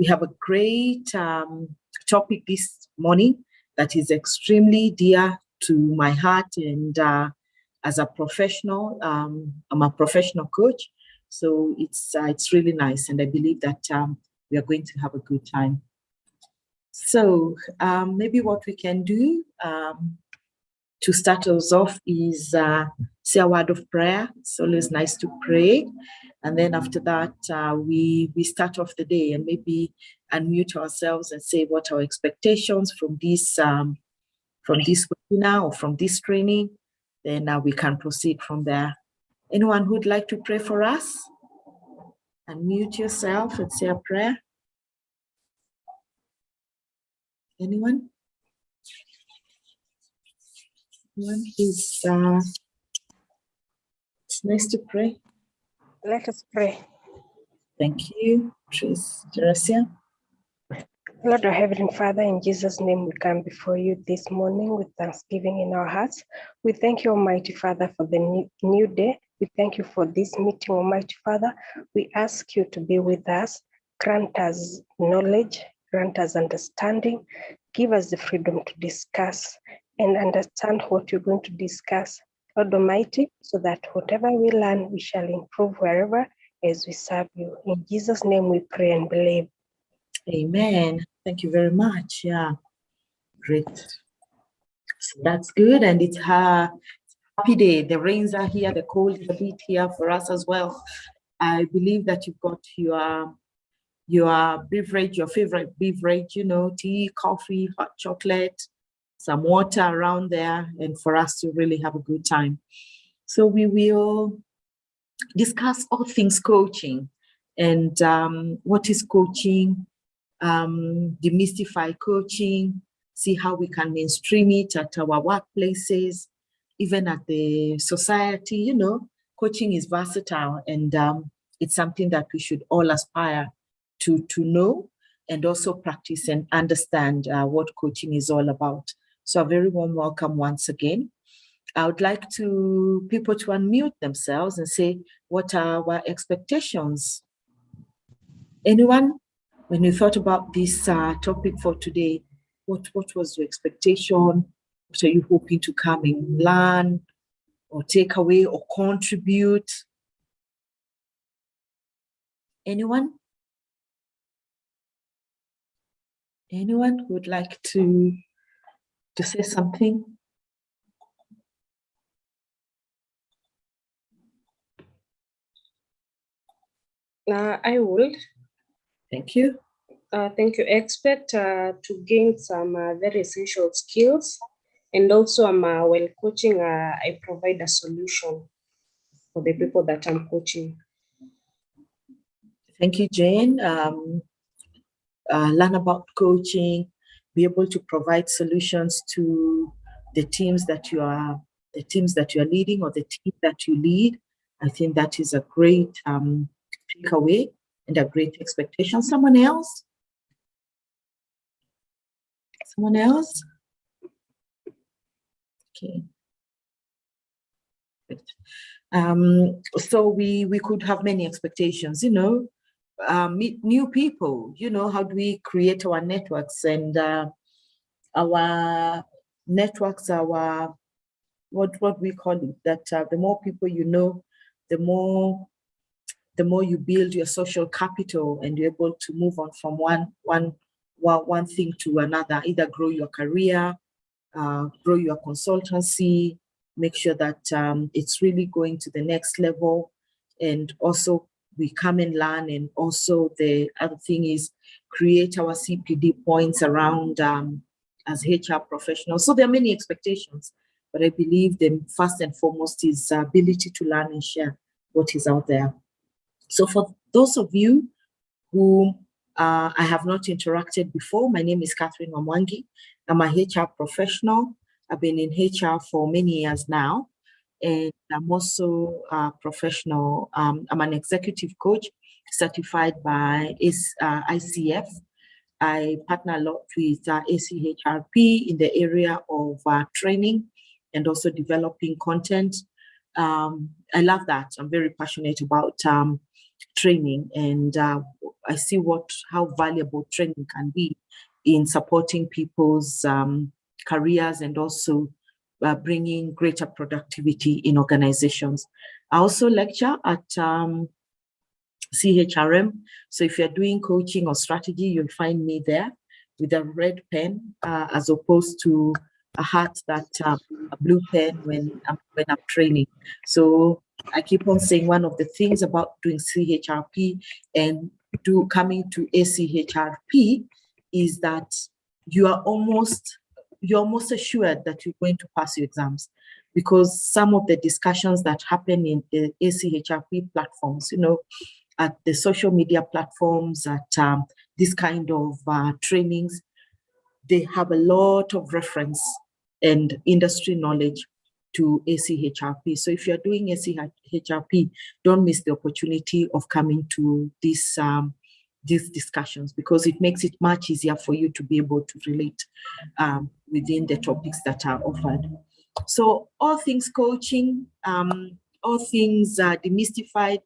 we have a great topic this morning that is extremely dear to my heart, and as a professional, I'm a professional coach, so it's really nice, and I believe that we are going to have a good time. So maybe what we can do to start us off is say a word of prayer. It's always nice to pray. And then after that, we start off the day and maybe unmute ourselves and say what our expectations from this webinar or from this training. Then we can proceed from there. Anyone who'd like to pray for us? Unmute yourself and say a prayer. Anyone? It's nice to pray. Let us pray. Thank you, Teresia. Lord, our Heavenly Father, in Jesus' name we come before you this morning with thanksgiving in our hearts. We thank you, Almighty Father, for the new day. We thank you for this meeting, Almighty Father. We ask you to be with us, grant us knowledge, grant us understanding, give us the freedom to discuss and understand what you're going to discuss, Lord Almighty, so that whatever we learn, we shall improve wherever as we serve you. In Jesus' name we pray and believe. Amen. Thank you very much. Yeah, great. So that's good, and it's a happy day. The rains are here, the cold is a bit here for us as well. I believe that you've got your beverage, your favorite beverage, tea, coffee, hot chocolate, some water around there, and for us to really have a good time. So we will discuss all things coaching and what is coaching, demystify coaching, see how we can mainstream it at our workplaces, even at the society. Coaching is versatile, and it's something that we should all aspire to know and also practice and understand what coaching is all about. So a very warm welcome once again. I would like people to unmute themselves and say, what are our expectations? Anyone? When you thought about this topic for today, what was your expectation? What are you hoping to come and learn or take away or contribute? Anyone? Anyone who would like to say something? I would. Thank you. Thank you. I expect to gain some very essential skills, and also while coaching, I provide a solution for the people that I'm coaching. Thank you, Jane. Learn about coaching, be able to provide solutions to the teams that you are leading or the team that you lead. I think that is a great takeaway and a great expectation. Someone else? Someone else? Okay. So we could have many expectations, meet new people, how do we create our networks, and our networks, what we call it, that the more people you know, the more you build your social capital, and you're able to move on from one thing to another, either grow your career, grow your consultancy, make sure that it's really going to the next level. And also we come and learn, and also the other thing is create our CPD points around as HR professionals. So there are many expectations, but I believe the first and foremost is ability to learn and share what is out there. So for those of you who I have not interacted before, my name is Catherine Wamwangi. I'm a HR professional. I've been in HR for many years now, and I'm also a professional. I'm an executive coach certified by ICF. I partner a lot with ACHRP in the area of training and also developing content. I love that. I'm very passionate about training, and I see how valuable training can be in supporting people's careers and also bringing greater productivity in organizations. I also lecture at CHRM. So if you're doing coaching or strategy, you'll find me there with a red pen, as opposed to a hat that a blue pen when I'm training. So I keep on saying one of the things about doing CHRP and coming to ACHRP is that you're almost assured that you're going to pass your exams, because some of the discussions that happen in the ACHRP platforms, at the social media platforms, at this kind of trainings, they have a lot of reference and industry knowledge to ACHRP. So if you're doing ACHRP, don't miss the opportunity of coming to these discussions, because it makes it much easier for you to be able to relate within the topics that are offered. So all things coaching, all things demystified,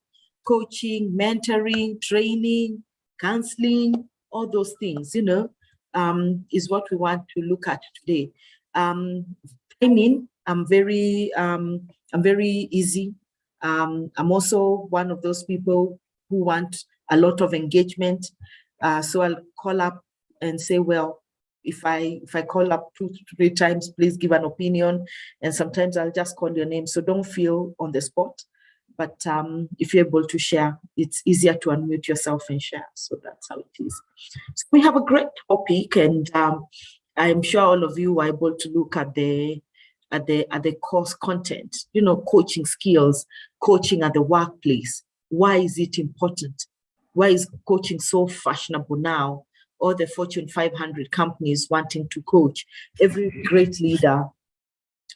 coaching, mentoring, training, counseling, all those things, is what we want to look at today. Training, I'm very easy. I'm also one of those people who want a lot of engagement. So I'll call up and say, well, if I call up 2 to 3 times, please give an opinion. And sometimes I'll just call your name. So don't feel on the spot. But if you're able to share, it's easier to unmute yourself and share. So that's how it is. So we have a great topic, and I'm sure all of you are able to look at the course content. Coaching skills, coaching at the workplace. Why is it important? Why is coaching so fashionable now? All the Fortune 500 companies wanting to coach. Every great leader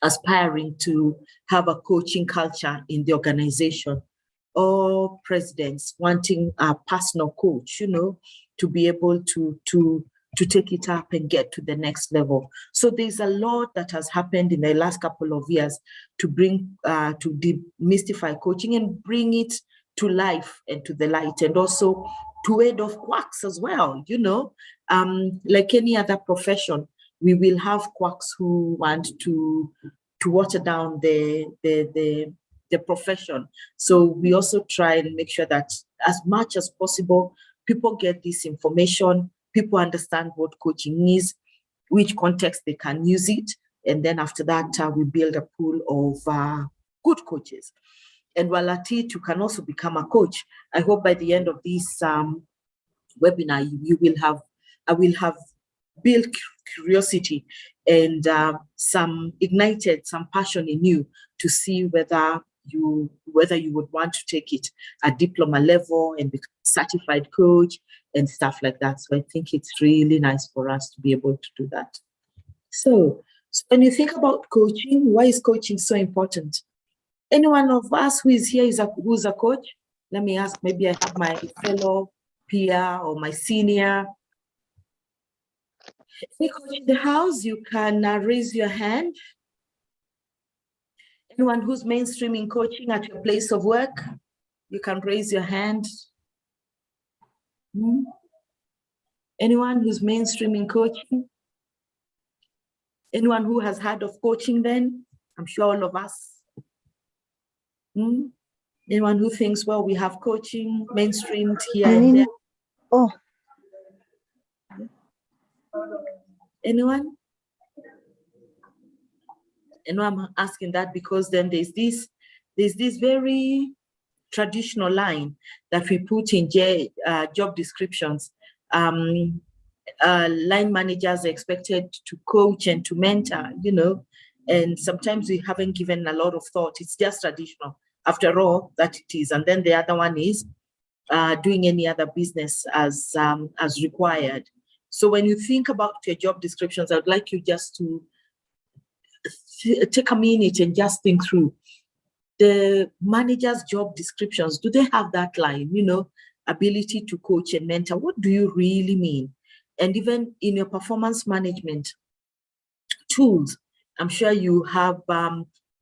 aspiring to have a coaching culture in the organization, or presidents wanting a personal coach, to be able to take it up and get to the next level. So there's a lot that has happened in the last couple of years to bring to demystify coaching and bring it to life and to the light, and also to head off quacks as well. Like any other profession, we will have quacks who want to water down the profession. So we also try and make sure that as much as possible, people get this information, people understand what coaching is, which context they can use it. And then after that, we build a pool of good coaches. And while at it, you can also become a coach. I hope by the end of this webinar, I will have built curiosity and ignited some passion in you to see whether you would want to take it at diploma level and become a certified coach and stuff like that. So I think it's really nice for us to be able to do that. So when you think about coaching, why is coaching so important? Any one of us who is here who's a coach? Let me ask, maybe I have my fellow peer or my senior. Any coach in the house, you can raise your hand. Anyone who's mainstreaming coaching at your place of work, you can raise your hand. Anyone who's mainstreaming coaching? Anyone who has heard of coaching then? I'm sure all of us. Anyone who thinks, well, we have coaching mainstreamed here and there? Oh. Anyone? And I'm asking that because then there's this very traditional line that we put in job descriptions. Line managers are expected to coach and to mentor, and sometimes we haven't given a lot of thought. It's just traditional. After all, that it is. And then the other one is doing any other business as required. So when you think about your job descriptions, I'd like you just to take a minute and just think through the manager's job descriptions. Do they have that line, ability to coach and mentor? What do you really mean? And even in your performance management tools, I'm sure you have,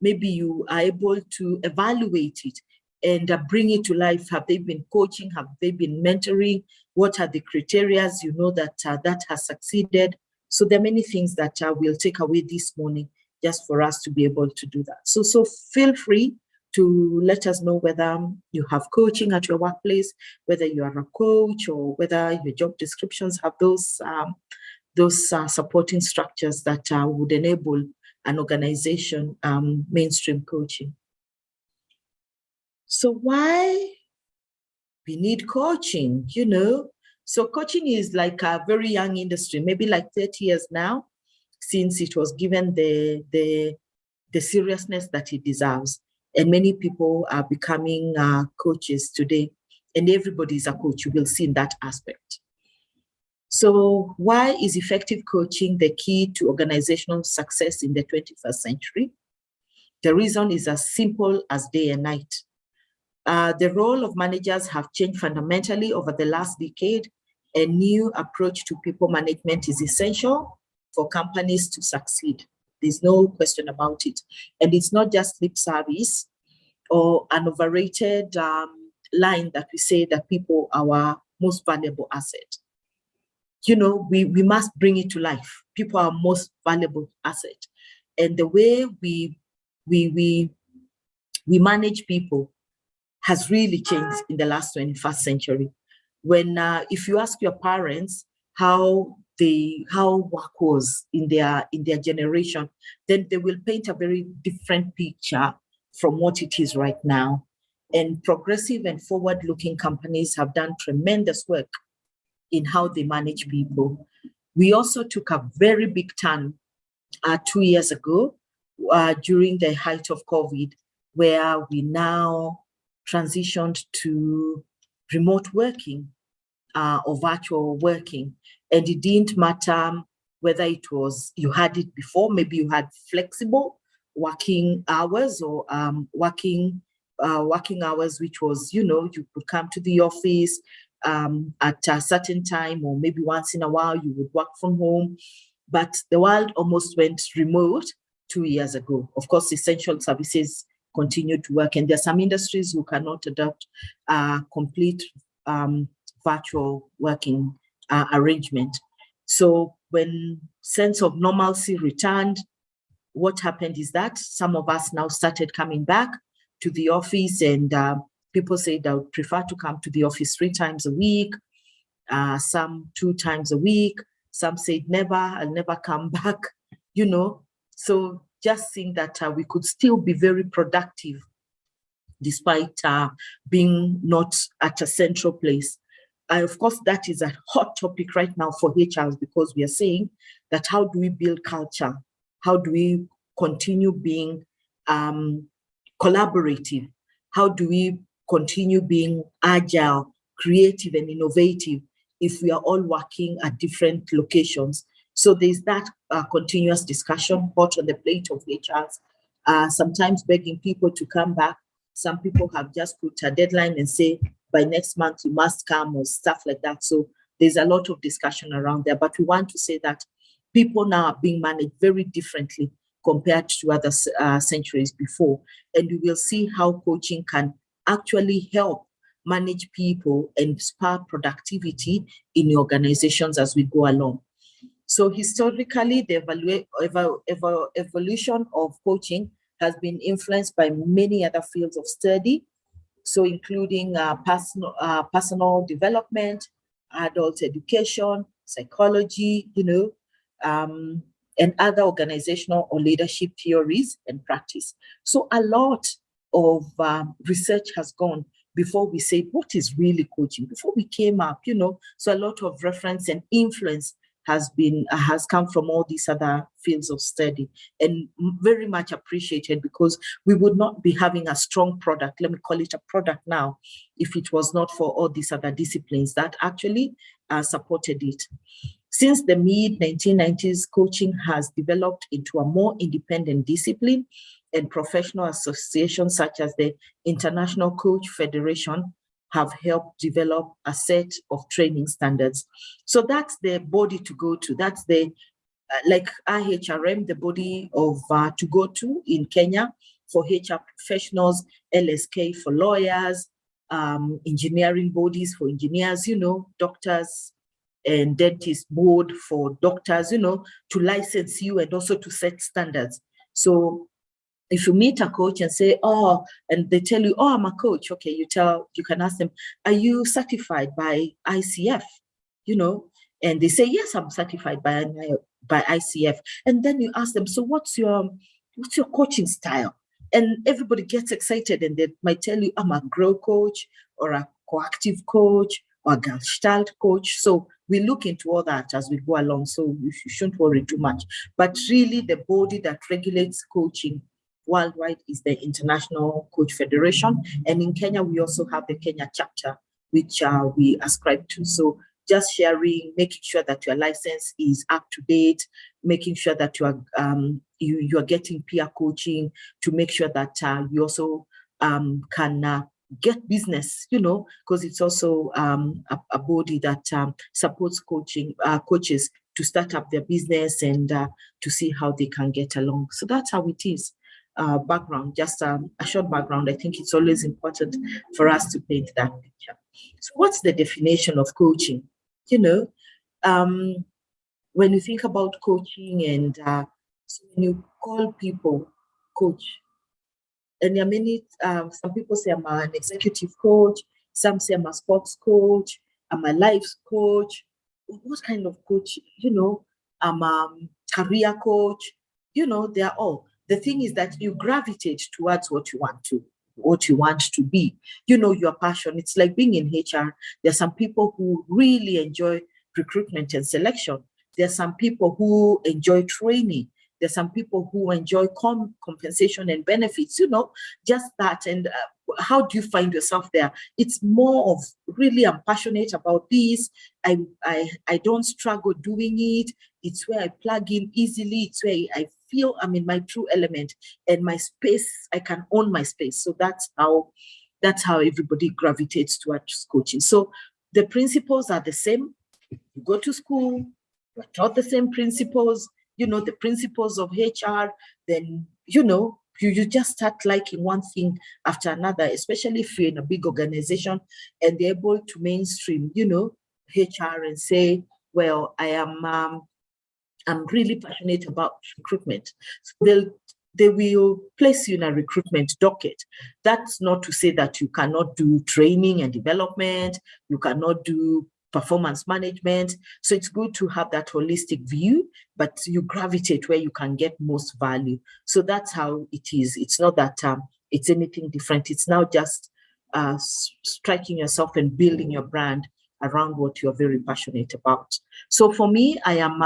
maybe you are able to evaluate it. and bring it to life. Have they been coaching? Have they been mentoring? What are the criteria you know that that has succeeded? So there are many things that we'll take away this morning just for us to be able to do that. So feel free to let us know whether you have coaching at your workplace, whether you are a coach, or whether your job descriptions have those supporting structures that would enable an organization mainstream coaching. So why we need coaching, you know? So coaching is like a very young industry, maybe like 30 years now, since it was given the seriousness that it deserves. And many people are becoming coaches today, and everybody is a coach. You will see in that aspect. So why is effective coaching the key to organizational success in the 21st century? The reason is as simple as day and night. The role of managers have changed fundamentally over the last decade. A new approach to people management is essential for companies to succeed. There's no question about it. And it's not just lip service or an overrated line that we say that people are our most valuable asset. You know, we must bring it to life. People are our most valuable asset. And the way we manage people has really changed in the last 21st century. When if you ask your parents how work was in their generation, then they will paint a very different picture from what it is right now. And progressive and forward-looking companies have done tremendous work in how they manage people. We also took a very big turn 2 years ago during the height of COVID, where we now transitioned to remote working or virtual working. And it didn't matter whether it was, you had it before, maybe you had flexible working hours or working hours, which was, you know, you could come to the office at a certain time, or maybe once in a while you would work from home. But the world almost went remote 2 years ago. Of course, essential services continue to work, and there are some industries who cannot adopt complete virtual working arrangement. So when sense of normalcy returned, what happened is that some of us now started coming back to the office, and people say they would prefer to come to the office 3 times a week, some 2 times a week, some said never, I'll never come back, you know. So just seeing that we could still be very productive despite being not at a central place. Of course, that is a hot topic right now for HRs, because we are saying that how do we build culture? How do we continue being collaborative? How do we continue being agile, creative, and innovative if we are all working at different locations? So there's that continuous discussion hot on the plate of HRs, sometimes begging people to come back. Some people have just put a deadline and say, by next month you must come, or stuff like that. So there's a lot of discussion around there, but we want to say that people now are being managed very differently compared to other centuries before. And we will see how coaching can actually help manage people and spur productivity in organizations as we go along. So historically, the evolution of coaching has been influenced by many other fields of study, so including personal development, adult education, psychology, you know, and other organizational or leadership theories and practice. So a lot of research has gone before we say what is really coaching, before we came up, you know. So a lot of reference and influence has come from all these other fields of study, and very much appreciated, because we would not be having a strong product, let me call it a product now, if it was not for all these other disciplines that actually supported it. Since the mid-1990s, coaching has developed into a more independent discipline, and professional associations such as the International Coach Federation have helped develop a set of training standards. So that's the body to go to. That's the, like IHRM, the body of to go to in Kenya, for HR professionals, LSK for lawyers, engineering bodies for engineers, doctors and dentist board for doctors, to license you and also to set standards. So if you meet a coach and say, oh, and they tell you, oh, I'm a coach, okay, you can ask them, are you certified by ICF? And they say, yes, I'm certified by ICF. And then you ask them, so what's your coaching style? And everybody gets excited and they might tell you, I'm a grow coach or a coactive coach or a Gestalt coach. So we look into all that as we go along. So you shouldn't worry too much. But really the body that regulates coaching worldwide is the International Coach Federation. And in Kenya, we also have the Kenya chapter, which we ascribe to. So just sharing, making sure that your license is up to date, making sure that you are getting peer coaching, to make sure that you also can get business, because it's also a body that supports coaches to start up their business and to see how they can get along. So that's how it is. Background, just a short background. I think it's always important for us to paint that picture. So what's the definition of coaching? When you think about coaching and so when you call people coach, and there are many, some people say I'm an executive coach, some say I'm a sports coach, I'm a life coach. What kind of coach? I'm a career coach. They're all. The thing is that you gravitate towards what you want to be. Your passion. It's like being in HR. There are some people who really enjoy recruitment and selection. There are some people who enjoy training. There's some people who enjoy compensation and benefits, just that. And how do you find yourself there? It's more of really, I'm passionate about this. I don't struggle doing it. It's where I plug in easily. It's where I feel I'm in my true element and my space, I can own my space. So that's how everybody gravitates towards coaching. So the principles are the same. You go to school, you're taught the same principles, the principles of HR, then, you just start liking one thing after another, especially if you're in a big organization and they're able to mainstream, HR and say, well, I'm really passionate about recruitment. So they will place you in a recruitment docket. That's not to say that you cannot do training and development, you cannot do performance management. So it's good to have that holistic view, but you gravitate where you can get most value. So that's how it is. It's not that it's anything different. It's now just striking yourself and building your brand around what you're very passionate about. So for me, I am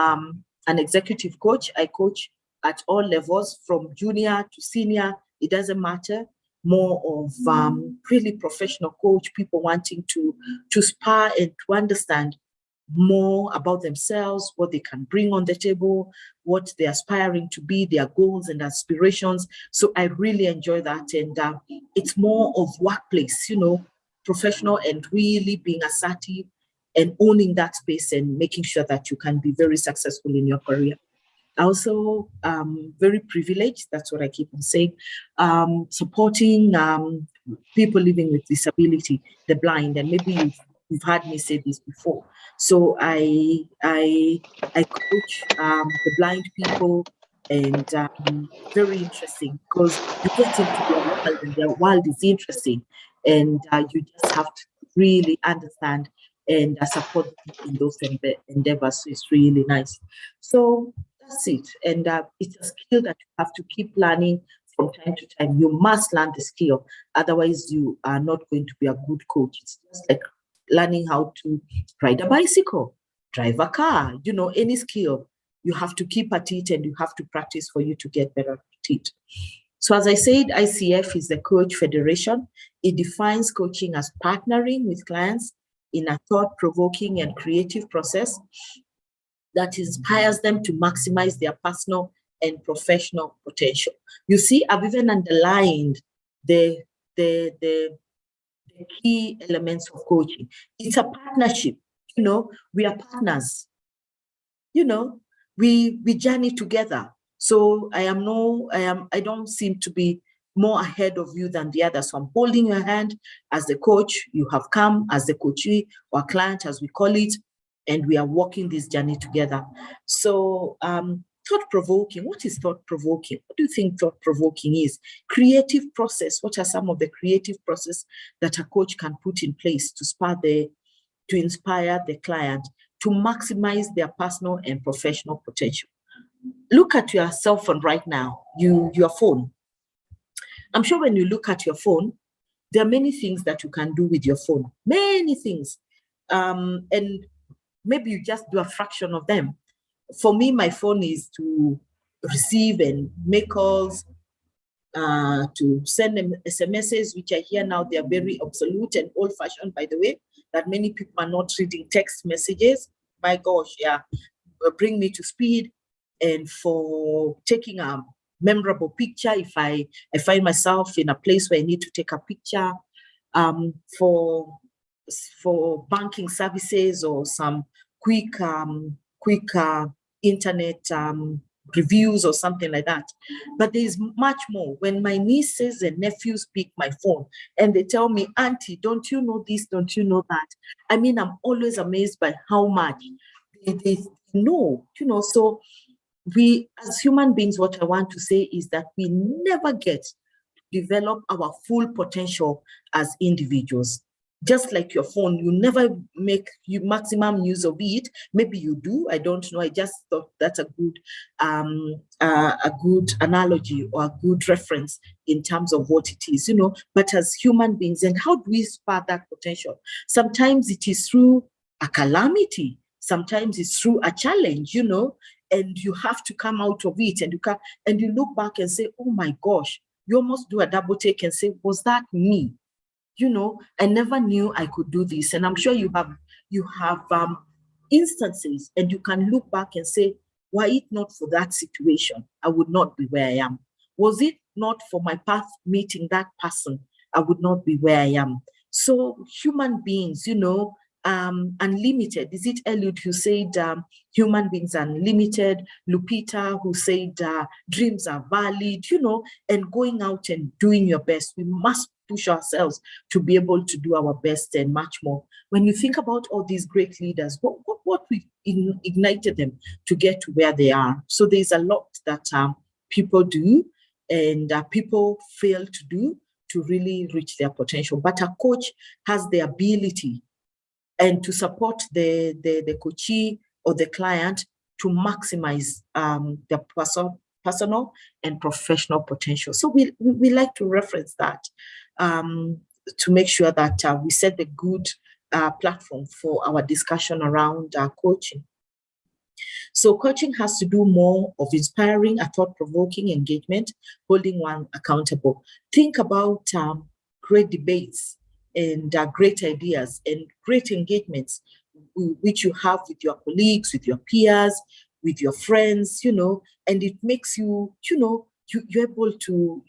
an executive coach. I coach at all levels, from junior to senior. It doesn't matter. More of really professional coach, people wanting to spar and to understand more about themselves, what they can bring on the table, what they're aspiring to be, their goals and aspirations. So I really enjoy that. And it's more of workplace, professional, and really being assertive and owning that space and making sure that you can be very successful in your career. Also, very privileged, that's what I keep on saying, supporting people living with disability, the blind, and maybe you've heard me say this before. So I coach the blind people, and very interesting because you get into their world and their world is interesting, and you just have to really understand and support them in those endeavors. So it's really nice. So that's it. And it's a skill that you have to keep learning from time to time. You must learn the skill. Otherwise, you are not going to be a good coach. It's just like learning how to ride a bicycle, drive a car, any skill. You have to keep at it and you have to practice for you to get better at it. So as I said, ICF is the Coach Federation. It defines coaching as partnering with clients in a thought-provoking and creative process that inspires them to maximize their personal and professional potential. You see, I've even underlined the key elements of coaching. It's a partnership. We are partners. We journey together. So I don't seem to be more ahead of you than the other. So I'm holding your hand as the coach. You have come as the coachee or client, as we call it, and we are walking this journey together. So thought-provoking. What is thought-provoking? What do you think thought-provoking is? Creative process. What are some of the creative process that a coach can put in place to inspire the client to maximize their personal and professional potential? Look at your cell phone right now, your phone. I'm sure when you look at your phone, there are many things that you can do with your phone, many things. And maybe you just do a fraction of them. For me, my phone is to receive and make calls, to send them SMSs, which I hear now they are very obsolete and old-fashioned, by the way, that many people are not reading text messages. My gosh, yeah, bring me to speed. And for taking a memorable picture, if I find myself in a place where I need to take a picture, for banking services or some quick internet reviews or something like that. But there's much more. When my nieces and nephews pick my phone and they tell me, Auntie, don't you know this? Don't you know that? I mean, I'm always amazed by how much they know, so we as human beings, what I want to say is that we never get to develop our full potential as individuals. Just like your phone, you never make maximum use of it. Maybe you do, I don't know. I just thought that's a good analogy or a good reference in terms of what it is, but as human beings, and how do we spur that potential? Sometimes it is through a calamity, sometimes it's through a challenge, and you have to come out of it, and you look back and say, oh my gosh, you almost do a double take and say, was that me? I never knew I could do this. And I'm sure you have instances, and you can look back and say, were it not for that situation, I would not be where I am. Was it not for my path meeting that person, I would not be where I am. So human beings, unlimited. Is it Eliud who said human beings are unlimited? Lupita who said dreams are valid, and going out and doing your best. We must push ourselves to be able to do our best and much more. When you think about all these great leaders, what we ignited them to get to where they are. So there's a lot that people do and people fail to do to really reach their potential. But a coach has the ability and to support the coachee or the client to maximize their personal and professional potential. So we like to reference that to make sure that we set the good platform for our discussion around coaching. So coaching has to do more of inspiring a thought-provoking engagement, holding one accountable. Think about great debates and great ideas and great engagements which you have with your colleagues, with your peers, with your friends, and it makes you, you're able to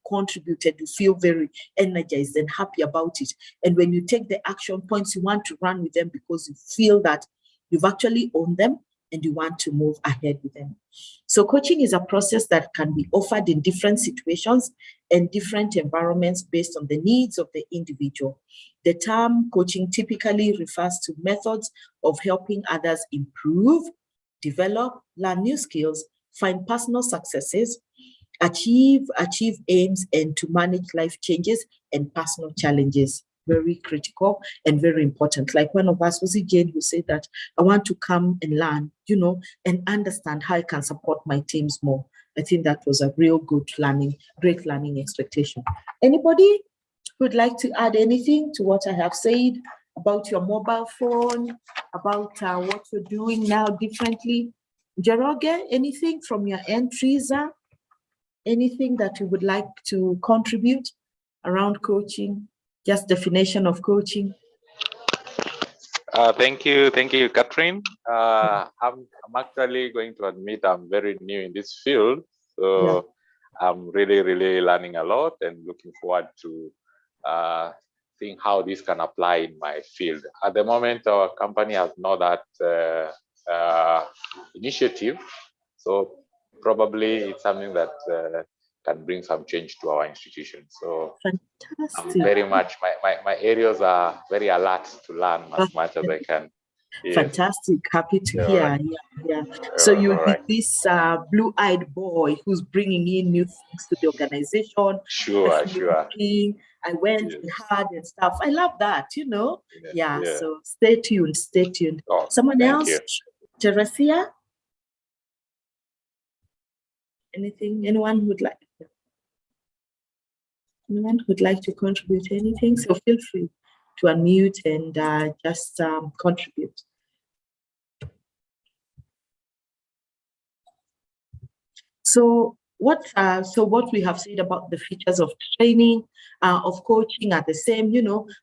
contribute and you feel very energized and happy about it. And when you take the action points, you want to run with them because you feel that you've actually owned them and you want to move ahead with them. So coaching is a process that can be offered in different situations and different environments based on the needs of the individual. The term coaching typically refers to methods of helping others improve, develop, learn new skills, find personal successes, achieve aims, and to manage life changes and personal challenges. Very critical and very important. Like one of us, was it Jane, who said that I want to come and learn, and understand how I can support my teams more. I think that was a real good great learning expectation. Anybody who'd like to add anything to what I have said about your mobile phone, about what you're doing now differently? Njoroge, anything from your end? Teresa, anything that you would like to contribute around coaching? Just definition of coaching. Thank you, Catherine. I'm actually going to admit I'm very new in this field, so yeah. I'm really learning a lot and looking forward to seeing how this can apply in my field. At the moment, our company has not that initiative, so probably it's something that can bring some change to our institution. So I'm Fantastic. very much, my areas are very alert to learn as much as I can. Yes. Fantastic. Happy to Yeah, hear. right. Yeah. So you'll be Right. this blue-eyed boy who's bringing in new things to the organization. Sure. Looking, I went and had and stuff. I love that, Yeah. So stay tuned. Oh, Someone thank else? you. Teresia? Anyone who'd like to contribute anything? So feel free to unmute and just contribute. So what we have said about the features of training, of coaching are the same,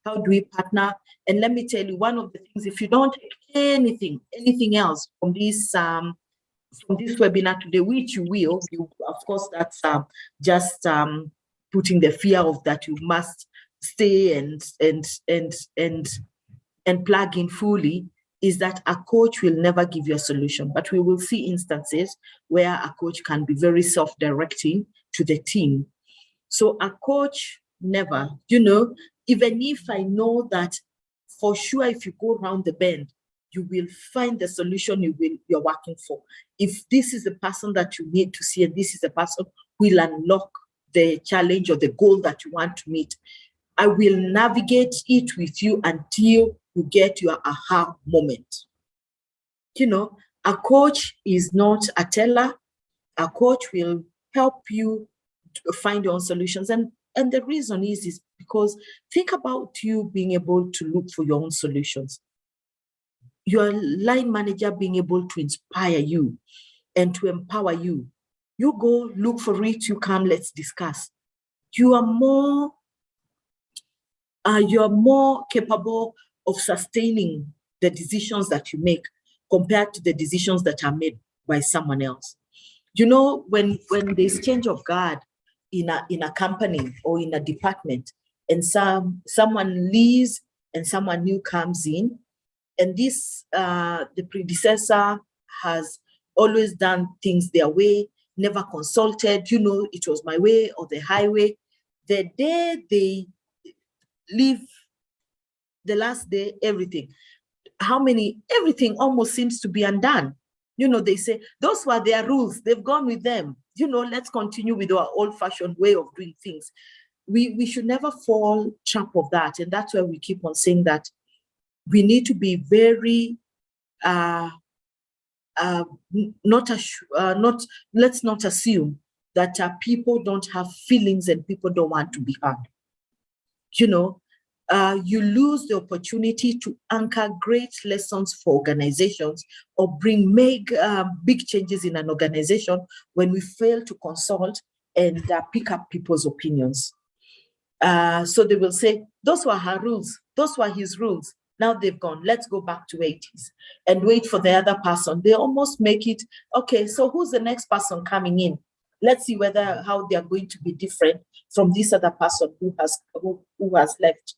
how do we partner? And let me tell you, one of the things, if you don't take anything else from this webinar today, which you will, of course, that's just putting the fear of that you must stay and plug in fully, is that a coach will never give you a solution, but we will see instances where a coach can be very self-directing to the team. So a coach never, even if I know that for sure, if you go around the bend, you will find the solution you're working for. If this is the person that you need to see, and this is the person who will unlock the challenge or the goal that you want to meet, I will navigate it with you until you get your aha moment. A coach is not a teller. A coach will help you to find your own solutions. And the reason is because think about you being able to look for your own solutions. Your line manager being able to inspire you and to empower you. You go look for it, you come, let's discuss. You are more capable of sustaining the decisions that you make compared to the decisions that are made by someone else. When there's change of guard in a company or in a department, and someone leaves and someone new comes in, and this the predecessor has always done things their way, never consulted, it was my way or the highway. The day they leave, the last day, everything almost seems to be undone. They say those were their rules, they've gone with them, let's continue with our old-fashioned way of doing things. We should never fall trap of that. And that's why we keep on saying that we need to be very let's not assume that people don't have feelings and people don't want to be heard. You lose the opportunity to anchor great lessons for organizations or make big changes in an organization when we fail to consult and pick up people's opinions. So they will say, those were her rules, those were his rules. Now they've gone, let's go back to 80s and wait for the other person. They almost make it, okay, so who's the next person coming in? Let's see how they are going to be different from this other person who has left.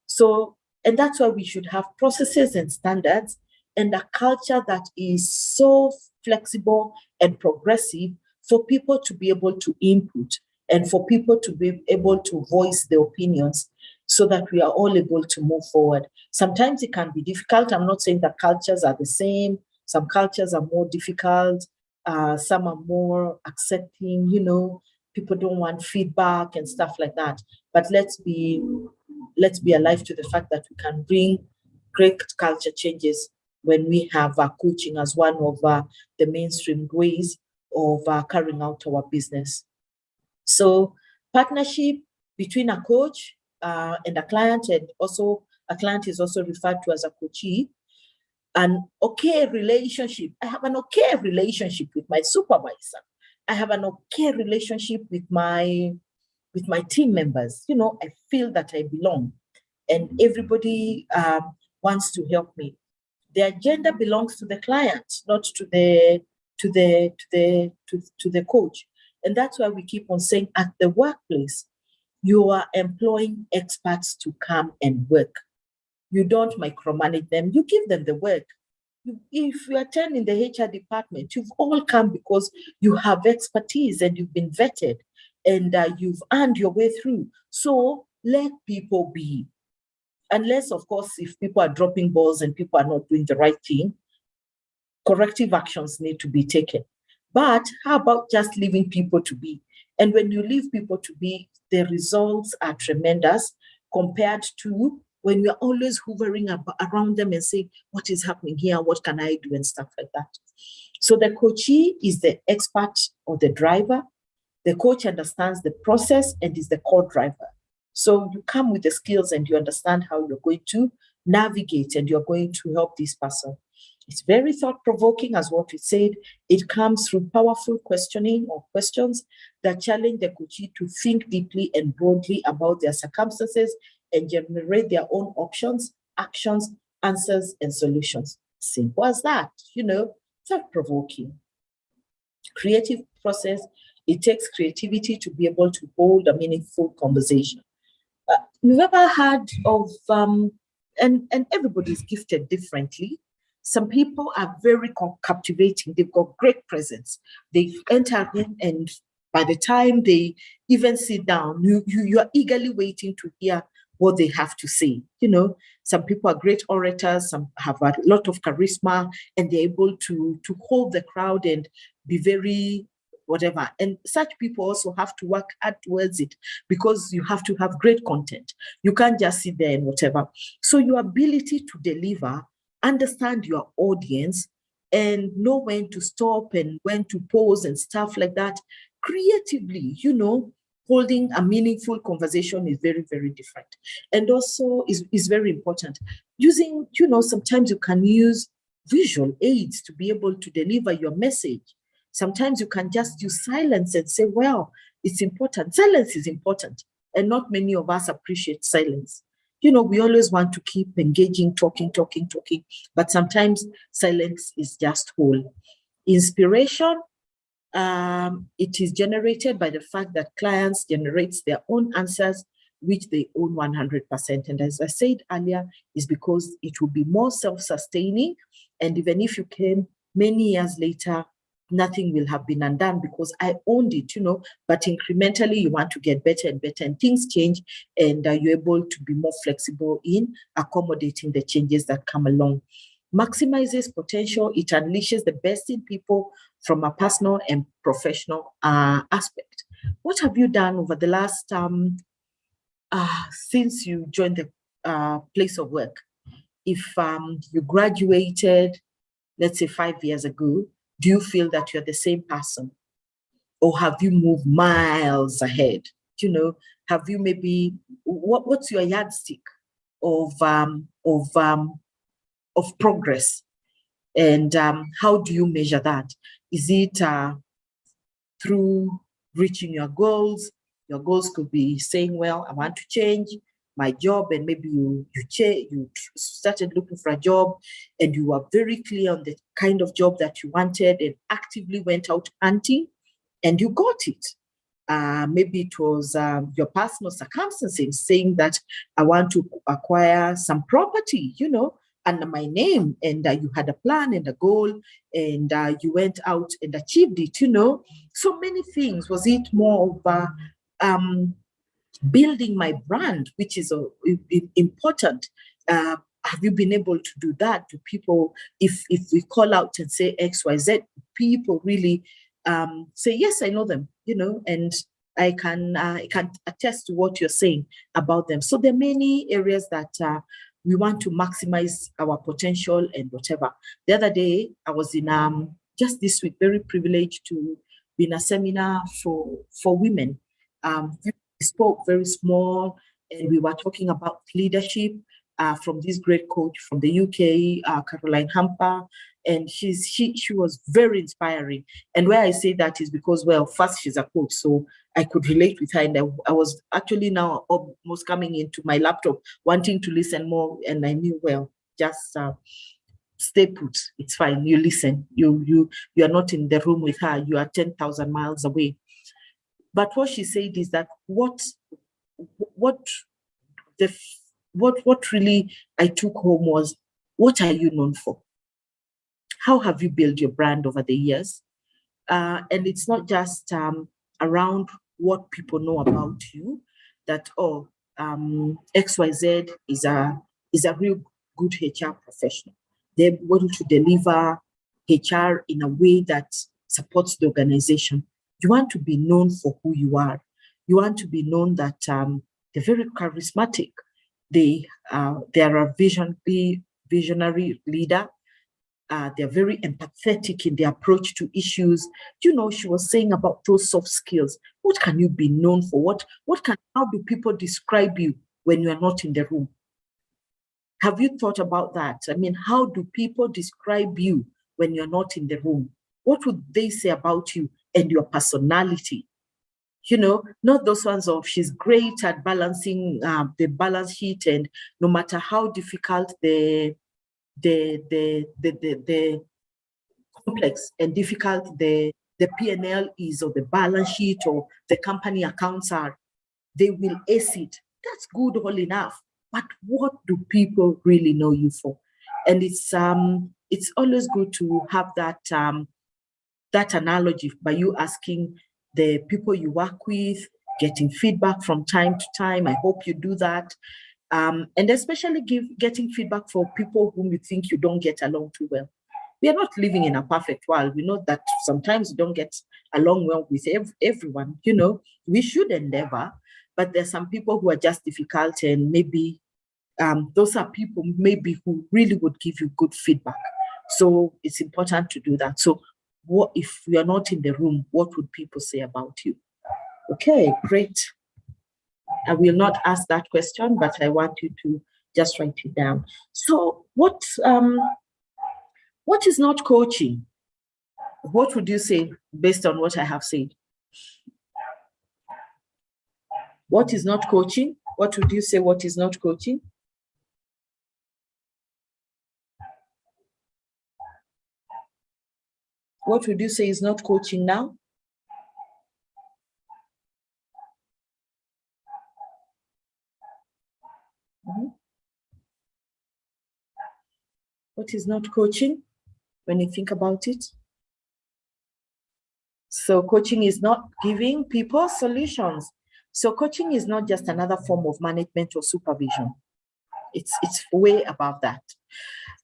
So, and that's why we should have processes and standards and a culture that is so flexible and progressive for people to be able to input and for people to be able to voice their opinions so that we are all able to move forward. Sometimes it can be difficult. I'm not saying that cultures are the same. Some cultures are more difficult. Some are more accepting, people don't want feedback and stuff like that. But let's be alive to the fact that we can bring great culture changes when we have coaching as one of the mainstream ways of carrying out our business. So partnership between a coach and a client, and also a client is also referred to as a coachee. An okay relationship. I have an okay relationship with my supervisor. I have an okay relationship with my team members. I feel that I belong, and everybody wants to help me. The agenda belongs to the client, not to the coach. And that's why we keep on saying at the workplace, you are employing experts to come and work. You don't micromanage them, you give them the work. If you attend in the HR department, you've all come because you have expertise and you've been vetted and you've earned your way through. So let people be. Unless, of course, if people are dropping balls and people are not doing the right thing, corrective actions need to be taken. But how about just leaving people to be? And when you leave people to be, the results are tremendous compared to when you're always hovering around them and saying, what is happening here? What can I do? And stuff like that. So the coachee is the expert or the driver. The coach understands the process and is the core driver. So you come with the skills and you understand how you're going to navigate and you're going to help this person. It's very thought-provoking, as what we said. It comes through powerful questioning or questions that challenge the coachee to think deeply and broadly about their circumstances and generate their own options, actions, answers, and solutions. Simple as that, thought-provoking. Creative process, it takes creativity to be able to hold a meaningful conversation. You've ever heard of, and everybody's gifted differently. Some people are very captivating. They've got great presence. They enter in, and by the time they even sit down, you are eagerly waiting to hear what they have to say. Some people are great orators, some have a lot of charisma, and they're able to hold the crowd and be very whatever. And such people also have to work hard towards it because you have to have great content. You can't just sit there and whatever. So your ability to deliver, understand your audience, and know when to stop and when to pause and stuff like that, creatively, holding a meaningful conversation is very, very different. And also is very important. Using, sometimes you can use visual aids to be able to deliver your message. Sometimes you can just use silence and say, well, it's important. Silence is important. And not many of us appreciate silence. We always want to keep engaging, talking. But sometimes silence is just whole. Inspiration, it is generated by the fact that clients generate their own answers, which they own 100%. And as I said earlier, is because it will be more self-sustaining. And even if you came many years later, nothing will have been undone because I owned it, but incrementally you want to get better and better, and things change, and you're able to be more flexible in accommodating the changes that come along. Maximizes potential. It unleashes the best in people from a personal and professional aspect. What have you done over the last, since you joined the place of work? If you graduated, let's say 5 years ago, do you feel that you're the same person? Or have you moved miles ahead? Have you maybe, what's your yardstick of progress? And how do you measure that? Is it through reaching your goals? Your goals could be saying, well, I want to change my job, and maybe you started looking for a job and you were very clear on the kind of job that you wanted and actively went out hunting and you got it. Maybe it was your personal circumstances saying that I want to acquire some property, under my name, and you had a plan and a goal, and you went out and achieved it, So many things. Was it more of building my brand, which is important? Have you been able to do that to people? If we call out and say XYZ, people really say, yes, I know them, and I can attest to what you're saying about them. So there are many areas that we want to maximize our potential and whatever. The other day, I was in just this week, very privileged to be in a seminar for women. We spoke very small, and we were talking about leadership from this great coach from the UK, Caroline Hamper, and she was very inspiring. And where I say that is because, well, first, she's a coach, so I could relate with her, and I was actually now almost coming into my laptop wanting to listen more, and I knew, well, just stay put. It's fine. You listen. You are not in the room with her. You are 10,000 miles away. But what she said is that what really I took home was, what are you known for? How have you built your brand over the years? And it's not just around what people know about you, that, oh, XYZ is a real good HR professional. They're able to deliver HR in a way that supports the organization. You want to be known for who you are. You want to be known that they're very charismatic. They are a visionary leader. They're very empathetic in their approach to issues. You know, she was saying about those soft skills. What can you be known for? How do people describe you when you are not in the room? Have you thought about that? I mean, how do people describe you when you're not in the room? What would they say about you and your personality? You know, not those ones of she's great at balancing the balance sheet, and no matter how difficult the complex and difficult the P&L is, or the balance sheet or the company accounts are, they will ace it. That's good, all enough. But what do people really know you for? And it's always good to have that that analogy by you asking the people you work with, getting feedback from time to time. I hope you do that. And especially getting feedback for people whom you think you don't get along too well. We are not living in a perfect world. We know that sometimes we don't get along well with everyone. You know, we should endeavor, but there's some people who are just difficult, and maybe those are people maybe who really would give you good feedback. So it's important to do that. So what if we are not in the room, what would people say about you? Okay, great. I will not ask that question, but I want you to just write it down. So what is not coaching? What would you say based on what I have said? What is not coaching? What would you say what is not coaching? What would you say is not coaching now? What is not coaching when you think about it? So coaching is not giving people solutions. So coaching is not just another form of management or supervision. It's way above that.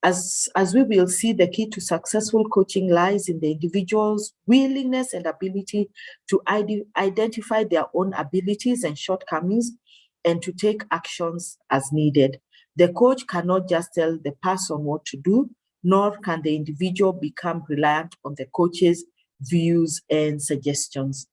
As we will see, the key to successful coaching lies in the individual's willingness and ability to identify their own abilities and shortcomings and to take actions as needed. The coach cannot just tell the person what to do, nor can the individual become reliant on the coach's views and suggestions.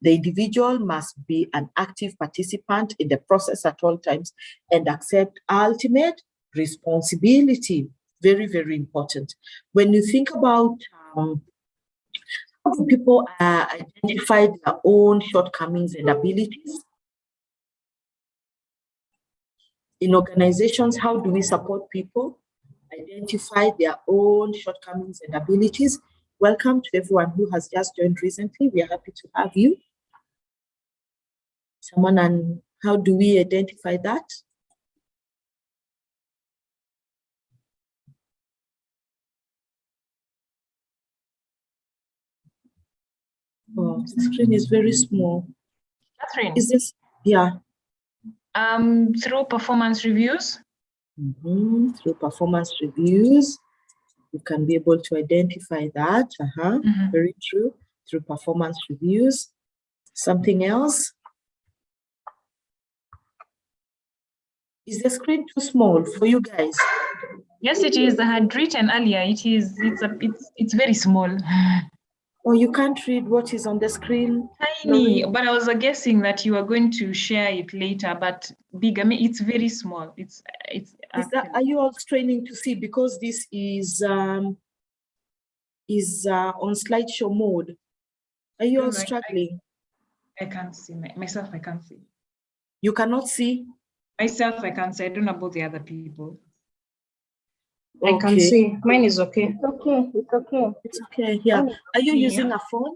The individual must be an active participant in the process at all times and accept ultimate responsibility. Very, very important. When you think about how people identify their own shortcomings and abilities, in organizations, how do we support people identify their own shortcomings and abilities? Welcome to everyone who has just joined recently. We are happy to have you. Someone, and how do we identify that? Oh, the screen is very small. Catherine. Is this, yeah. Through performance reviews. Through performance reviews, you can be able to identify that. Very true. Through performance reviews. Something else? Is the screen too small for you guys? Yes, it is. I had written earlier. It's very small. Oh, you can't read what is on the screen? Tiny, but I was guessing that you are going to share it later, but big. I mean, it's very small. Are you all straining to see, because this is on slideshow mode? Are you all struggling? I can't see myself. I can't see. You cannot see? Myself, I can't see. I don't know about the other people. I can see. Mine is okay. It's okay. It's okay. It's okay. Yeah. Are you using a phone?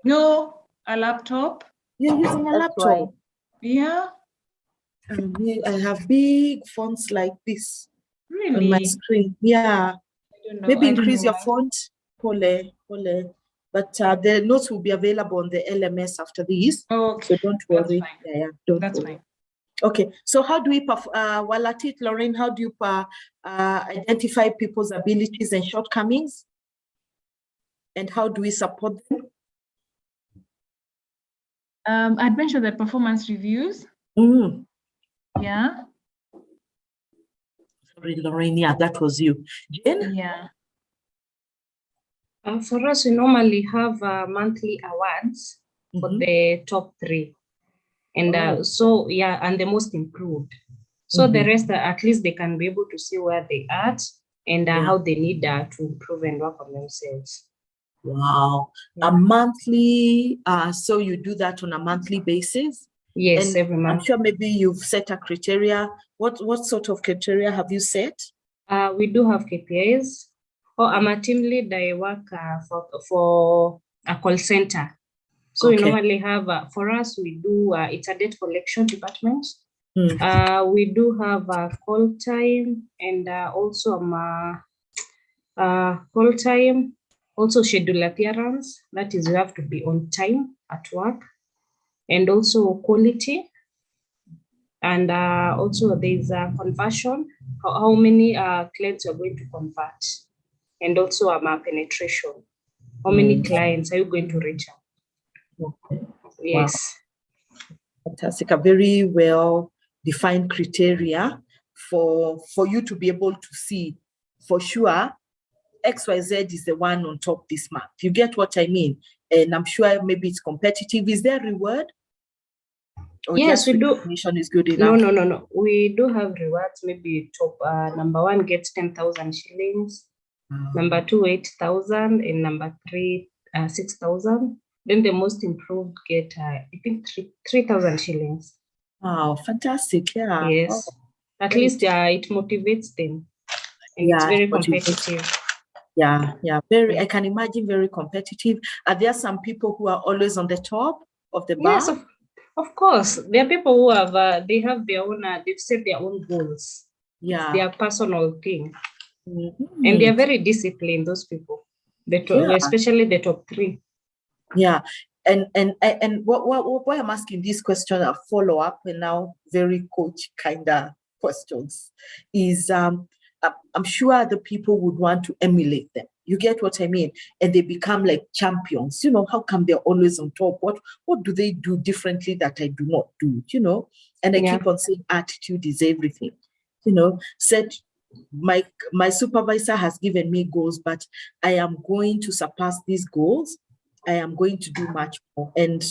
No, a laptop. You're using a laptop? Yeah. I have big fonts like this Really? on my screen. Yeah. I don't know. Maybe increase your font. Pole. But the notes will be available on the LMS after these. Okay, So don't that's worry. fine. Yeah, don't That's worry. fine. Okay, so how do we, while at it, Lorraine, how do you identify people's abilities and shortcomings? And how do we support them? I'd mentioned the performance reviews. Yeah. Sorry, Lorraine, yeah, that was you. Jane? Yeah. For us, we normally have monthly awards for the top 3. And so, yeah, and the most improved. So the rest, at least they can be able to see where they are at and how they need to improve and work on themselves. Wow. Yeah. A monthly, so you do that on a monthly basis? Yes, And every month. I'm sure maybe you've set a criteria. What sort of criteria have you set? We do have KPIs. I'm a team lead. I work for a call center. So we normally have, for us, we do, it's a debt collection department. We do have a call time and also call time, also schedule appearance. That is, you have to be on time at work, and also quality. And also there's a conversion, how many clients you're going to convert, and also penetration. How many clients are you going to reach out? Yes. Wow. Fantastic. A very well defined criteria for you to be able to see for sure XYZ is the one on top this month. You get what I mean? And I'm sure maybe it's competitive. Is there a reward? Or yes, we do. Recognition is good enough? No. We do have rewards. Maybe top number 1 gets 10,000 shillings. Number 2, 8,000, and number 3, 6,000. Then the most improved get, I think, 3,000 shillings. Wow, fantastic! Yeah. Yes. Oh, at great. least it motivates them, and it's very competitive. Yeah. Very. I can imagine very competitive. Are there some people who are always on the top of the bar? Yes, of course. There are people who have they have their own. They've set their own goals. Yeah. It's their personal thing. And they are very disciplined, those people, especially the top 3. Yeah. And why I'm asking this question, a follow-up, and now very coach kind of questions, is I'm sure the people would want to emulate them. You get what I mean? And they become like champions. How come they're always on top? What do they do differently that I do not do? And I keep on saying attitude is everything. Said my supervisor has given me goals, but I am going to surpass these goals. I am going to do much more. And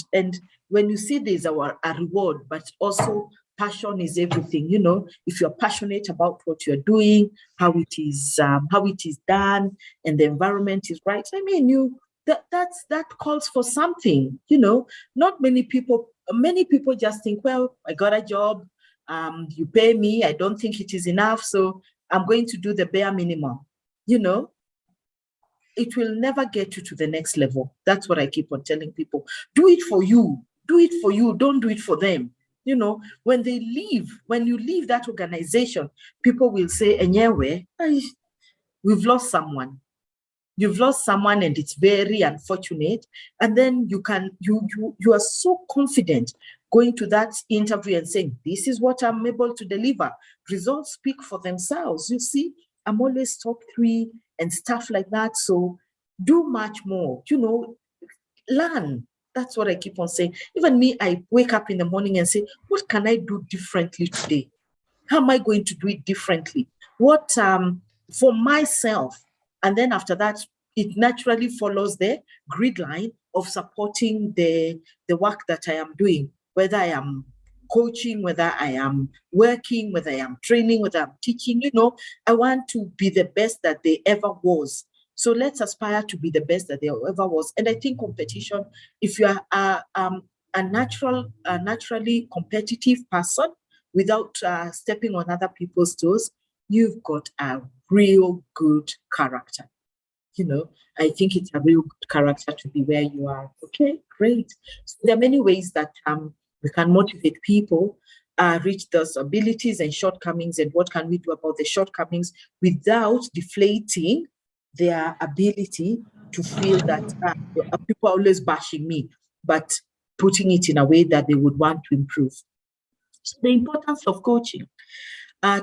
when you see there's a reward, but also passion is everything. If you're passionate about what you're doing, how it is done, and the environment is right. I mean, that calls for something. Not many people just think, well, I got a job, you pay me, I don't think it is enough, so I'm going to do the bare minimum. It will never get you to the next level. That's what I keep on telling people. Do it for you. Do it for you. Don't do it for them. When you leave that organization, people will say, Enyewe, we've lost someone. You've lost someone, and it's very unfortunate. And then you are so confident going to that interview and saying, this is what I'm able to deliver. Results speak for themselves. You see, I'm always top 3 and stuff like that. So do much more, learn. That's what I keep on saying. Even me, I wake up in the morning and say, what can I do differently today? How am I going to do it differently? What for myself? And then after that, it naturally follows the grid line of supporting the work that I am doing, whether I am coaching, whether I am working, whether I am training, whether I'm teaching. I want to be the best that they ever was. So let's aspire to be the best that they ever was. And I think competition, if you are a naturally competitive person without stepping on other people's toes, you've got a real good character. I think it's a real good character to be where you are. Okay, great. So there are many ways that we can motivate people, reach those abilities and shortcomings, and what can we do about the shortcomings without deflating their ability to feel that people are always bashing me, but putting it in a way that they would want to improve. So the importance of coaching.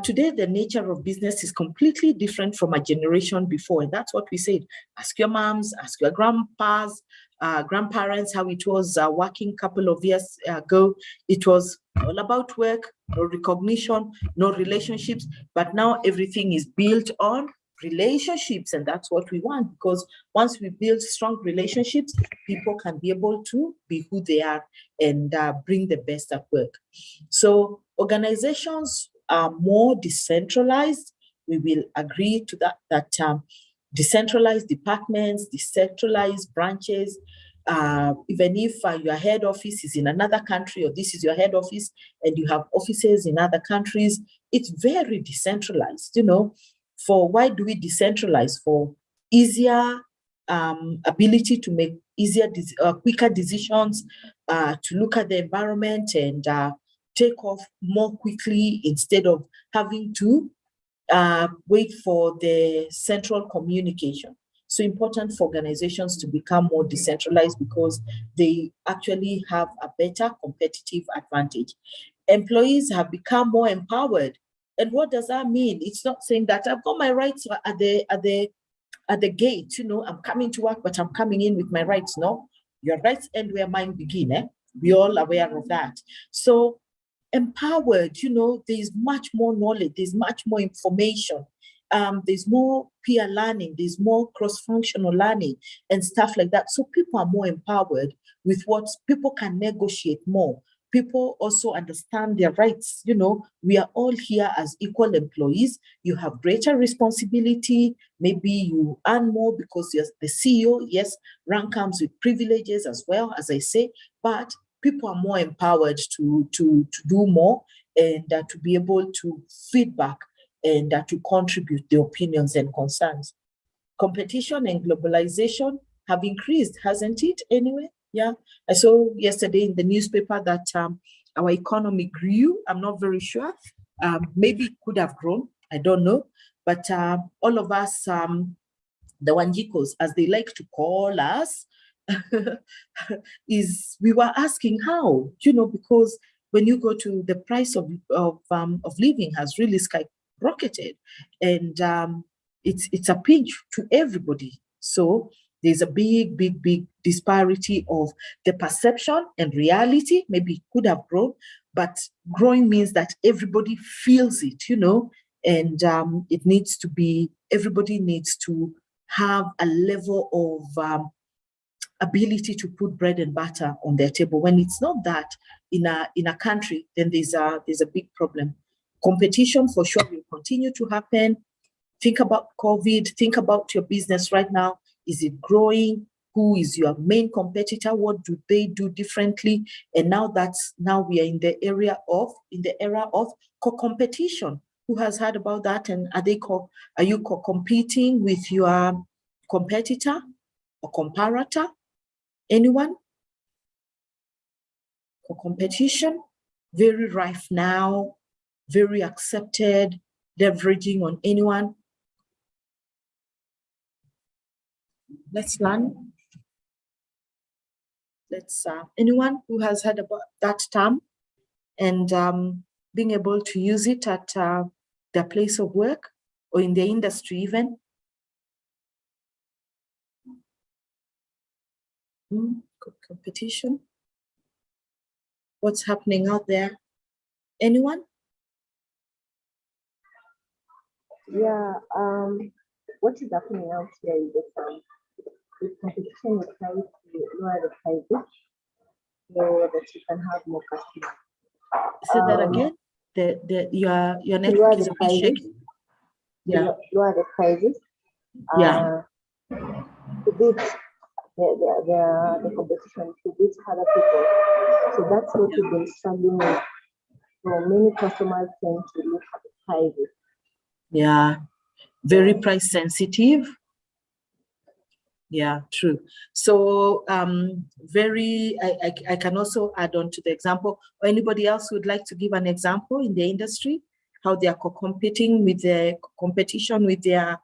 Today, the nature of business is completely different from a generation before. And that's what we said. Ask your moms, ask your grandpas, grandparents, how it was working a couple of years ago. It was all about work, no recognition, no relationships. But now everything is built on relationships. And that's what we want, because once we build strong relationships, people can be able to be who they are and bring the best at work. So organizations are more decentralized. We will agree to that decentralized departments, decentralized branches, even if your head office is in another country, or this is your head office and you have offices in other countries, it's very decentralized. For why do we decentralize? For easier ability to make quicker decisions, to look at the environment and take off more quickly instead of having to wait for the central communication. So important for organizations to become more decentralized because they actually have a better competitive advantage. Employees have become more empowered. And what does that mean? It's not saying that I've got my rights at the gate, I'm coming to work, but I'm coming in with my rights. No, your rights end where mine begin. We're all aware of that. So empowered, there's much more knowledge, there's much more information, there's more peer learning, there's more cross-functional learning and stuff like that. So people are more empowered with what people can negotiate more. People also understand their rights. We are all here as equal employees. You have greater responsibility. Maybe you earn more because you're the CEO. Yes, rank comes with privileges as well, as I say, but people are more empowered to do more and to be able to feedback and to contribute their opinions and concerns. Competition and globalization have increased, hasn't it, anyway? Yeah, I saw yesterday in the newspaper that our economy grew. I'm not very sure. Maybe it could have grown. I don't know. But all of us, the Wanjikos, as they like to call us, we were asking how, because when you go to the price of living has really skyrocketed, and it's a pinch to everybody. So there's a big disparity of the perception and reality. Maybe it could have grown, but growing means that everybody feels it, and it needs to be, everybody needs to have a level of ability to put bread and butter on their table. When it's not that in a country, then there's a big problem. Competition for sure will continue to happen. Think about COVID, think about your business right now. Is it growing? Who is your main competitor? What do they do differently? And now we are in the era of co-competition. Who has heard about that? And are you co-competing with your competitor or comparator? Anyone? Co-competition, very rife now, very accepted, leveraging on anyone. Let's learn. Anyone who has heard about that term and being able to use it at their place of work or in the industry even. Competition. What's happening out there? Anyone? Yeah, what is happening out here is that with competition, we try to lower the prices so that you can have more customers. Say that again. Your network is a bit shaky. Yeah. Lower the prices. Yeah. To beat the competition, to beat other people. So that's what we've been struggling with. So many customers tend to look at the prices. Yeah. Very price sensitive. Yeah, true. So I can also add on to the example, or anybody else who would like to give an example in the industry, how they are competing with the competition with their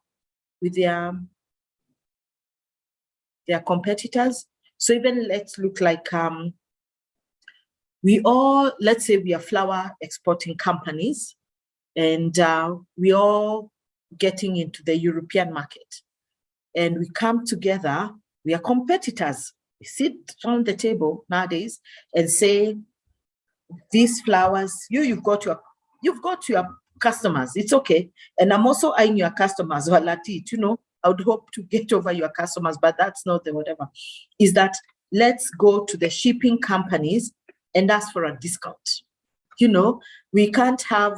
they are competitors. So even let's look like let's say we are flour exporting companies, and we all getting into the European market, and we come together, we are competitors. We sit around the table nowadays and say, these flowers, you've got your customers, it's okay. And I'm also eyeing your customers, I would hope to get over your customers, but that's not the whatever. Is that let's go to the shipping companies and ask for a discount. We can't have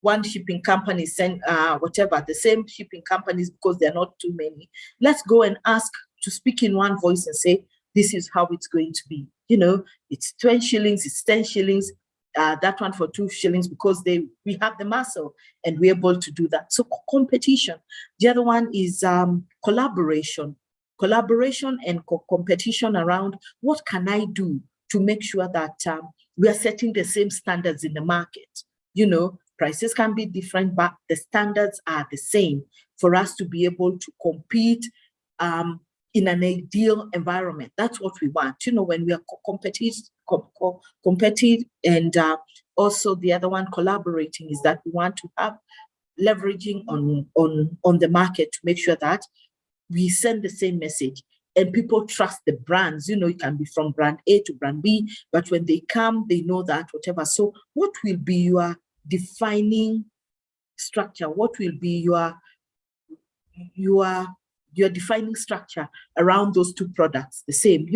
one shipping company send the same shipping companies, because they're not too many. Let's go and ask to speak in one voice and say, this is how it's going to be. It's 20 shillings, it's 10 shillings, that one for 2 shillings, because we have the muscle and we're able to do that. So competition. The other one is collaboration and competition around what can I do to make sure that we are setting the same standards in the market. Prices can be different, but the standards are the same for us to be able to compete in an ideal environment. That's what we want. When we are competitive, and also the other one, collaborating, is that we want to have leveraging on the market to make sure that we send the same message and people trust the brands. It can be from brand A to brand B, but when they come, they know that whatever. So what will be your defining structure? What will be your defining structure around those two products? The same,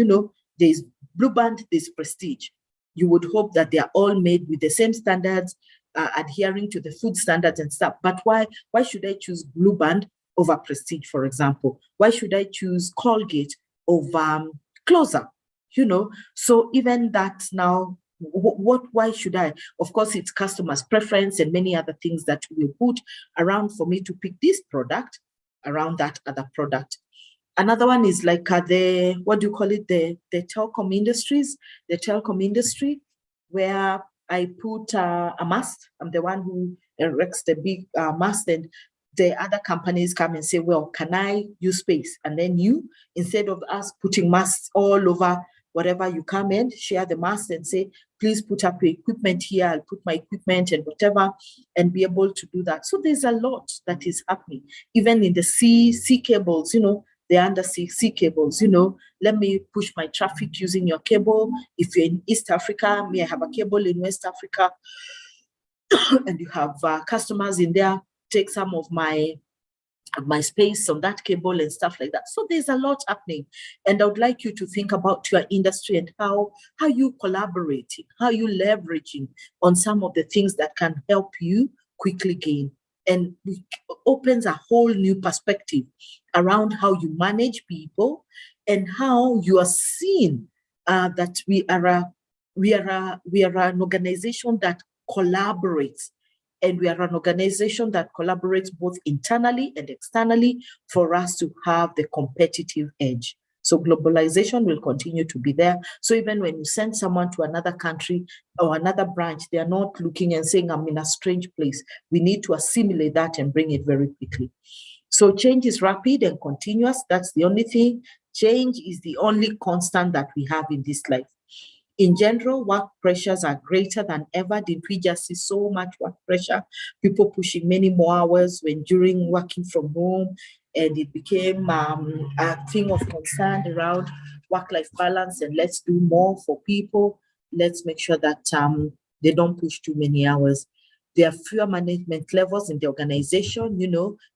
there's Blue Band, there's Prestige. You would hope that they are all made with the same standards, adhering to the food standards and stuff. But why should I choose Blue Band over Prestige, for example? Why should I choose Colgate over Closer? So even that now, why should I? Of course, it's customers' preference and many other things that we put around for me to pick this product around that other product. Another one is like the telecom industries, the telecom industry, where I put a mast. I'm the one who erects the big mast, and the other companies come and say, well, can I use space? And then instead of us putting masts all over whatever, you come in, share the mast and say, please put up your equipment here, I'll put my equipment and whatever, and be able to do that. So there's a lot that is happening. Even in the sea cables, the undersea sea cables, let me push my traffic using your cable. If you're in East Africa, I have a cable in West Africa, and you have customers in there, take some of my space on that cable and stuff like that. So there's a lot happening. And I would like you to think about your industry and how you collaborating, how you leveraging on some of the things that can help you quickly gain. And it opens a whole new perspective around how you manage people and how you are seeing that we are an organization that collaborates. And we are an organization that collaborates both internally and externally for us to have the competitive edge. So globalization will continue to be there. So even when you send someone to another country or another branch, they are not looking and saying, I'm in a strange place. We need to assimilate that and bring it very quickly. So change is rapid and continuous. That's the only thing. Change is the only constant that we have in this life. In general, work pressures are greater than ever. Did we just see so much work pressure? People pushing many more hours during working from home, and it became a thing of concern around work-life balance. And let's do more for people. Let's make sure that they don't push too many hours. There are fewer management levels in the organization.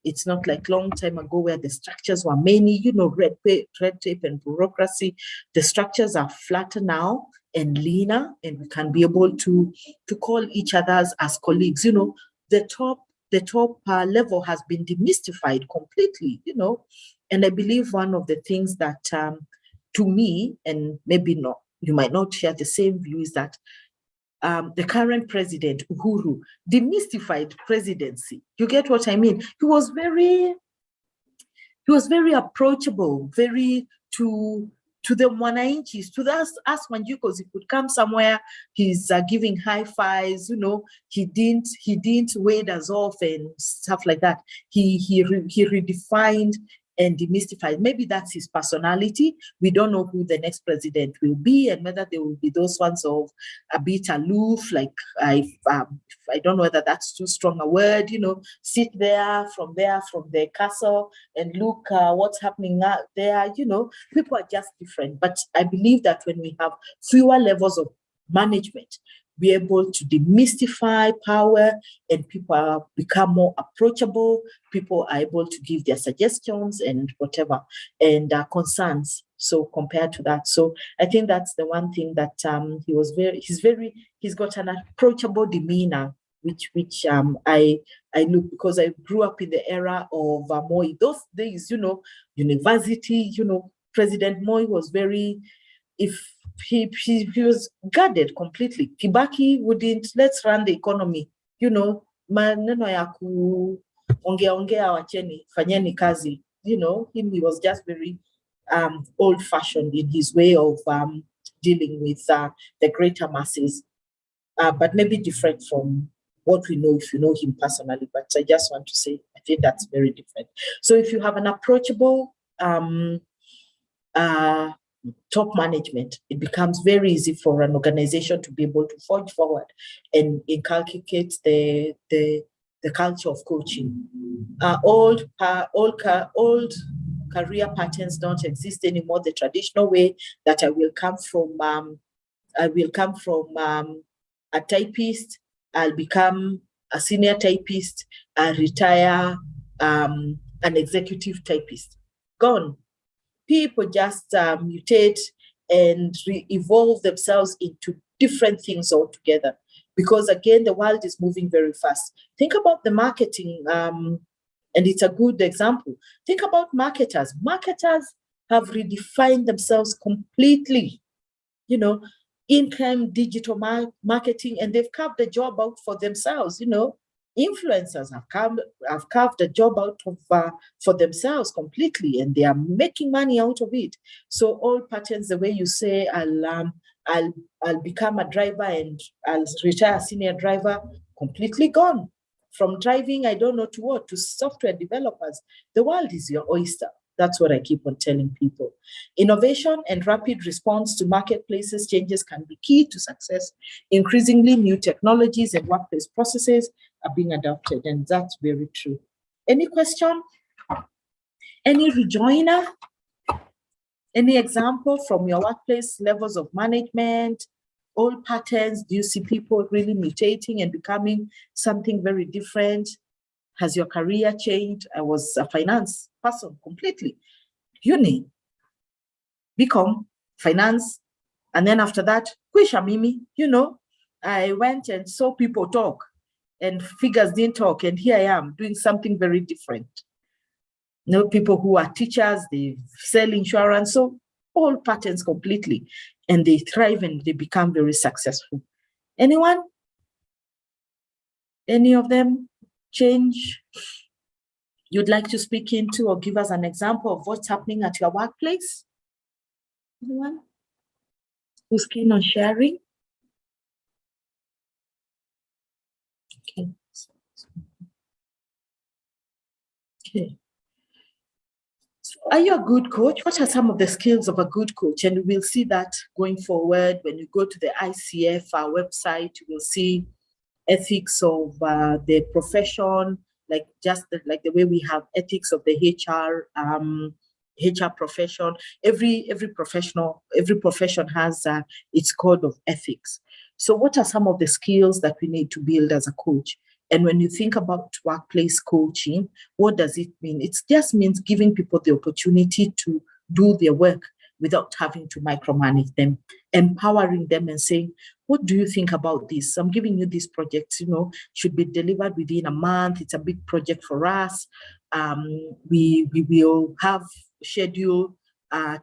It's not like long time ago where the structures were many. Red tape and bureaucracy. The structures are flatter now and leaner, and we can be able to call each other as colleagues. The top level has been demystified completely. And I believe one of the things that to me, and maybe not, you might not share the same view, is that the current president, Uhuru, demystified presidency. You get what I mean? He was very approachable, very to the Mwananchi, to us Wanjikos. He could come somewhere, he's giving high fives, he didn't wade us off and stuff like that. He redefined and demystify. Maybe that's his personality. We don't know who the next president will be, and whether they will be those ones of a bit aloof, like I don't know whether that's too strong a word, sit there from the castle and look what's happening out there. People are just different. But I believe that when we have fewer levels of management, be able to demystify power, and people become more approachable. People are able to give their suggestions and whatever, and concerns. So compared to that, so I think that's the one thing that he's got an approachable demeanor, which I look, because I grew up in the era of Moi. Those days, university, President Moi was very, if he was guarded completely. Kibaki wouldn't, let's run the economy, maneno ya ongea wacheni, fanyeni kazi, he was just very old-fashioned in his way of dealing with the greater masses, but maybe different from what we know if you know him personally. But I just want to say, I think that's very different. So if you have an approachable top management, it becomes very easy for an organization to be able to forge forward and inculcate the culture of coaching. Old career patterns don't exist anymore. The traditional way that I will come from a typist, I'll become a senior typist, I'll retire an executive typist. Gone. People just mutate and evolve themselves into different things altogether, because again, the world is moving very fast. Think about the marketing, and it's a good example. Think about marketers. Marketers have redefined themselves completely, income, digital marketing, and they've carved a job out for themselves. Influencers have carved a job out of for themselves completely, and they are making money out of it. So all patterns, the way you say, I'll become a driver and I'll retire a senior driver, completely gone. From driving, I don't know to what, to software developers. The world is your oyster. That's what I keep on telling people. Innovation and rapid response to marketplaces changes can be key to success. Increasingly, new technologies and workplace processes are being adopted, and that's very true. Any question? Any rejoiner? Any example from your workplace levels of management? Old patterns? Do you see people really mutating and becoming something very different? Has your career changed? I was a finance person completely. Uni, BCom, finance, and then after that, Kwisha Mimi, I went and saw people talk and figures didn't talk, and here I am doing something very different. People who are teachers, they sell insurance, so all patterns completely, and they thrive and they become very successful. Anyone? Any of them change you'd like to speak into, or give us an example of what's happening at your workplace? Anyone who's keen on sharing? Okay. Okay. So are you a good coach? What are some of the skills of a good coach? And we'll see that going forward. When you go to the ICF website, you will see ethics of the profession, like the way we have ethics of the HR profession. Every profession has its code of ethics. So what are some of the skills that we need to build as a coach? And when you think about workplace coaching, what does it mean? It just means giving people the opportunity to do their work without having to micromanage them, empowering them and saying, what do you think about this? I'm giving you this project, should be delivered within a month. It's a big project for us. We will have scheduled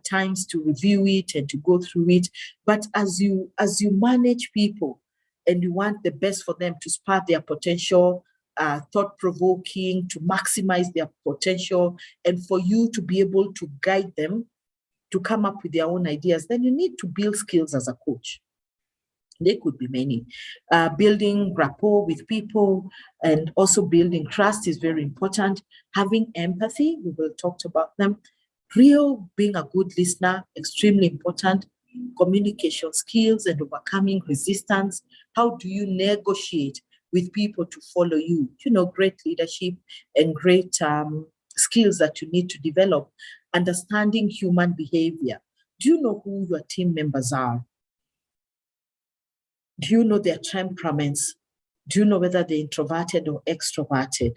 times to review it and to go through it. But as you manage people and you want the best for them, to spark their potential, thought-provoking, to maximize their potential, and for you to be able to guide them to come up with their own ideas, then you need to build skills as a coach. There could be many. Building rapport with people and also building trust is very important. Having empathy, we will talk about them. Being a good listener, extremely important. Communication skills and overcoming resistance. How do you negotiate with people to follow you? Great leadership and great skills that you need to develop. Understanding human behavior. Do you know who your team members are? Do you know their temperaments? Do you know whether they're introverted or extroverted?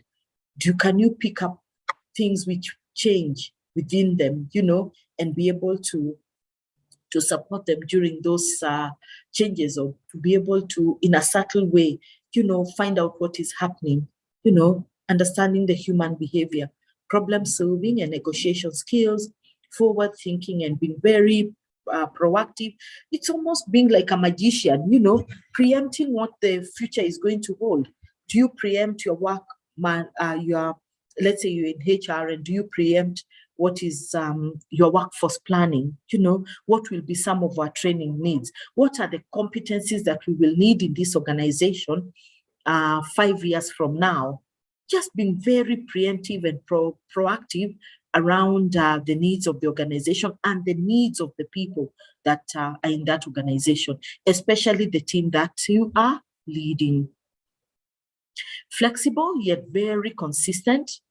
Can you pick up things which change within them, and be able to support them during those changes, or to be able to, in a subtle way, find out what is happening, understanding the human behavior, problem solving and negotiation skills, forward thinking and being very proactive. It's almost being like a magician, preempting what the future is going to hold. Do you preempt your work, let's say you're in HR, and do you preempt what is your workforce planning? What will be some of our training needs? What are the competencies that we will need in this organization 5 years from now? Just being very preemptive and proactive around the needs of the organization and the needs of the people that are in that organization, especially the team that you are leading. Flexible yet very consistent,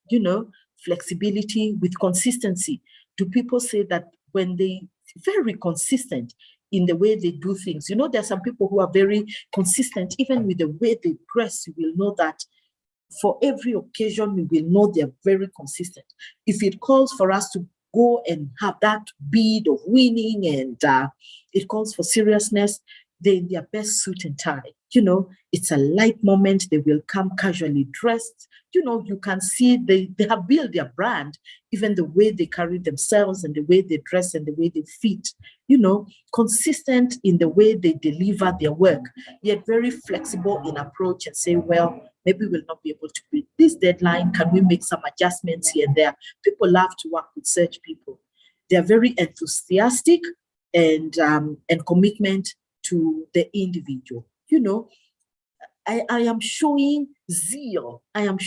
flexibility with consistency. Do people say that when they very consistent in the way they do things? There are some people who are very consistent, even with the way they dress. You will know that for every occasion, we will know they're very consistent. If it calls for us to go and have that bid of winning, and it calls for seriousness, they're in their best suit and tie. It's a light moment. They will come casually dressed. You can see they have built their brand, even the way they carry themselves and the way they dress and the way they fit, consistent in the way they deliver their work, yet very flexible in approach and say, well, maybe we'll not be able to meet this deadline. Can we make some adjustments here and there? People love to work with such people. They're very enthusiastic and commitment to the individual. I am showing zeal. I'm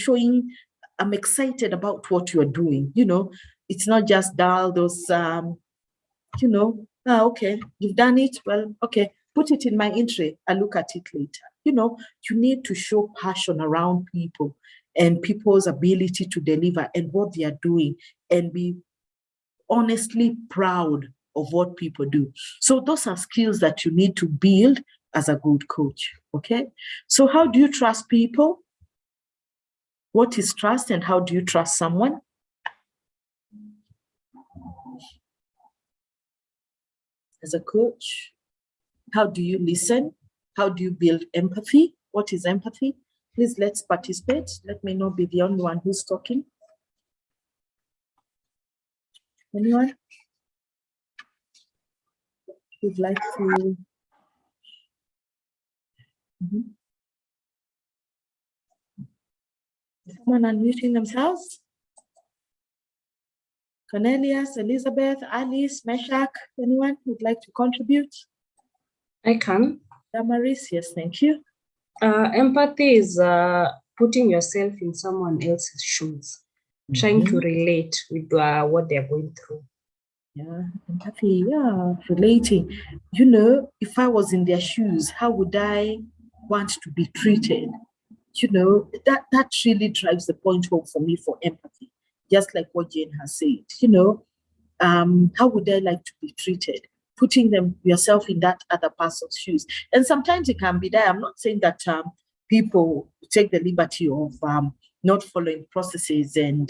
excited about what you're doing. It's not just dial those, okay, you've done it. Well, okay, put it in my entry. I'll look at it later. You need to show passion around people and people's ability to deliver and what they are doing, and be honestly proud of what people do. So those are skills that you need to build as a good coach, okay? So how do you trust people? What is trust, and how do you trust someone? As a coach, how do you listen? How do you build empathy? What is empathy? Please, let's participate. Let me not be the only one who's talking. Anyone would like to? Someone unmuting themselves? Cornelius, Elizabeth, Alice, Meshach, anyone would like to contribute? I can. Damaris, yes, thank you. Empathy is putting yourself in someone else's shoes, trying to relate with what they're going through. Yeah, empathy, yeah, relating. If I was in their shoes, how would I want to be treated? That really drives the point home for me for empathy, just like what Jane has said. How would I like to be treated? Putting yourself in that other person's shoes. And sometimes it can be there. I'm not saying that people take the liberty of not following processes and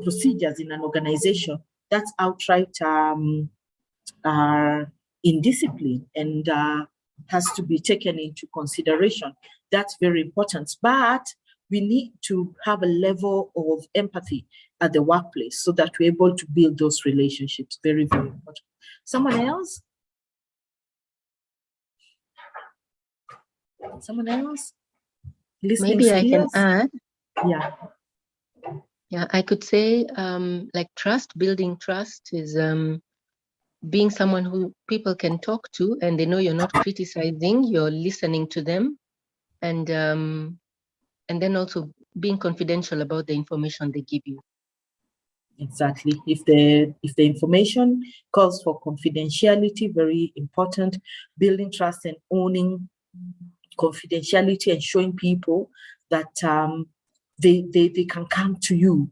procedures in an organization. That's outright indiscipline and has to be taken into consideration. That's very important. But we need to have a level of empathy at the workplace so that we're able to build those relationships. Very, very important. Someone else? Someone else? Listening Maybe I can skills? add. Yeah. Yeah, I could say like building trust is being someone who people can talk to and they know you're not criticizing, you're listening to them, and then also being confidential about the information they give you. Exactly. If the information calls for confidentiality, very important, building trust and owning confidentiality and showing people that they can come to you,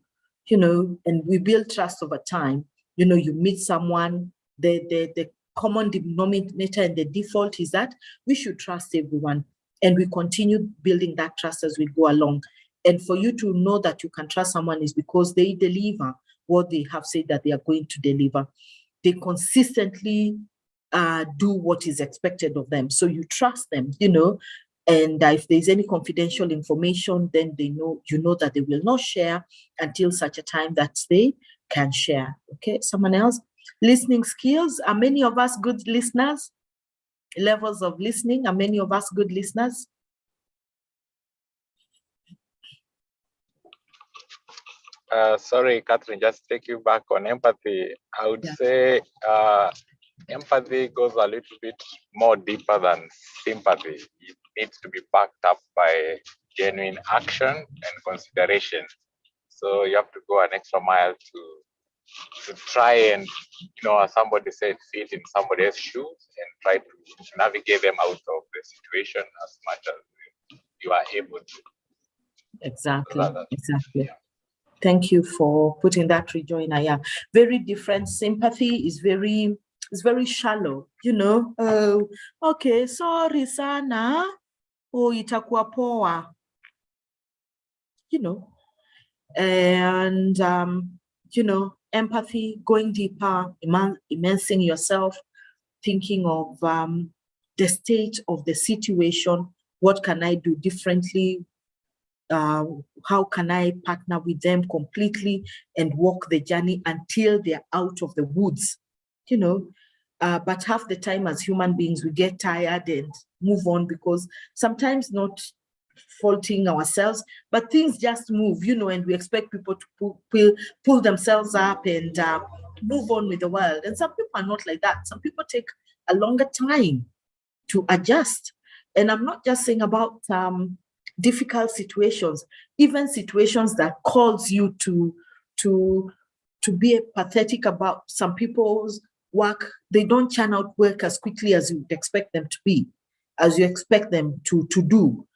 and we build trust over time. You meet someone, the common denominator and the default is that we should trust everyone, and we continue building that trust as we go along. And for you to know that you can trust someone is because they deliver what they have said that they are going to deliver. They consistently do what is expected of them. So you trust them, and if there's any confidential information, then you know that they will not share until such a time that they can share. Okay, someone else? Listening skills. Are many of us good listeners? Levels of listening. Are many of us good listeners? Sorry, Catherine, just take you back on empathy. I would say empathy goes a little bit more deeper than sympathy. It needs to be backed up by genuine action and consideration. So you have to go an extra mile to try and, as somebody said, fit in somebody else's shoes and try to navigate them out of the situation as much as you are able to. Exactly. Exactly. Thank you for putting that rejoinder. Yeah, very different. Sympathy is very shallow. Oh, okay, sorry sana. Oh, itakuwa poa. And empathy, going deeper, immersing yourself, thinking of the state of the situation. What can I do differently? How can I partner with them completely and walk the journey until they're out of the woods, but half the time as human beings, we get tired and move on because sometimes not faulting ourselves, but things just move, and we expect people to pull themselves up and move on with the world. And some people are not like that. Some people take a longer time to adjust. And I'm not just saying about difficult situations, even situations that calls you to be pathetic about some people's work. They don't churn out work as quickly as you'd expect them to be, as you expect them to do.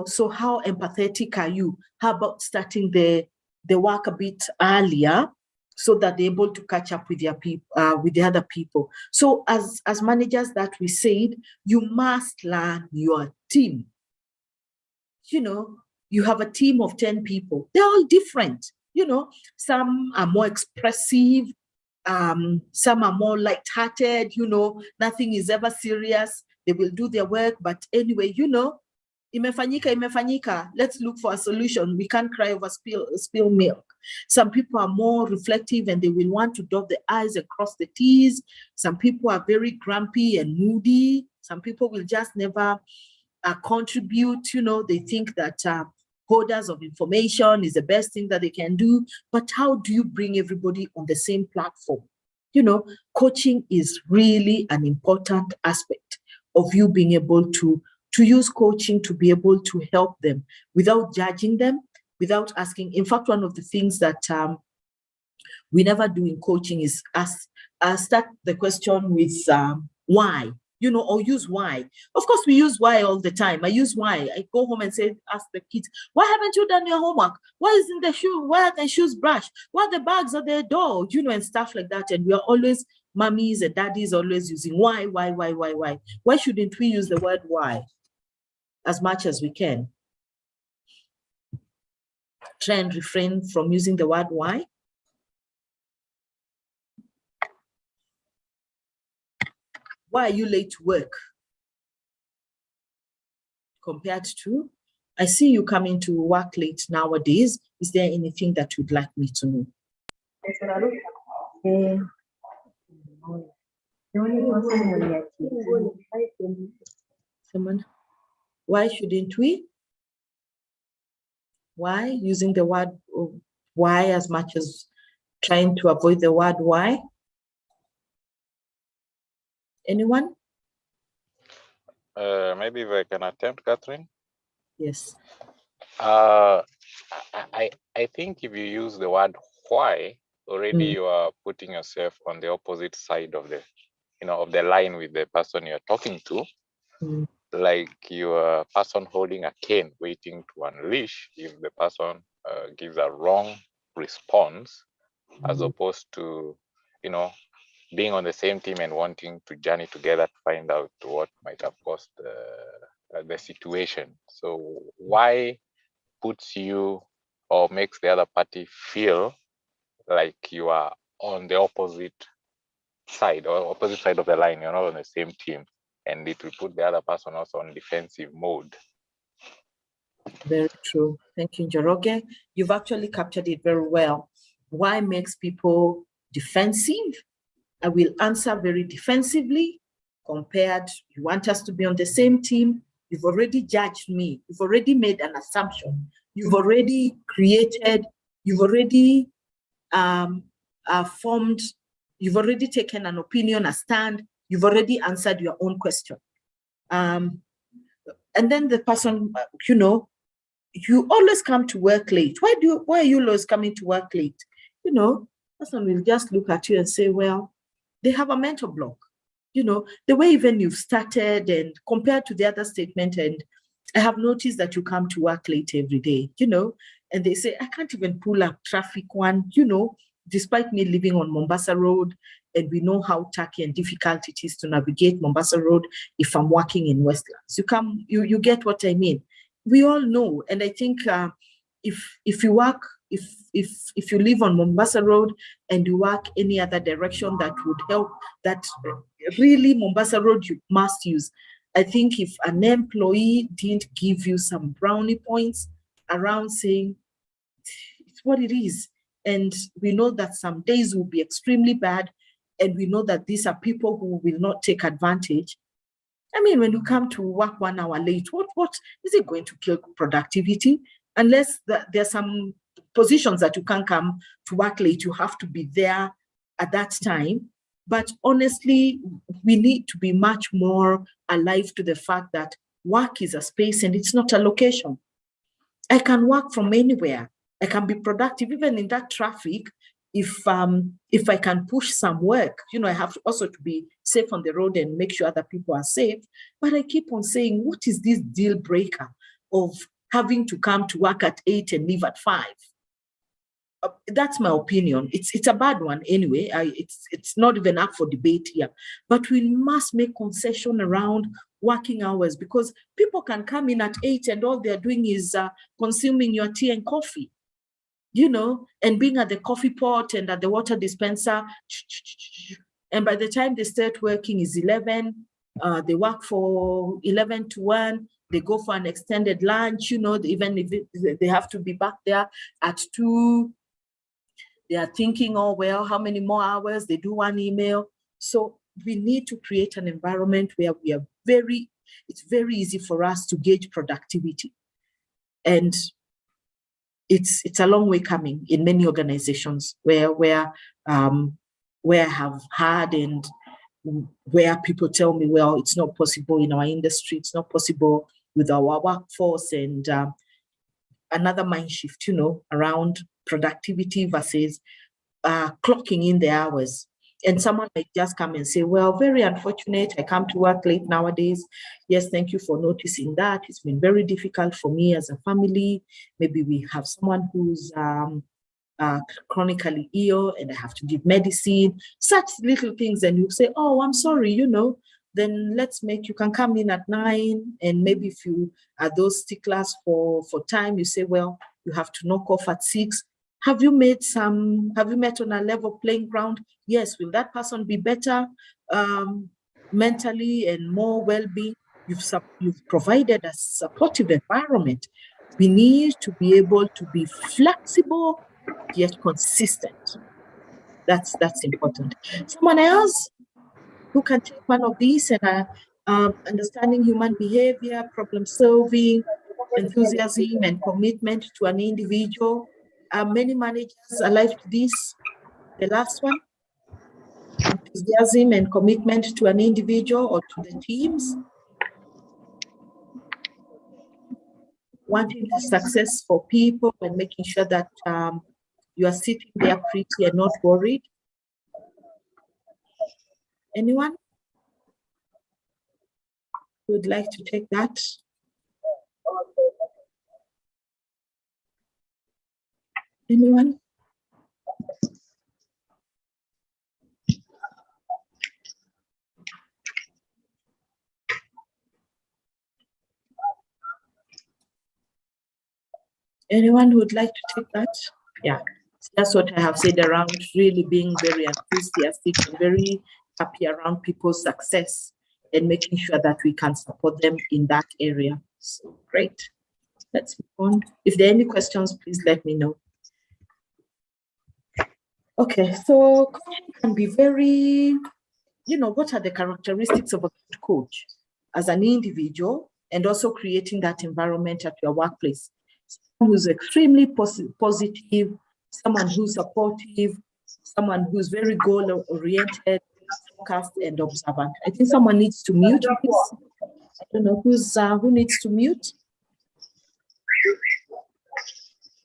So how empathetic are you? How about starting the work a bit earlier so that they're able to catch up with their people, with the other people? So as managers that we said, you must learn your team. You have a team of 10 people. They're all different. Some are more expressive. Some are more lighthearted. Nothing is ever serious. They will do their work. But anyway, imefanyika. Let's look for a solution. We can't cry over spill milk. Some people are more reflective and they will want to dot the I's and cross the T's. Some people are very grumpy and moody. Some people will just never contribute. They think that holders of information is the best thing that they can do. But how do you bring everybody on the same platform? Coaching is really an important aspect of you being able to use coaching to be able to help them without judging them, without asking. In fact, one of the things that we never do in coaching is start the question with why, or use why. Of course, we use why all the time. I use why. I go home and ask the kids, why haven't you done your homework? Why isn't the shoe? Why are the shoes brushed? Why are the bags at the door? And stuff like that. And we are always, mummies and daddies always using why. Why shouldn't we use the word why as much as we can? Try and refrain from using the word why. Why are you late to work? Compared to, I see you coming to work late nowadays. Is there anything that you'd like me to know? Someone, why shouldn't we? Why? Using the word why as much as trying to avoid the word why? Anyone? Maybe if I can attempt, Catherine. Yes. I think if you use the word why, already you are putting yourself on the opposite side of the, of the line with the person you're talking to. Like you are a person holding a cane waiting to unleash if the person gives a wrong response, as opposed to, being on the same team and wanting to journey together to find out what might have caused the situation. So why puts you or makes the other party feel like you are on the opposite side of the line, you're not on the same team, and it will put the other person also on defensive mode. Very true. Thank you, Njoroge. You've actually captured it very well. Why makes people defensive? I will answer very defensively compared, you want us to be on the same team. You've already judged me. You've already made an assumption. You've already created, you've already formed, you've already taken an opinion, a stand, you've already answered your own question. And then the person, you always come to work late. Why are you always coming to work late? Person will just look at you and say, well, they have a mental block. The way even you've started and compared to the other statement, and I have noticed that you come to work late every day, and they say, I can't even pull up traffic one, despite me living on Mombasa Road, and we know how tacky and difficult it is to navigate Mombasa Road if I'm working in Westlands. You get what I mean. We all know, and I think if you work, if you live on Mombasa Road and you work any other direction that would help, that really Mombasa Road you must use. I think if an employee didn't give you some brownie points around saying it's what it is, and we know that some days will be extremely bad, and we know that these are people who will not take advantage. I mean, when you come to work 1 hour late, what is it going to kill productivity? Unless there's some positions that you can't come to work late, you have to be there at that time. But honestly, we need to be much more alive to the fact that work is a space and it's not a location. I can work from anywhere. I can be productive even in that traffic. If I can push some work, I have also to be safe on the road and make sure other people are safe. But I keep on saying, what is this deal breaker of having to come to work at 8 and leave at 5? That's my opinion. It's a bad one anyway. It's not even up for debate here. But we must make concession around working hours, because people can come in at 8 and all they're doing is consuming your tea and coffee, and being at the coffee pot and at the water dispenser. And by the time they start working is 11. They work for 11 to 1. They go for an extended lunch, even if they have to be back there at 2. They are thinking, oh, well, how many more hours? They do one email. So we need to create an environment where it's very easy for us to gauge productivity. And it's a long way coming in many organizations where I have had and where people tell me, well, it's not possible in our industry, it's not possible with our workforce, and another mind shift, around productivity versus clocking in the hours. And someone might just come and say, well, very unfortunate, I come to work late nowadays. Yes, thank you for noticing that. It's been very difficult for me as a family. Maybe we have someone who's chronically ill and I have to give medicine, such little things. And you say, oh, I'm sorry, then you can come in at 9. And maybe if you are those sticklers for time, you say, well, you have to knock off at 6. Have you met on a level playing ground? Yes. Will that person be better mentally and more well-being? You've provided a supportive environment. We need to be able to be flexible yet consistent. That's important. Someone else who can take one of these and understanding human behavior, problem solving, enthusiasm, and commitment to an individual. Many managers alive to this. The last one. enthusiasm and commitment to an individual or to the teams. Wanting the success for people and making sure that you are sitting there pretty and not worried. Anyone who would like to take that? Anyone? Anyone who would like to take that? Yeah, that's what I have said around really being very enthusiastic and very happy around people's success and making sure that we can support them in that area. So great. Let's move on. If there are any questions, please let me know. Okay, so coaching can be very, what are the characteristics of a good coach as an individual, and also creating that environment at your workplace? Someone who's extremely positive, someone who's supportive, someone who's very goal-oriented, focused, and observant. I think someone needs to mute, please. I don't know who needs to mute.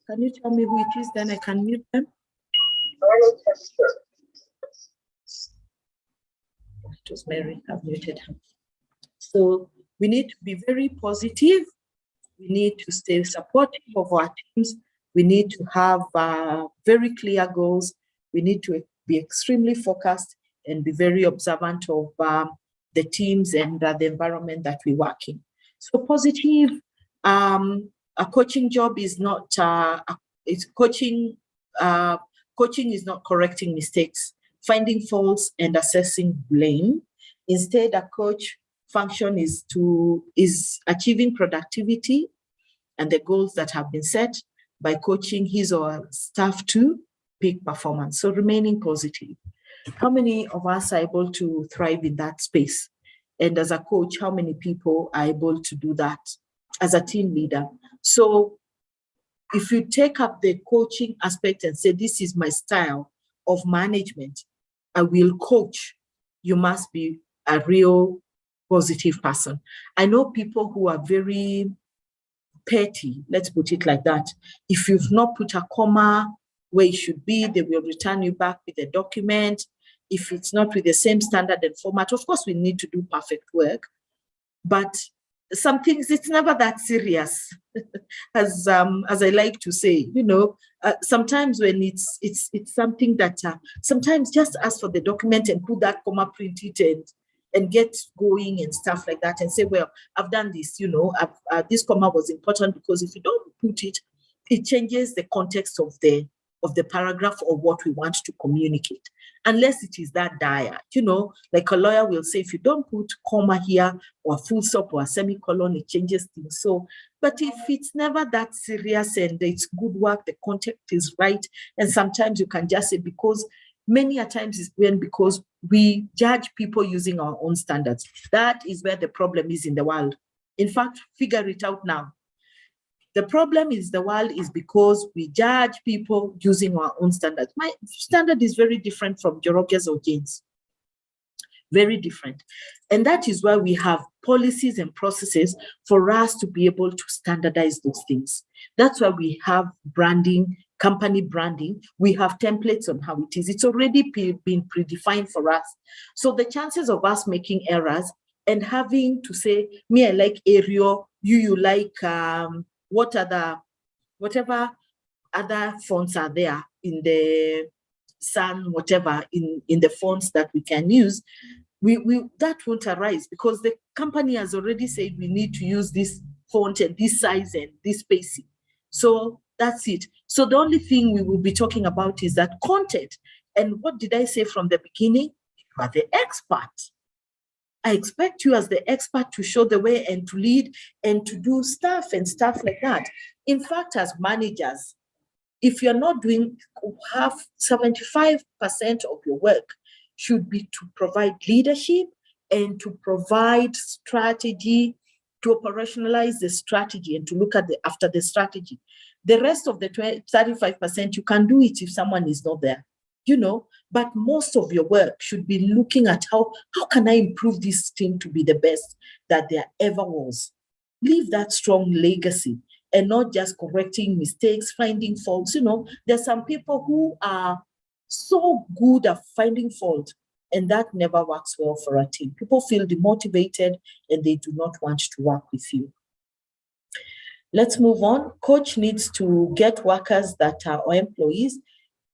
Can you tell me who it is? Then I can mute them. It was Mary. I've muted her. So we need to be very positive. We need to stay supportive of our teams. We need to have very clear goals. We need to be extremely focused and be very observant of the teams and the environment that we work in. So positive, a coaching job is not, coaching is not correcting mistakes, finding faults and assessing blame. Instead, a coach function is achieving productivity and the goals that have been set by coaching his or her staff to peak performance. So remaining positive. How many of us are able to thrive in that space? And as a coach, how many people are able to do that as a team leader? So if you take up the coaching aspect and say, this is my style of management, I will coach, you must be a real positive person. I know people who are very petty, let's put it like that. If you've not put a comma where it should be, they will return you back with a document. If it's not with the same standard and format, of course, we need to do perfect work. But some things, it's never that serious, as I like to say. Sometimes when it's something that sometimes just ask for the document and put that comma, print it and get going and stuff like that, and say, well, I've done this. This comma was important, because if you don't put it, it changes the context of the paragraph or what we want to communicate, unless it is that dire. Like a lawyer will say, if you don't put comma here or a full stop or a semicolon, it changes things. So, but if it's never that serious and it's good work, the context is right, and sometimes you can just say, because many a times it's because we judge people using our own standards. That is where the problem is in the world. In fact, figure it out now. The problem is the world is because we judge people using our own standards. My standard is very different from Joroge's or Jane's. Very different. And that is why we have policies and processes for us to be able to standardize those things. That's why we have branding, company branding. We have templates on how it is. It's already been predefined for us. So the chances of us making errors and having to say, me, I like Arial, you like whatever other fonts are there in the Sun, whatever in the fonts that we can use, that won't arise, because the company has already said we need to use this font and this size and this spacing. So that's it. So the only thing we will be talking about is that content. And what did I say from the beginning? You are the expert. I expect you as the expert to show the way and to lead and to do stuff and stuff like that. In fact, as managers, if you're not doing half, 75% of your work should be to provide leadership and to provide strategy, to operationalize the strategy and to look at after the strategy. The rest of the 35%, you can do it if someone is not there. but most of your work should be looking at how can I improve this team to be the best that there ever was. Leave that strong legacy and not just correcting mistakes, finding faults. There's some people who are so good at finding fault, and that never works well for a team. People feel demotivated and they do not want to work with you. Let's move on. Coach needs to get workers that are, or employees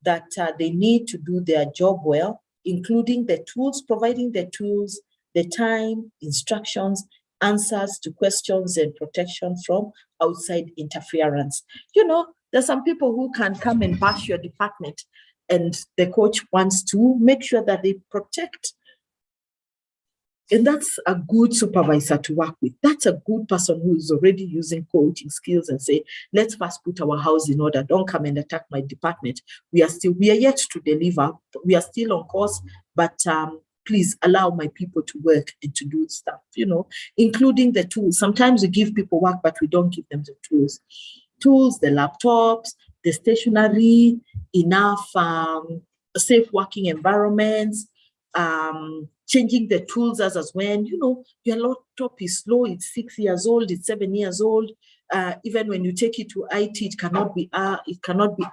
that they need to do their job well, including the tools, providing the tools, the time, instructions, answers to questions, and protection from outside interference. There's some people who can come and bash your department, and the coach wants to make sure that they protect. And that's a good supervisor to work with. That's a good person who is already using coaching skills and say, let's first put our house in order. Don't come and attack my department. We are yet to deliver. We are still on course, but please allow my people to work and to do stuff, including the tools. Sometimes we give people work, but we don't give them the tools. Tools, the laptops, the stationery, enough safe working environments, changing the tools as when, your laptop is slow, it's 6 years old, it's 7 years old. Even when you take it to IT, it cannot be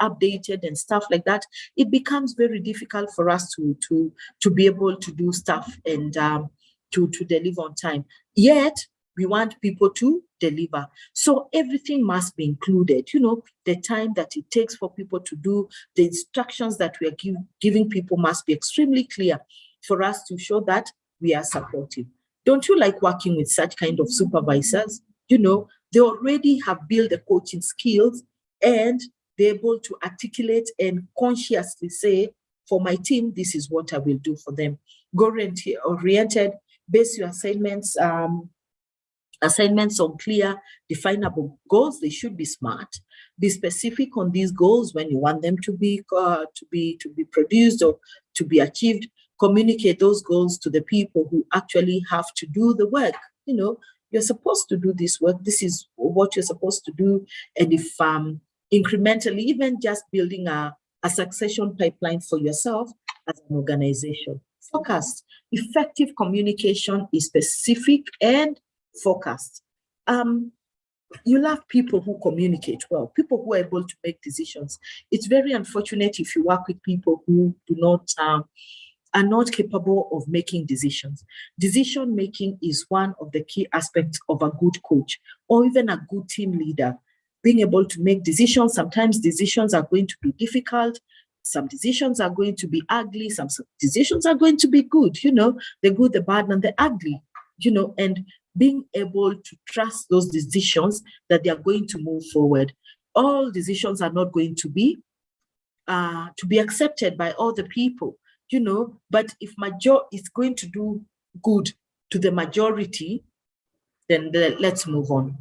updated and stuff like that. It becomes very difficult for us to be able to do stuff and to deliver on time. Yet we want people to deliver. So everything must be included. The time that it takes for people to do, the instructions that we are giving people must be extremely clear for us to show that we are supportive. Don't you like working with such kind of supervisors? They already have built the coaching skills and they're able to articulate and consciously say, for my team, this is what I will do for them. Goal-oriented, base your assignments on clear, definable goals. They should be smart. Be specific on these goals when you want them to be produced or to be achieved. Communicate those goals to the people who actually have to do the work. You're supposed to do this work. This is what you're supposed to do. And if incrementally, even just building a succession pipeline for yourself as an organization. Focused. Effective communication is specific and focused. You love people who communicate well, people who are able to make decisions. It's very unfortunate if you work with people who are not capable of making decisions. Decision making is one of the key aspects of a good coach or even a good team leader. Being able to make decisions. Sometimes decisions are going to be difficult. Some decisions are going to be ugly. Some decisions are going to be good, the good, the bad, and the ugly, and being able to trust those decisions that they are going to move forward. All decisions are not going to be accepted by all the people, but if is going to do good to the majority, then let's move on.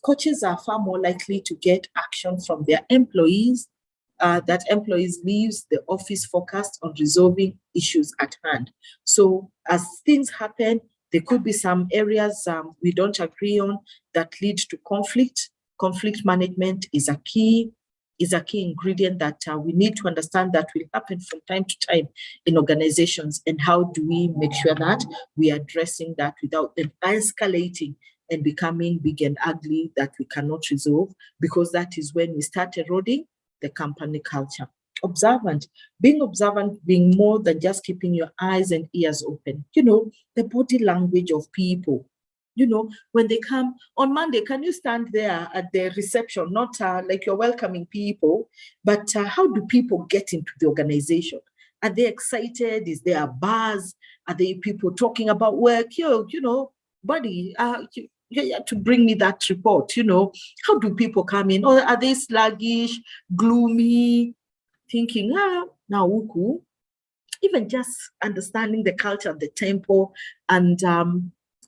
Coaches are far more likely to get action from their employees, that employees leaves the office focused on resolving issues at hand. So as things happen, there could be some areas we don't agree on that lead to conflict. Conflict management is a key ingredient that we need to understand that will happen from time to time in organizations. And how do we make sure that we are addressing that without them escalating and becoming big and ugly that we cannot resolve, because that is when we start eroding the company culture. Being observant, being more than just keeping your eyes and ears open. The body language of people. When they come on Monday, can you stand there at the reception, not like you're welcoming people, but how do people get into the organization? Are they excited? Is there a buzz? Are there people talking about work? Buddy, you have to bring me that report. How do people come in? Or are they sluggish, gloomy, thinking, now uku? Even just understanding the culture of the tempo and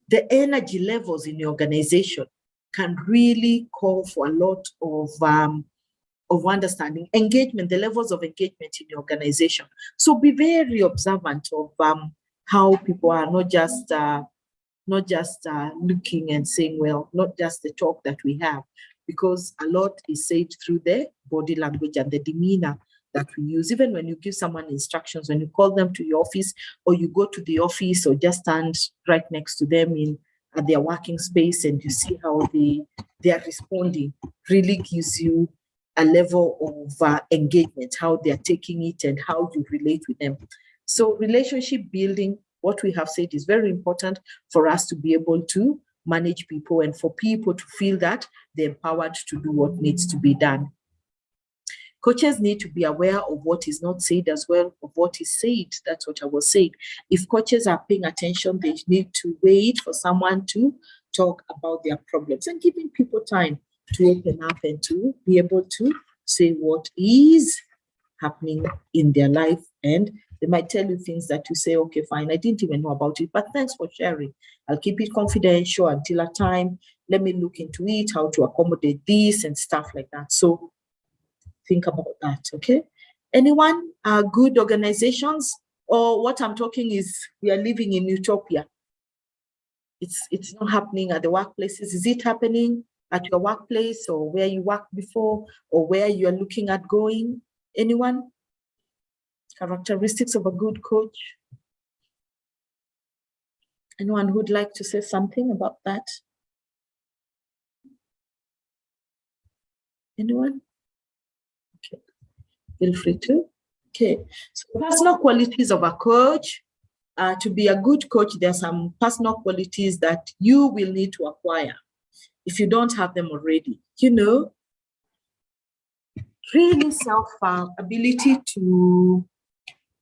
the energy levels in the organization can really call for a lot of understanding. Engagement, the levels of engagement in the organization. So be very observant of how people are, not just looking and saying, well, not just the talk that we have, because a lot is said through the body language and the demeanor that we use. Even when you give someone instructions, when you call them to your office, or you go to the office, or just stand right next to them at their working space, and you see how they are responding, really gives you a level of engagement, how they are taking it and how you relate with them. So relationship building, what we have said, is very important for us to be able to manage people and for people to feel that they're empowered to do what needs to be done. Coaches need to be aware of what is not said as well, of what is said. That's what I was saying. If coaches are paying attention, they need to wait for someone to talk about their problems and giving people time to open up and to be able to say what is happening in their life. And they might tell you things that you say, okay, fine, I didn't even know about it, but thanks for sharing. I'll keep it confidential until a time. Let me look into it, how to accommodate this and stuff like that. So think about that, okay? Anyone? Good organizations? Or what I'm talking is we are living in utopia. It's not happening at the workplaces. Is it happening at your workplace or where you worked before or where you're looking at going? Anyone? Characteristics of a good coach? Anyone who'd like to say something about that? Anyone? Okay, feel free to. Okay, so personal qualities of a coach. To be a good coach, there are some personal qualities that you will need to acquire if you don't have them already. You know, really ability to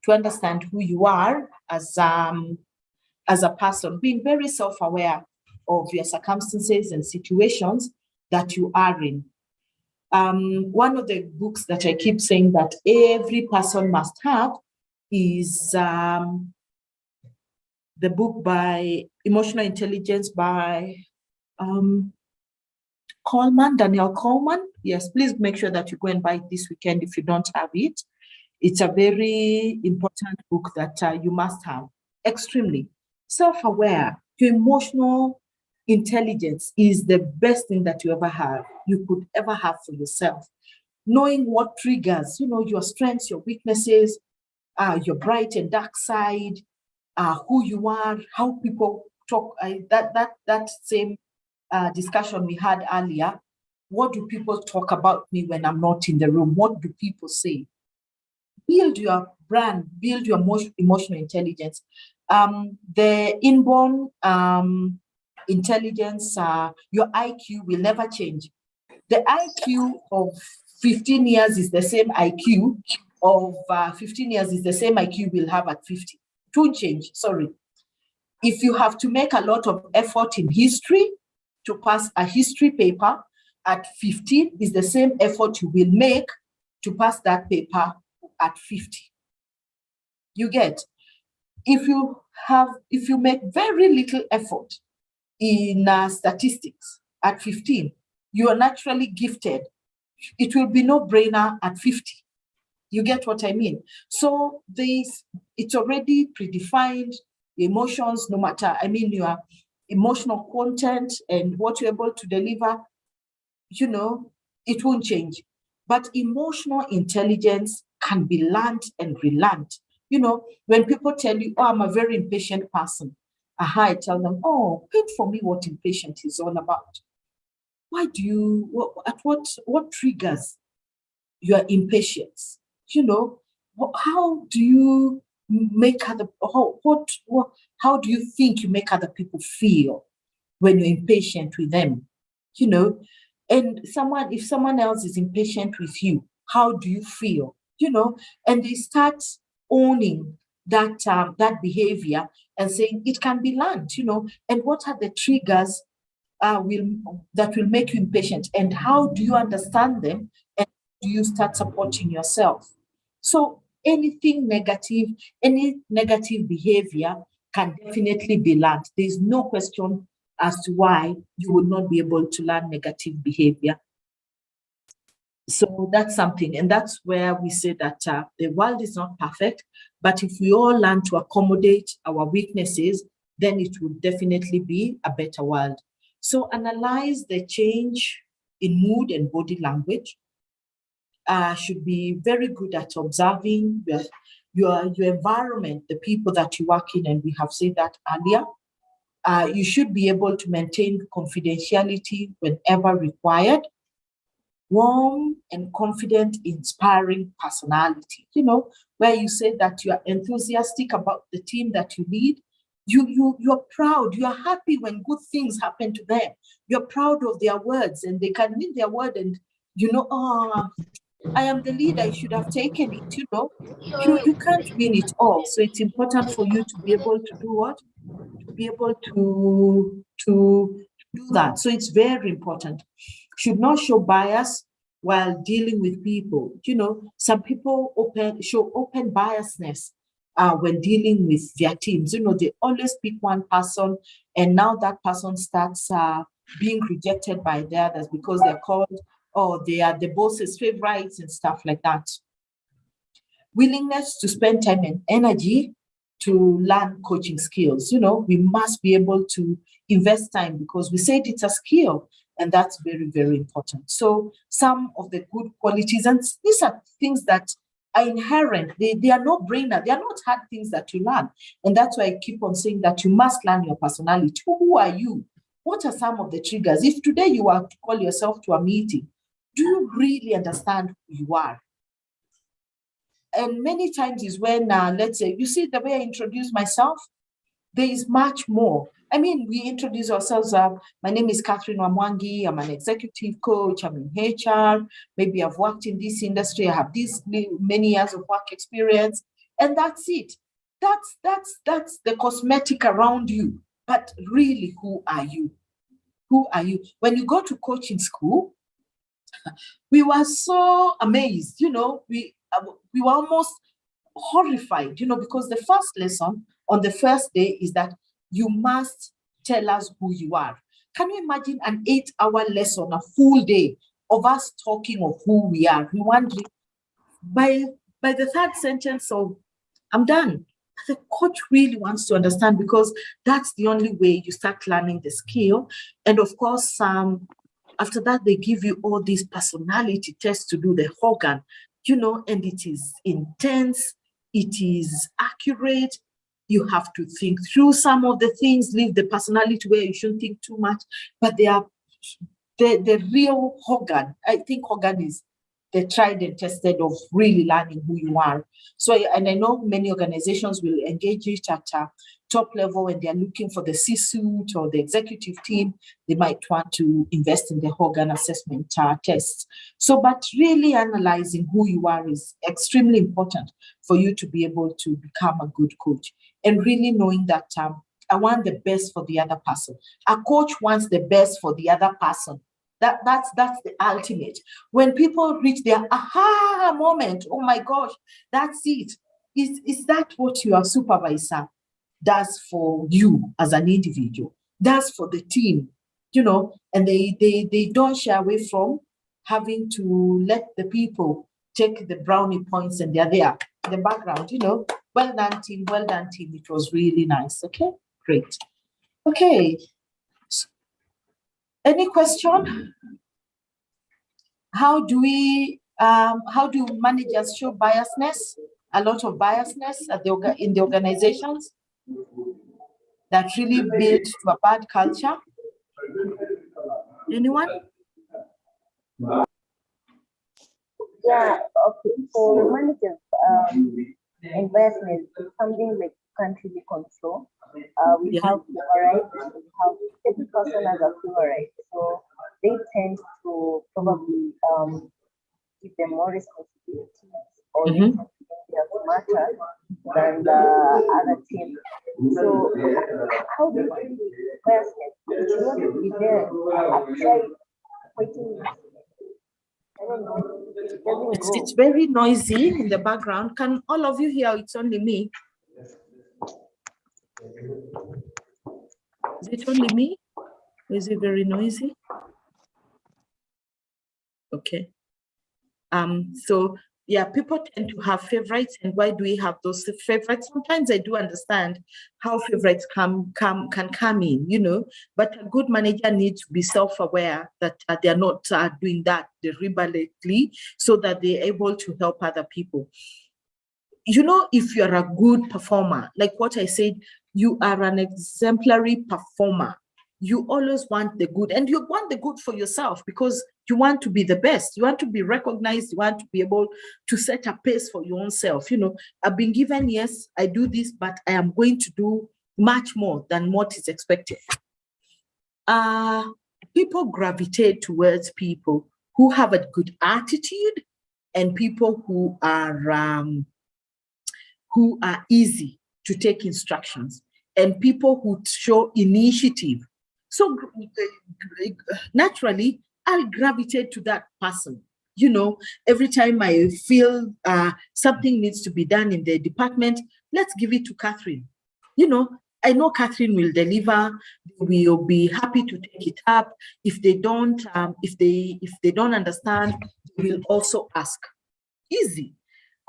understand who you are as a person, being very self-aware of your circumstances and situations that you are in. One of the books that I keep saying that every person must have is the book by Emotional Intelligence by Daniel Coleman. Yes, please make sure that you go and buy it this weekend if you don't have it. It's a very important book that you must have. Extremely self-aware. Your emotional intelligence is the best thing that you could ever have for yourself. Knowing what triggers, your strengths, your weaknesses, your bright and dark side, who you are, how people talk. That same discussion we had earlier. What do people talk about me when I'm not in the room? What do people say? Build your brand, build your emotional intelligence. The inborn intelligence, your IQ will never change. The IQ of 15 years is the same IQ of 15 years is the same IQ we'll have at 50. It won't change, sorry. If you have to make a lot of effort in history to pass a history paper at 15 is the same effort you will make to pass that paper at 50. You get? If you make very little effort in statistics at 15, you are naturally gifted. It will be no-brainer at 50. You get what I mean? So it's already predefined. Emotions, no matter, your emotional content and what you're able to deliver, it won't change. But emotional intelligence can be learned and relearned. When people tell you, oh, I'm a very impatient person, I tell them, oh, paint for me what impatient is all about. Why do you, what triggers your impatience? How do you make how do you think you make other people feel when you're impatient with them? And if someone else is impatient with you, how do you feel? And they start owning that behavior and saying it can be learned, and what are the triggers that will make you impatient, and how do you understand them, and do you start supporting yourself? So any negative behavior can definitely be learned. There's no question as to why you would not be able to learn negative behavior. So that's something, and that's where we say that the world is not perfect, but if we all learn to accommodate our weaknesses, then it will definitely be a better world. So analyze the change in mood and body language. should be very good at observing your environment, the people that you work in, and we have said that earlier. You should be able to maintain confidentiality whenever required. Warm and confident, inspiring personality, where you say that you are enthusiastic about the team that you lead. You're proud, you are happy when good things happen to them. You're proud of their words, and they can mean their word, and I am the leader, I should have taken it, You can't win it all. So it's important for you to be able to do what? To be able to do that. So it's very important. Should not show bias while dealing with people. Some people show open biasness when dealing with their teams. They always pick one person, and now that person starts being rejected by the others because they're called, or they are the boss's favorites and stuff like that. Willingness to spend time and energy to learn coaching skills. We must be able to invest time because we said it's a skill, and that's very, very important. So some of the good qualities, and these are things that are inherent. They are no brainer. They are not hard things that you learn. And that's why I keep on saying that you must learn your personality. Who are you? What are some of the triggers? If today you are to call yourself to a meeting, do you really understand who you are? And many times is when, let's say, you see the way I introduce myself, there is much more. I mean, we introduce ourselves. My name is Catherine Wamwangi. I'm an executive coach. I'm in HR. Maybe I've worked in this industry. I have this many years of work experience, and that's it. That's the cosmetic around you. But really, who are you? Who are you? When you go to coaching school, we were so amazed. We were almost horrified. Because the first lesson on the first day is that you must tell us who you are. Can you imagine an 8-hour lesson, a full day of us talking of who we are? We wondering by the third sentence of I'm done. The coach really wants to understand, because that's the only way you start learning the skill. And of course, after that, they give you all these personality tests to do, the Hogan, and it is intense, it is accurate. You have to think through some of the things, leave the personality where you shouldn't think too much, but they are the real Hogan. I think Hogan is the tried and tested of really learning who you are. So, and I know many organizations will engage it at a top level when they're looking for the C-suite or the executive team. They might want to invest in the Hogan assessment test. So, but really analyzing who you are is extremely important for you to be able to become a good coach. And really knowing that I want the best for the other person. A coach wants the best for the other person. That's the ultimate. When people reach their aha moment, oh my gosh, that's it. Is that what your supervisor does for you as an individual, does for the team, and they don't shy away from having to let the people take the brownie points, and they're there in the background, well done team, it was really nice. Okay, great. Okay, any question? How do managers show biasness? A lot of biasness in the organizations that really build to a bad culture. Anyone? Yeah, okay. For managers, investment is something like can't really control. We have rights, we have every person has a right. So they tend to probably give them more responsibilities, or they tend to think they are smarter than the other team. So how do you deal with investment? If you want to be there, I've tried waiting. I don't know. It doesn't go. It's very noisy in the background. Can all of you hear? It's only me. Is it only me? Or is it very noisy? Okay. So yeah, people tend to have favorites, and why do we have those favorites? Sometimes I do understand how favorites can come in, you know, but a good manager needs to be self-aware that they are not doing that deliberately, so that they're able to help other people. You know, if you're a good performer, like what I said, you are an exemplary performer. You always want the good, and you want the good for yourself because you want to be the best. You want to be recognized. You want to be able to set a pace for your own self. You know, I've been given, yes, I do this, but I am going to do much more than what is expected. People gravitate towards people who have a good attitude and people who are easy to take instructions, and people who show initiative. So naturally, I'll gravitate to that person. You know, every time I feel something needs to be done in the department, let's give it to Catherine. You know, I know Catherine will deliver. We will be happy to take it up. If they don't, if they don't understand, we will also ask. Easy.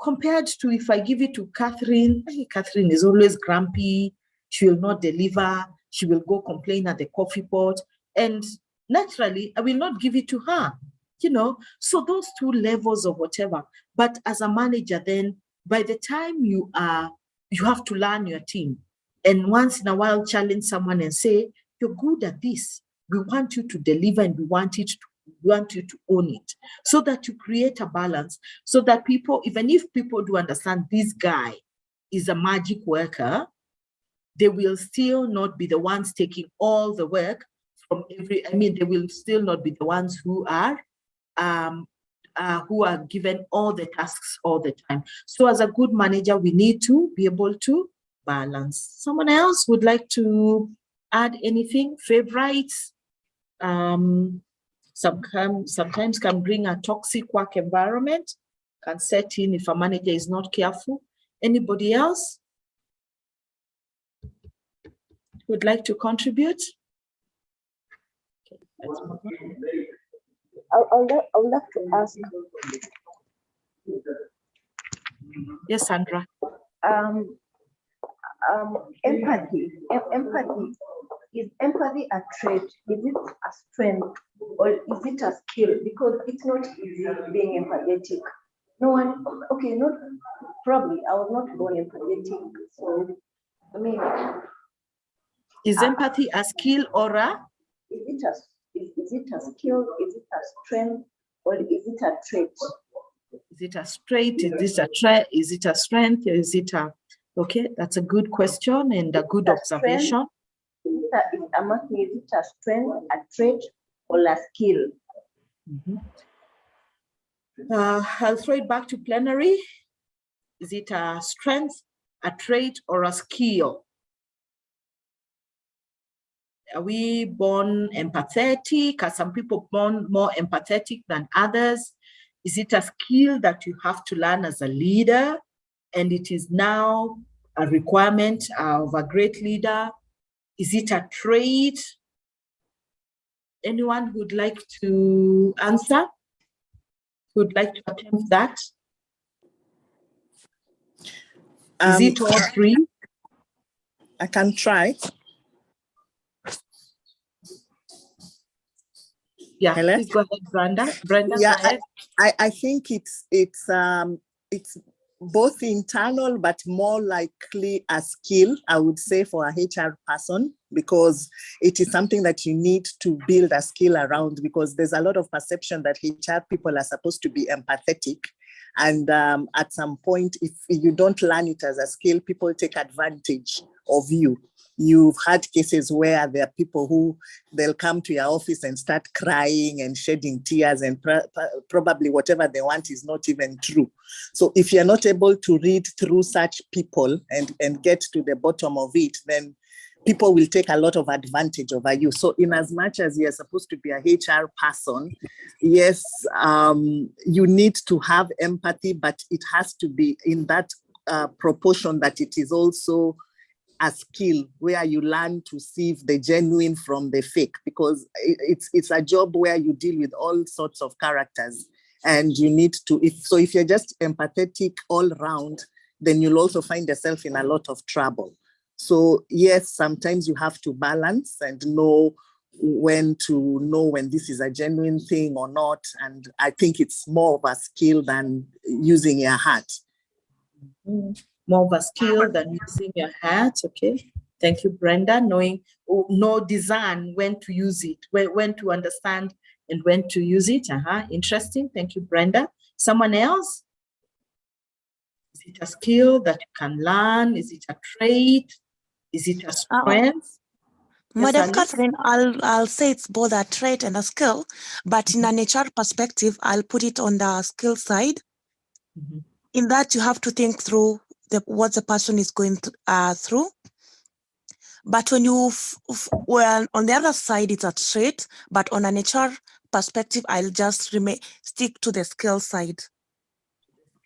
Compared to if I give it to Catherine, Catherine is always grumpy. She will not deliver. She will go complain at the coffee pot. And naturally, I will not give it to her, you know. So those two levels of whatever. But as a manager, then by the time you have to learn your team. And once in a while, challenge someone and say, you're good at this. We want you to deliver, and we want you to own it, so that you create a balance, so that people, even if people do understand this guy is a magic worker, they will still not be the ones taking all the work from they will still not be the ones who are given all the tasks all the time. So as a good manager, we need to be able to balance. Someone else would like to add anything? Favorites? Sometimes can bring a toxic work environment, can set in if a manager is not careful. Anybody else would like to contribute? Okay, I would like to ask. Yes, Sandra. Empathy. Empathy. Is empathy a trait? Is it a strength, or is it a skill? Because it's not easy being empathetic. No one, okay, not probably. I was not born empathetic, so I mean, is empathy a skill or a? Is it a skill? Is it a strength, or is it a trait? Is it a trait? Is this a trait? Is it a strength? Is it a? Okay, that's a good question and a good observation. I'm asking, is it a strength, a trait, or a skill? Mm-hmm. I'll throw it back to plenary. Is it a strength, a trait, or a skill? Are we born empathetic? Are some people born more empathetic than others? Is it a skill that you have to learn as a leader, and it is now a requirement of a great leader? Is it a trait? Anyone who'd like to answer? Who'd like to attempt that? Is it all three? I can try. Yeah, Hello? please go ahead, Brenda. Brenda, Yeah, go ahead. I think it's both internal, but more likely a skill, I would say, for a HR person, because it is something that you need to build a skill around, because there's a lot of perception that HR people are supposed to be empathetic. And at some point, if you don't learn it as a skill, people take advantage of you. You've had cases where there are people who they'll come to your office and start crying and shedding tears, and probably whatever they want is not even true. So if you're not able to read through such people and get to the bottom of it, then people will take a lot of advantage over you. So in as much as you're supposed to be a HR person, yes, you need to have empathy, but it has to be in that proportion that it is also a skill where you learn to sieve the genuine from the fake, because it's a job where you deal with all sorts of characters. And you need to, if you're just empathetic all round, then you'll also find yourself in a lot of trouble. So yes, sometimes you have to balance and know when this is a genuine thing or not. And I think it's more of a skill than using your heart. More of a skill than using your heart. Okay. Thank you, Brenda. Know design when to use it, when to understand and when to use it. Interesting. Thank you, Brenda. Someone else? Is it a skill that you can learn? Is it a trait? Is it a strength? Madam Catherine, I'll say it's both a trait and a skill, but in an HR perspective, I'll put it on the skill side. In that you have to think through what the person is going through. But when well, on the other side, it's a trait, but on an HR perspective, I'll just stick to the skill side.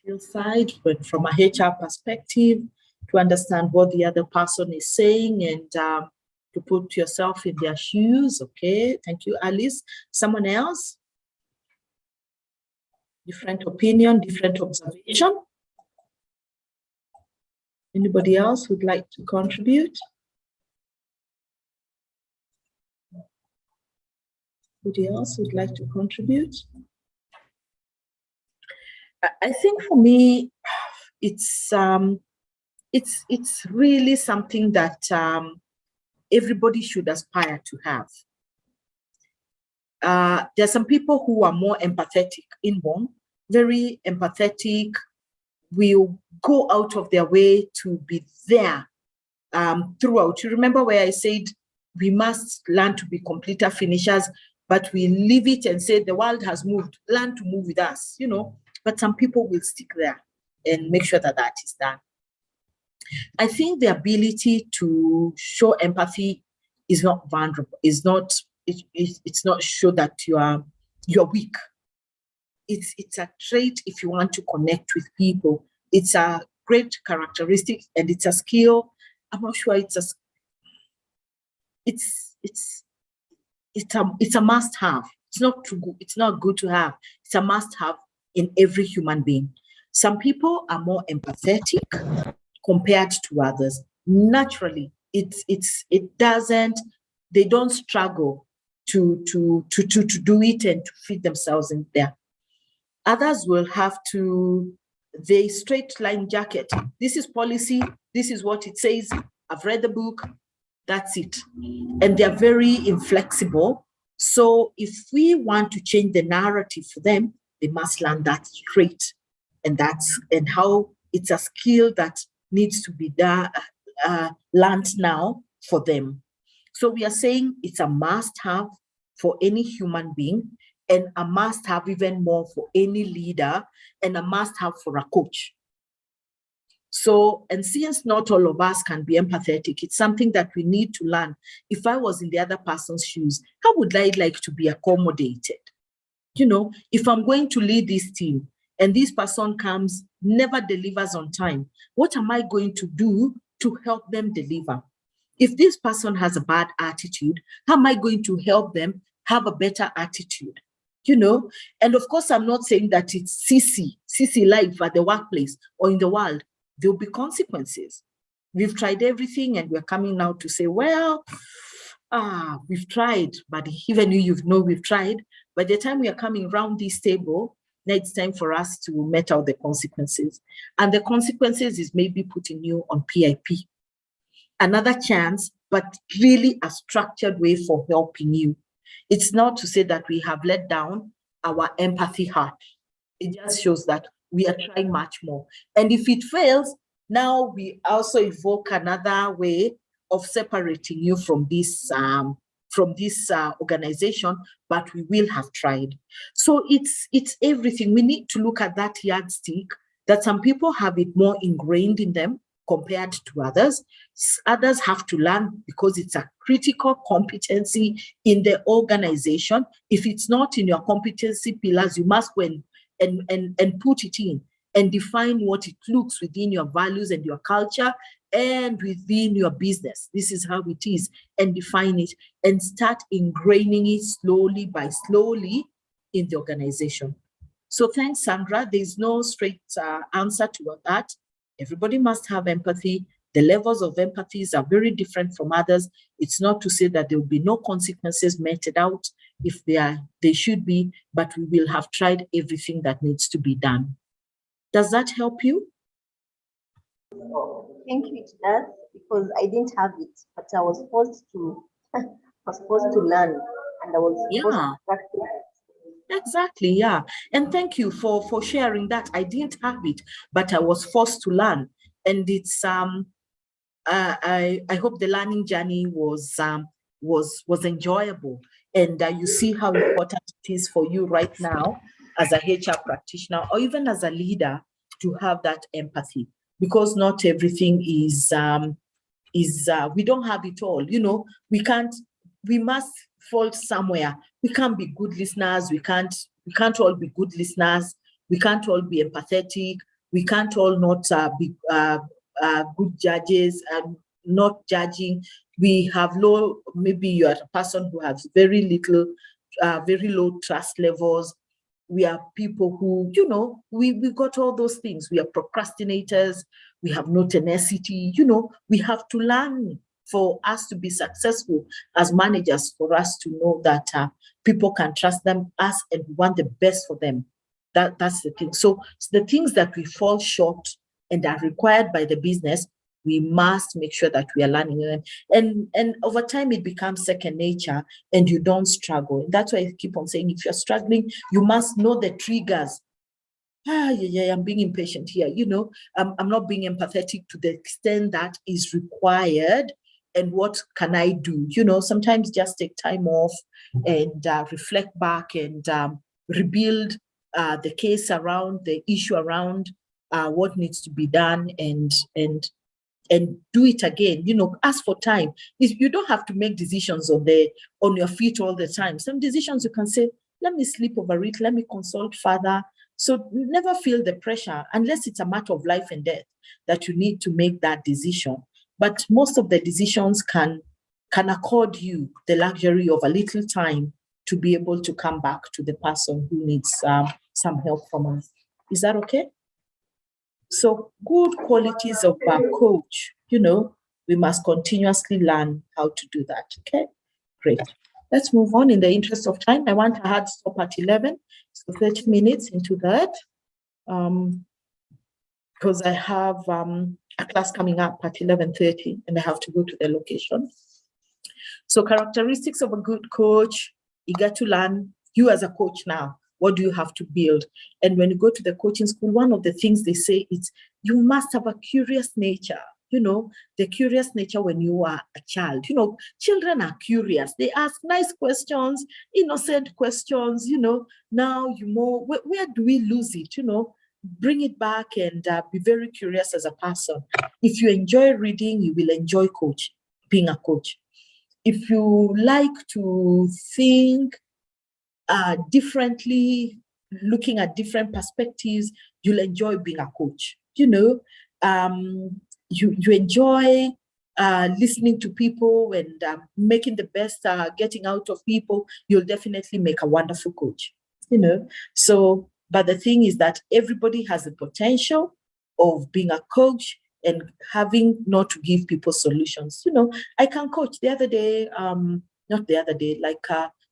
Skill side, but from a HR perspective, to understand what the other person is saying and to put yourself in their shoes. Okay, thank you, Alice. Someone else? Different opinion, different observation? Anybody else would like to contribute? Anybody else would like to contribute? I think for me, it's really something that everybody should aspire to have. There are some people who are more empathetic, inborn, very empathetic, will go out of their way to be there throughout. You remember where I said we must learn to be completer finishers, but we leave it and say the world has moved, learn to move with us, you know. But some people will stick there and make sure that that is done. I think the ability to show empathy is not vulnerable. It's not show that you're weak. It's a trait if you want to connect with people. It's a great characteristic and it's a skill. I'm not sure it's a must-have. It's not too good. It's not good to have. It's a must-have in every human being. Some people are more empathetic compared to others. Naturally, they don't struggle to do it and to fit themselves in there. Others will have to, they straight line jacket. This is policy. This is what it says. I've read the book. That's it. And they're very inflexible. So if we want to change the narrative for them, they must learn that trait. And how it's a skill that needs to be learned now for them. So we are saying it's a must-have for any human being, and a must-have even more for any leader, and a must-have for a coach. So, and since not all of us can be empathetic, it's something that we need to learn. If I was in the other person's shoes, how would I like to be accommodated? You know, if I'm going to lead this team and this person comes, never delivers on time, what am I going to do to help them deliver? If this person has a bad attitude, how am I going to help them have a better attitude? You know, and of course, I'm not saying that it's CC life at the workplace or in the world. There'll be consequences. We've tried everything and we're coming now to say, well, we've tried, but even you know we've tried. By the time we are coming around this table, now it's time for us to met out the consequences. And the consequences is maybe putting you on PIP. Another chance, but really a structured way for helping you. It's not to say that we have let down our empathy heart. It just shows that we are trying much more. And if it fails, now we also evoke another way of separating you from this organization, but we will have tried. So it's everything. We need to look at that yardstick that some people have it more ingrained in them compared to others. Others have to learn because it's a critical competency in the organization. If it's not in your competency pillars, you must go and put it in and define what it looks within your values and your culture and within your business. This is how it is, and define it and start ingraining it slowly by slowly in the organization. So thanks, Sandra. There's no straight answer to that. Everybody must have empathy. The levels of empathies are very different from others. It's not to say that there will be no consequences meted out. If they should be, but we will have tried everything that needs to be done. Does that help you? Thank you, it does, because I didn't have it, but I was forced to learn, and I was forced to practice. Exactly, yeah. And thank you for sharing that. I didn't have it, but I was forced to learn. And it's I hope the learning journey was enjoyable. And you see how important it is for you right now as a HR practitioner or even as a leader to have that empathy, because not everything is we don't have it all. You know, we must fall somewhere. We can't be good listeners. We can't all be good listeners. We can't all be empathetic. We can't all not be good judges and not judging. We have maybe you are a person who has very low trust levels. We are people who, you know, we got all those things. We are procrastinators. We have no tenacity. You know, we have to learn for us to be successful as managers, for us to know that people can trust us and want the best for them. That's the thing. So the things that we fall short and are required by the business, we must make sure that we are learning them. And over time, it becomes second nature and you don't struggle. And that's why I keep on saying, if you're struggling, you must know the triggers. I'm being impatient here. You know, I'm not being empathetic to the extent that is required. And what can I do? You know, sometimes just take time off and reflect back and rebuild the case around, the issue around what needs to be done and do it again. You know, ask for time. You don't have to make decisions on your feet all the time. Some decisions you can say, let me sleep over it, let me consult further. So never feel the pressure unless it's a matter of life and death that you need to make that decision. But most of the decisions can accord you the luxury of a little time to be able to come back to the person who needs some help from us. Is that okay? So good qualities of a coach, you know, we must continuously learn how to do that. Okay, great. Let's move on in the interest of time. I want to hard stop at 11, so 30 minutes into that, because I have a class coming up at 11:30 and I have to go to the location. So characteristics of a good coach, eager to learn. You as a coach now, what do you have to build? And when you go to the coaching school, one of the things they say is you must have a curious nature. You know, the curious nature when you are a child. You know, children are curious. They ask nice questions, innocent questions, you know. Now where do we lose it? You know, bring it back and be very curious as a person. If you enjoy reading, you will enjoy being a coach. If you like to think differently, looking at different perspectives, you'll enjoy being a coach. You know, you enjoy listening to people and making the best getting out of people, you'll definitely make a wonderful coach. You know, so, but the thing is that everybody has the potential of being a coach and having not to give people solutions. You know, I can coach. The other day, not the other day, like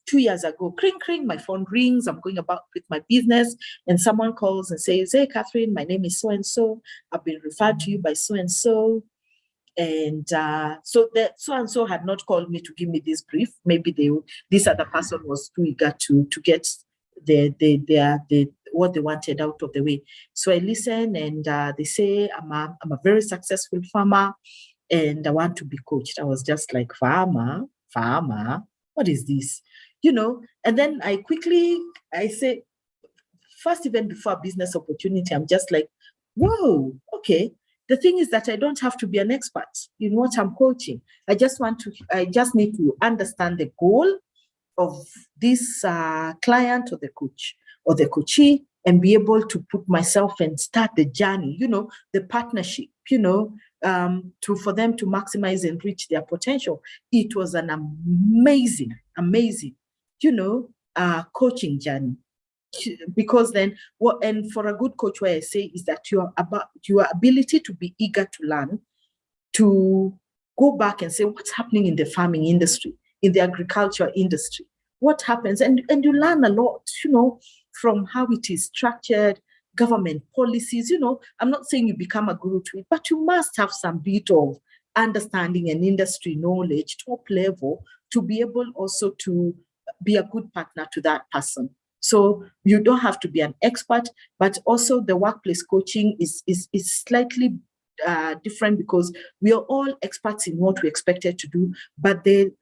2 years ago, cring, my phone rings. I'm going about with my business and someone calls and says, hey, Catherine, my name is so-and-so. I've been referred to you by so-and-so. And so that so-and-so had not called me to give me this brief. Maybe this other person was too eager to get what they wanted out of the way. So I listen and they say, I'm a very successful farmer and I want to be coached. I was just like, farmer, what is this? You know, and then I say, first, even before a business opportunity, I'm just like, whoa, okay. The thing is that I don't have to be an expert in what I'm coaching. I just need to understand the goal of this client or the coach or the coachee and be able to put myself and start the journey, you know, the partnership, you know, for them to maximize and reach their potential. It was an amazing, you know, coaching journey. because then what, and for a good coach, what I say is that your ability to be eager to learn, to go back and say what's happening in the farming industry, in the agriculture industry, what happens, and you learn a lot, from how it is structured, government policies. I'm not saying you become a guru to it, but you must have some bit of understanding and industry knowledge, top level, to be able also to be a good partner to that person. So you don't have to be an expert, but also the workplace coaching is slightly different, because we are all experts in what we expected to do, but the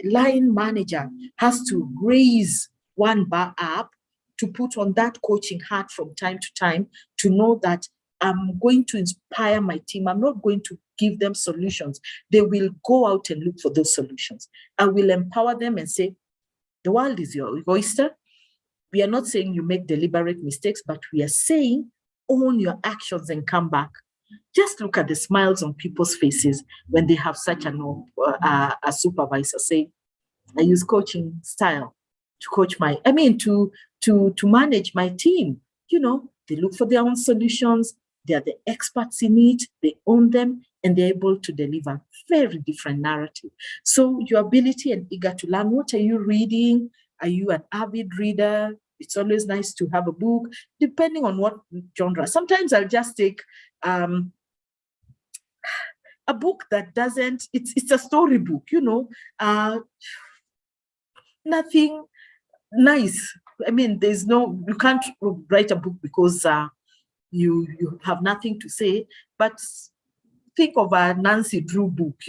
line manager has to raise one bar up to put on that coaching hat from time to time, to know that I'm going to inspire my team. I'm not going to give them solutions. They will go out and look for those solutions. I will empower them and say, the world is your oyster. We are not saying you make deliberate mistakes, but we are saying own your actions and come back. Just look at the smiles on people's faces when they have such a supervisor say, I use coaching style to coach to manage my team. They look for their own solutions. They are the experts in it. They own them, and they're able to deliver very different narrative. So your ability and eager to learn. What are you reading? Are you an avid reader? It's always nice to have a book, depending on what genre. Sometimes I'll just take a book that doesn't, it's a storybook, nothing nice. You can't write a book because you have nothing to say, but think of a Nancy Drew book,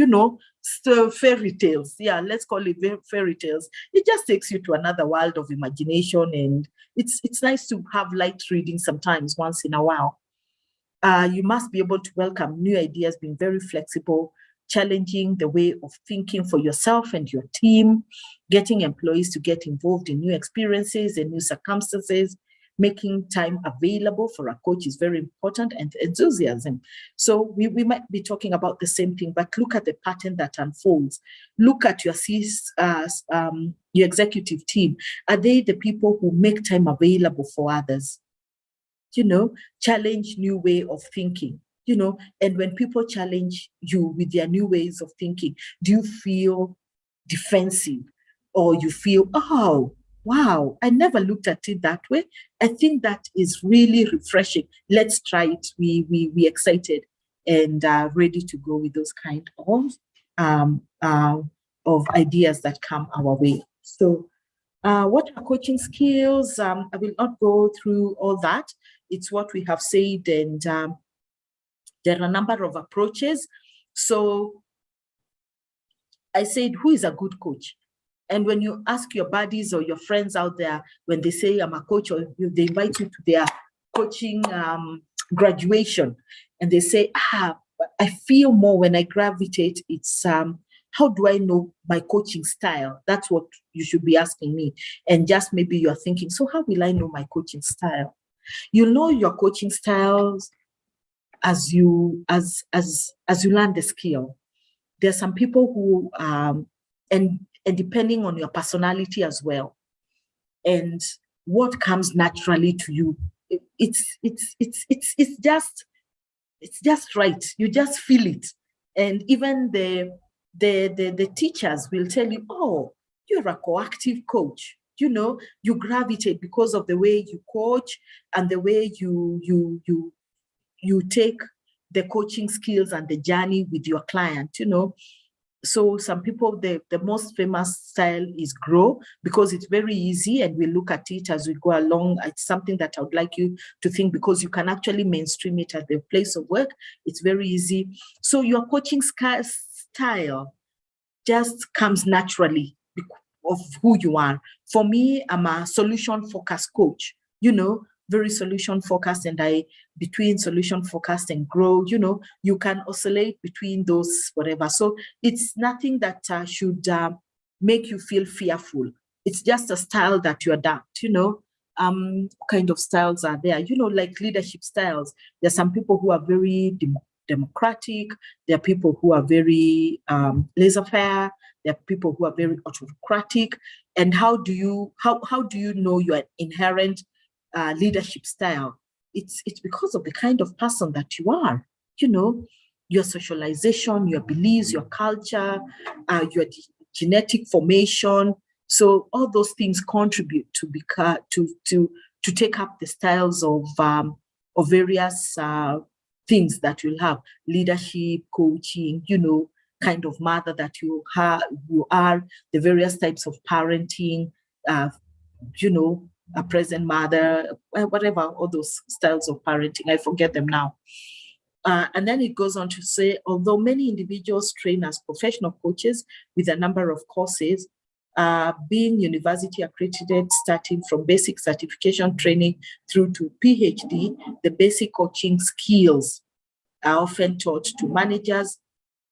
still fairy tales. Yeah, let's call it fairy tales. It just takes you to another world of imagination, and it's nice to have light reading sometimes, once in a while. You must be able to welcome new ideas, being very flexible, challenging the way of thinking for yourself and your team, getting employees to get involved in new experiences and new circumstances, making time available for a coach is very important, and enthusiasm. So we might be talking about the same thing, but look at the pattern that unfolds. Look at your executive team. Are they the people who make time available for others? Challenge new way of thinking, and when people challenge you with their new ways of thinking, do you feel defensive, or you feel, oh, wow, I never looked at it that way? I think that is really refreshing. Let's try it. We excited and ready to go with those kind of ideas that come our way. So what are coaching skills? I will not go through all that. It's what we have said, and there are a number of approaches. So I said, who is a good coach? And when you ask your buddies or your friends out there, when they say I'm a coach, or they invite you to their coaching graduation, and they say, I feel more when I gravitate, it's how do I know my coaching style? That's what you should be asking me. And just maybe you're thinking, so how will I know my coaching style? You know your coaching styles as you learn the skill. There are some people who and depending on your personality as well, and what comes naturally to you, it's just right. You just feel it, and even the teachers will tell you, oh, you're a coactive coach. You gravitate because of the way you coach and the way you take the coaching skills and the journey with your client. So some people, the most famous style is GROW, because it's very easy, and we look at it as we go along. It's something that I would like you to think, because you can actually mainstream it at the place of work. It's very easy. So your coaching style just comes naturally of who you are. For me, I'm a solution-focused coach, very solution-focused, and between solution-focused and GROW, you can oscillate between those, whatever. So it's nothing that should make you feel fearful. It's just a style that you adapt, kind of styles are there, like leadership styles. There are some people who are very democratic. There are people who are very laissez-faire. There are people who are very autocratic. And how do you know your inherent leadership style. It's because of the kind of person that you are, you know, your socialization, your beliefs, your culture, your genetic formation. So all those things contribute to take up the styles of various things that you'll have: leadership, coaching, you know, kind of mother that you are, the various types of parenting, you know, a present mother, whatever, all those styles of parenting. I forget them now. And then it goes on to say, although many individuals train as professional coaches with a number of courses, being university accredited, starting from basic certification training through to PhD, the basic coaching skills are often taught to managers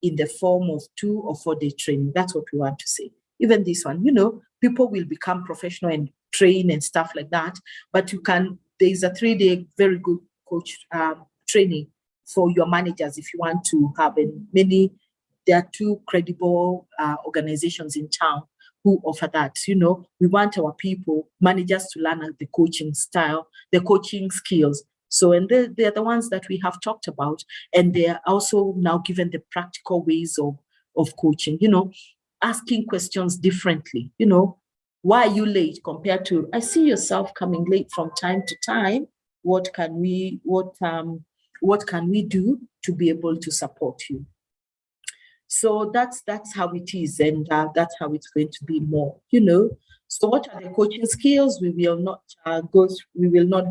in the form of 2 or 4 day training. That's what we want to say. Even this one, you know, people will become professional and train and stuff like that, but there's a 3-day very good coach training for your managers if you want to have. And there are 2 credible organizations in town who offer that. You know, we want our people, managers, to learn the coaching style, the coaching skills. So, and they're the ones that we have talked about, and they are also now given the practical ways of coaching, you know, asking questions differently. You know, why are you late compared to, I see yourself coming late from time to time. What can we do to be able to support you? So that's how it is, and that's how it's going to be more, you know. So what are the coaching skills? We will not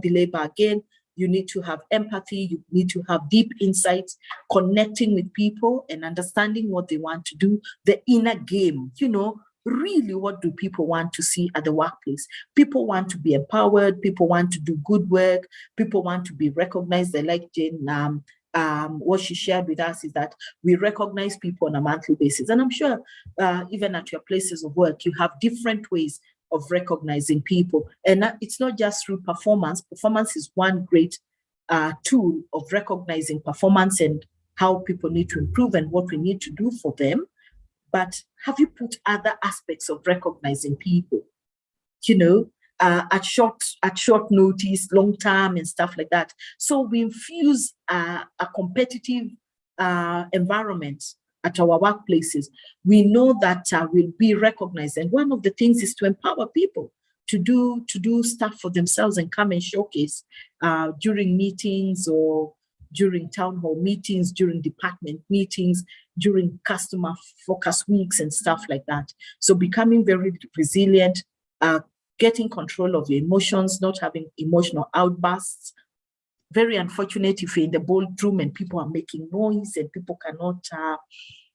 belabor again. You need to have empathy. You need to have deep insights, connecting with people and understanding what they want to do, the inner game, you know. Really, what do people want to see at the workplace? People want to be empowered. People want to do good work. People want to be recognized. They like Jane, what she shared with us is that we recognize people on a monthly basis. And I'm sure even at your places of work, you have different ways of recognizing people. And it's not just through performance. Performance is one great tool of recognizing performance and how people need to improve and what we need to do for them. But have you put other aspects of recognizing people, you know, at short notice, long term and stuff like that? So we infuse a competitive environment at our workplaces. We know that we'll be recognized. And one of the things is to empower people to do stuff for themselves and come and showcase during meetings or during town hall meetings, during department meetings, during customer focus weeks and stuff like that. So becoming very resilient, getting control of your emotions, not having emotional outbursts. Very unfortunate if you're in the boardroom and people are making noise and people cannot,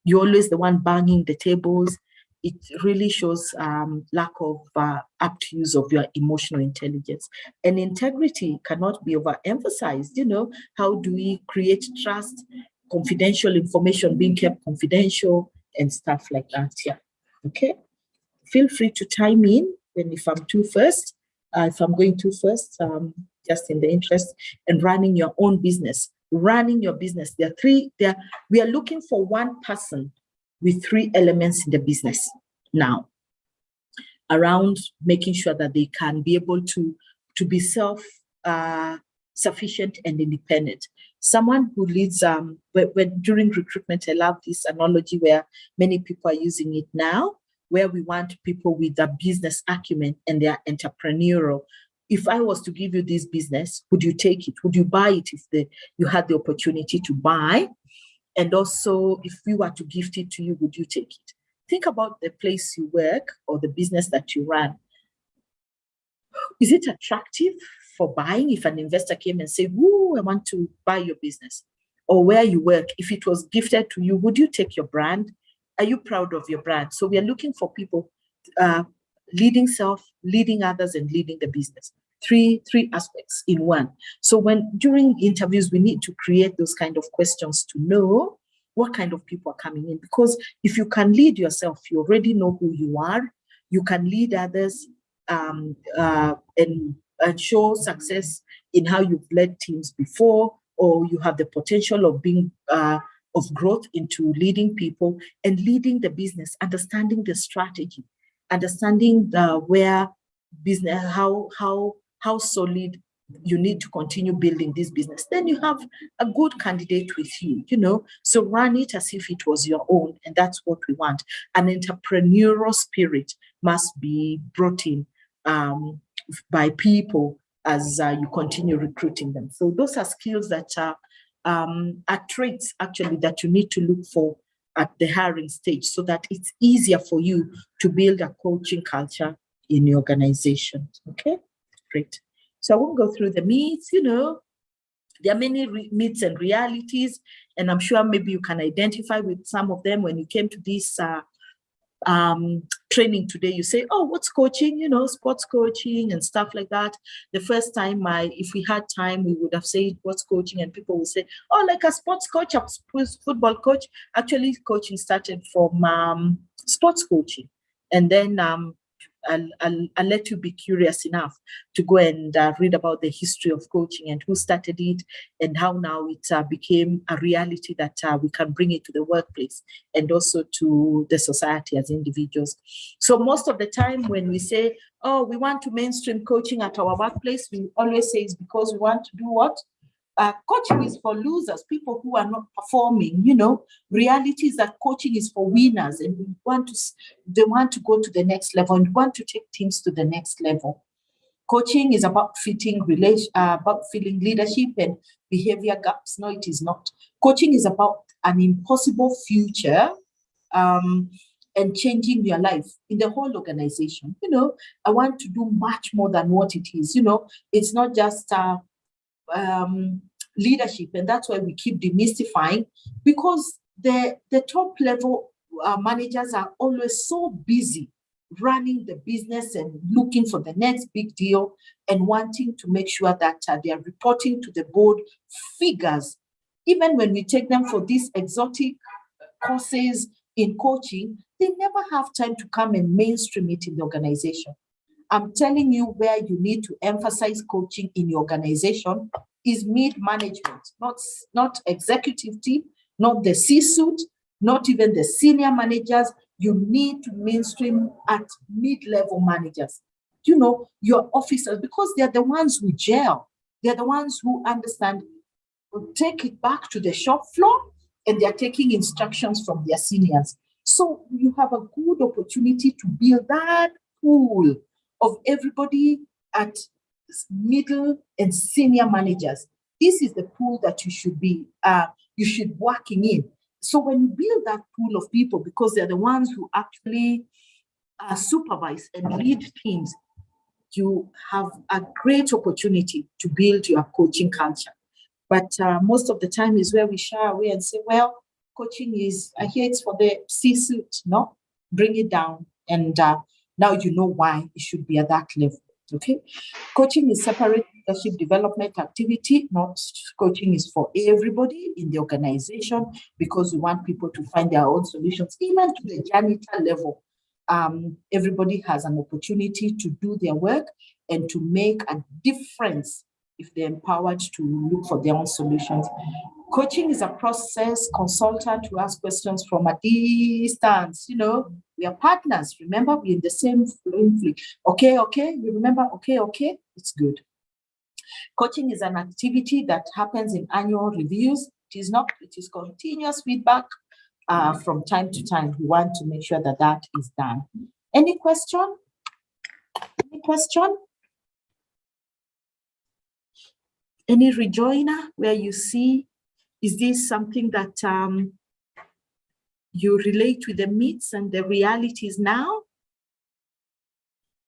you're always the one banging the tables. It really shows lack of apt use of your emotional intelligence. And integrity cannot be overemphasized. You know, how do we create trust, confidential information being kept confidential and stuff like that? Yeah. Okay. Feel free to chime in if I'm too first. If I'm going too first, just in the interest and running your own business. Running your business. We are looking for one person with 3 elements in the business now, around making sure that they can be able to be self-sufficient and independent. Someone who leads, during recruitment, I love this analogy where many people are using it now, where we want people with a business acumen and they are entrepreneurial. If I was to give you this business, would you take it? Would you buy it if you had the opportunity to buy? And also, if we were to gift it to you, would you take it? Think about the place you work or the business that you run. Is it attractive for buying if an investor came and said, "Woo, I want to buy your business"? Or where you work, if it was gifted to you, would you take your brand? Are you proud of your brand? So we are looking for people leading self, leading others, and leading the business. Three aspects in one. So during interviews, we need to create those kind of questions to know what kind of people are coming in. Because if you can lead yourself, you already know who you are. You can lead others and show success in how you've led teams before, or you have the potential of being of growth into leading people and leading the business, understanding the strategy, understanding where business, how solid you need to continue building this business, then you have a good candidate with you, so run it as if it was your own. And that's what we want. An entrepreneurial spirit must be brought in by people as you continue recruiting them. So those are skills that are traits actually that you need to look for at the hiring stage, so that it's easier for you to build a coaching culture in your organization. Okay, great. So I won't go through the myths, there are many myths and realities, and I'm sure maybe you can identify with some of them. When you came to this training today, you say, oh, what's coaching? Sports coaching and stuff like that. The first time, if we had time, we would have said what's coaching, and people would say, oh, like a sports coach, a football coach. Actually, coaching started from sports coaching, and then I'll let you be curious enough to go and read about the history of coaching and who started it, and how now it became a reality that we can bring it to the workplace and also to the society as individuals. So most of the time when we say, oh, we want to mainstream coaching at our workplace, we always say it's because we want to do what? Coaching is for losers, people who are not performing. Reality is that coaching is for winners, and they want to go to the next level and want to take teams to the next level. Coaching is about filling leadership and behavior gaps. No, it is not. Coaching is about an impossible future and changing your life in the whole organization. I want to do much more than what it is. It's not just leadership, and that's why we keep demystifying, because the top level managers are always so busy running the business and looking for the next big deal and wanting to make sure that they are reporting to the board figures. Even when we take them for these exotic courses in coaching, they never have time to come and mainstream it in the organization. I'm telling you, where you need to emphasize coaching in your organization is mid-management, not executive team, not the C-suite, not even the senior managers. You need to mainstream at mid-level managers. Your officers, because they're the ones who gel. They're the ones who understand, will take it back to the shop floor, and they're taking instructions from their seniors. So you have a good opportunity to build that pool of everybody at middle and senior managers. This is the pool that you should be working in. So when you build that pool of people, because they're the ones who actually supervise and lead teams, you have a great opportunity to build your coaching culture. But most of the time is where we shy away and say, well, coaching is, I hear it's for the C-suite. No, bring it down. And now you know why it should be at that level. Okay, coaching is separate leadership development activity. Not coaching is for everybody in the organization, because we want people to find their own solutions, even to the janitor level. Everybody has an opportunity to do their work and to make a difference if they're empowered to look for their own solutions. Coaching is a process consultant who asks questions from a distance. We are partners. Remember, we're in the same fleet. Okay, you remember? Okay, it's good. Coaching is an activity that happens in annual reviews. It is continuous feedback from time to time. We want to make sure that that is done. Any question? Any rejoiner where you see, is this something that you relate with the myths and the realities now?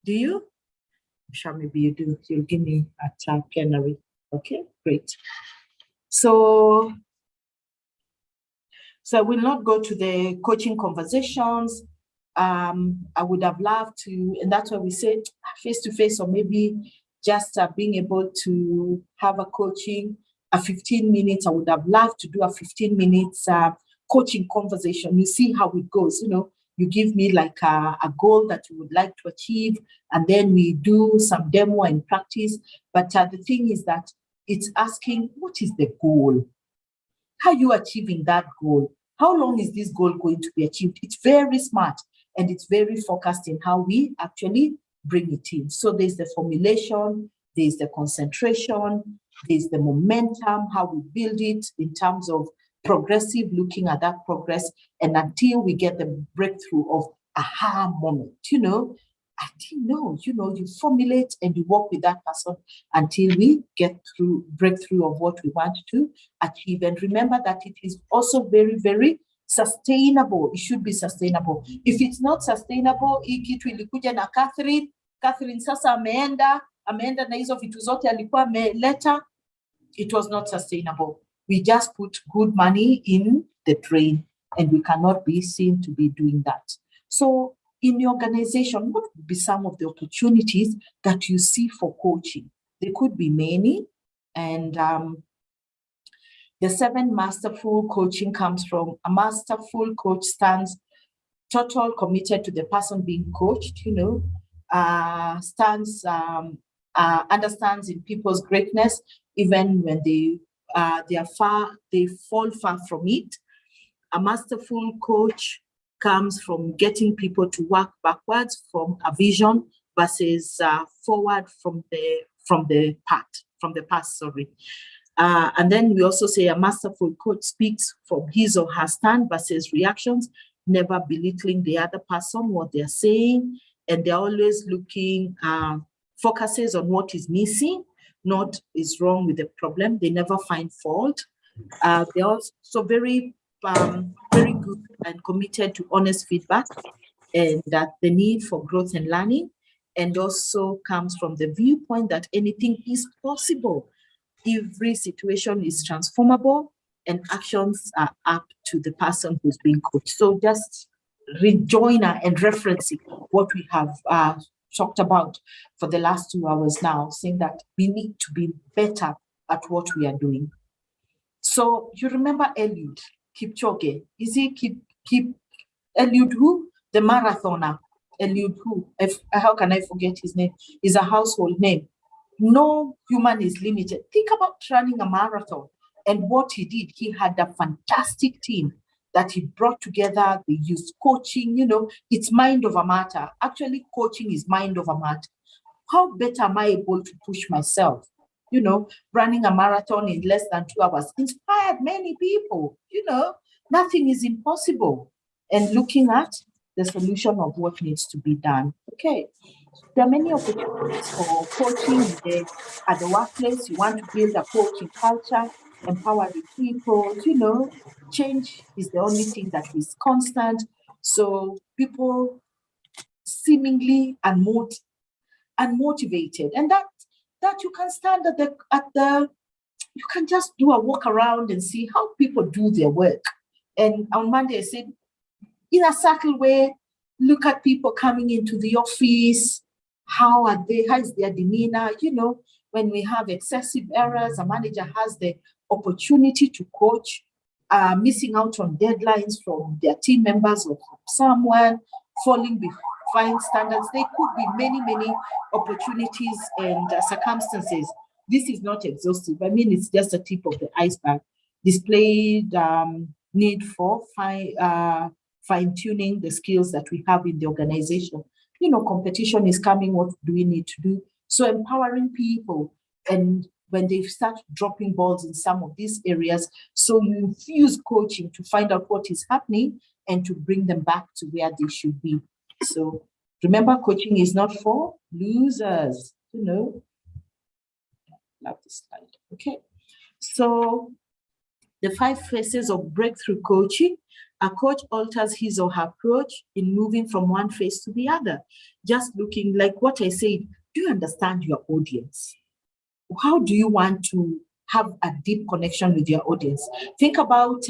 Do you? I'm sure maybe you do. You'll give me a plenary. Okay, great. So I will not go to the coaching conversations. I would have loved to, and that's why we say face-to-face, or maybe just being able to have a coaching, a 15 minutes. I would have loved to do a 15 minutes coaching conversation. You see how it goes. You give me like a goal that you would like to achieve, and then we do some demo and practice. But the thing is that it's asking, what is the goal? How are you achieving that goal? How long is this goal going to be achieved? It's very smart, and it's very focused in how we actually bring it in. So there's the formulation, there's the concentration, there's the momentum, how we build it in terms of progressive, looking at that progress, and until we get the breakthrough of aha moment, you formulate and you work with that person until we get through breakthrough of what we want to achieve. And remember that it is also very, very sustainable. It should be sustainable. If it's not sustainable, hii kitu ilikuja na Catherine sasa ameenda na hizo vitu zote alikuwa ameleta, it was not sustainable. We just put good money in the drain, and we cannot be seen to be doing that. So in your organization, what would be some of the opportunities that you see for coaching? There could be many, and the 7 masterful coaching comes from a masterful coach stands total committed to the person being coached, understands in people's greatness, even when they fall far from it. A masterful coach comes from getting people to work backwards from a vision versus forward from the past. And then we also say a masterful coach speaks from his or her stand versus reactions, never belittling the other person, what they're saying, and they're always looking, focuses on what is missing, not is wrong with the problem. They never find fault. They're also very good and committed to honest feedback, and that the need for growth and learning, and also comes from the viewpoint that anything is possible. Every situation is transformable, and actions are up to the person who's being coached. So just rejoinder and referencing what we have talked about for the last 2 hours now, saying that we need to be better at what we are doing. So you remember Eliud Kipchoge? Is he Eliud who? The marathoner. Eliud who? How can I forget his name? Is a household name. No human is limited. Think about running a marathon and what he did. He had a fantastic team that he brought together. They used coaching, it's mind over matter. Actually, coaching is mind over matter. How better am I able to push myself? Running a marathon in less than 2 hours inspired many people. Nothing is impossible. And looking at the solution of what needs to be done. Okay. There are many opportunities for coaching at the workplace. You want to build a coaching culture, empowering people. Change is the only thing that is constant. So people seemingly unmotivated, and that you can stand you can just do a walk around and see how people do their work. And on Monday I said, in a subtle way, look at people coming into the office. How are they? How is their demeanor? When we have excessive errors, a manager has the opportunity to coach, missing out on deadlines from their team members or someone, falling behind standards. There could be many, many opportunities and circumstances. This is not exhaustive. It's just a tip of the iceberg. Displayed need for fine-tuning the skills that we have in the organization. Competition is coming. What do we need to do? So empowering people, and when they start dropping balls in some of these areas, so you infuse coaching to find out what is happening and to bring them back to where they should be. So remember, coaching is not for losers. Love this slide. Okay. So the 5 phases of breakthrough coaching. A coach alters his or her approach in moving from one phase to the other. Just looking, like what I said, do you understand your audience? How do you want to have a deep connection with your audience? Think about,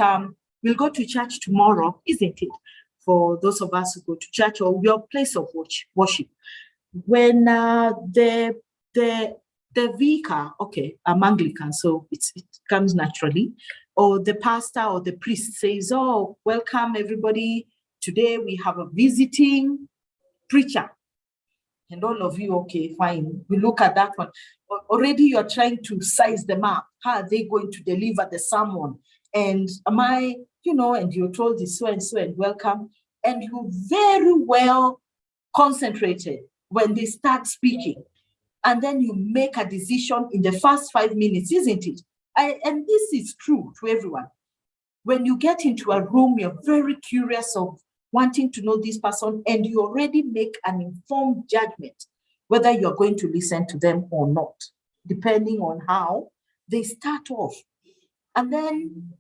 we'll go to church tomorrow, isn't it? For those of us who go to church or your place of worship. When the vicar, okay, I'm Anglican, so it comes naturally, or the pastor or the priest says, oh, welcome everybody. Today we have a visiting preacher. And all of you, okay, fine. We look at that one. Already you're trying to size them up. How are they going to deliver the sermon? And am I, and you're told this so and so and welcome. And you very well concentrated when they start speaking. and then you make a decision in the first 5 minutes, isn't it? And this is true to everyone. When you get into a room, you're very curious of wanting to know this person, and you already make an informed judgment whether you're going to listen to them or not, depending on how they start off. And then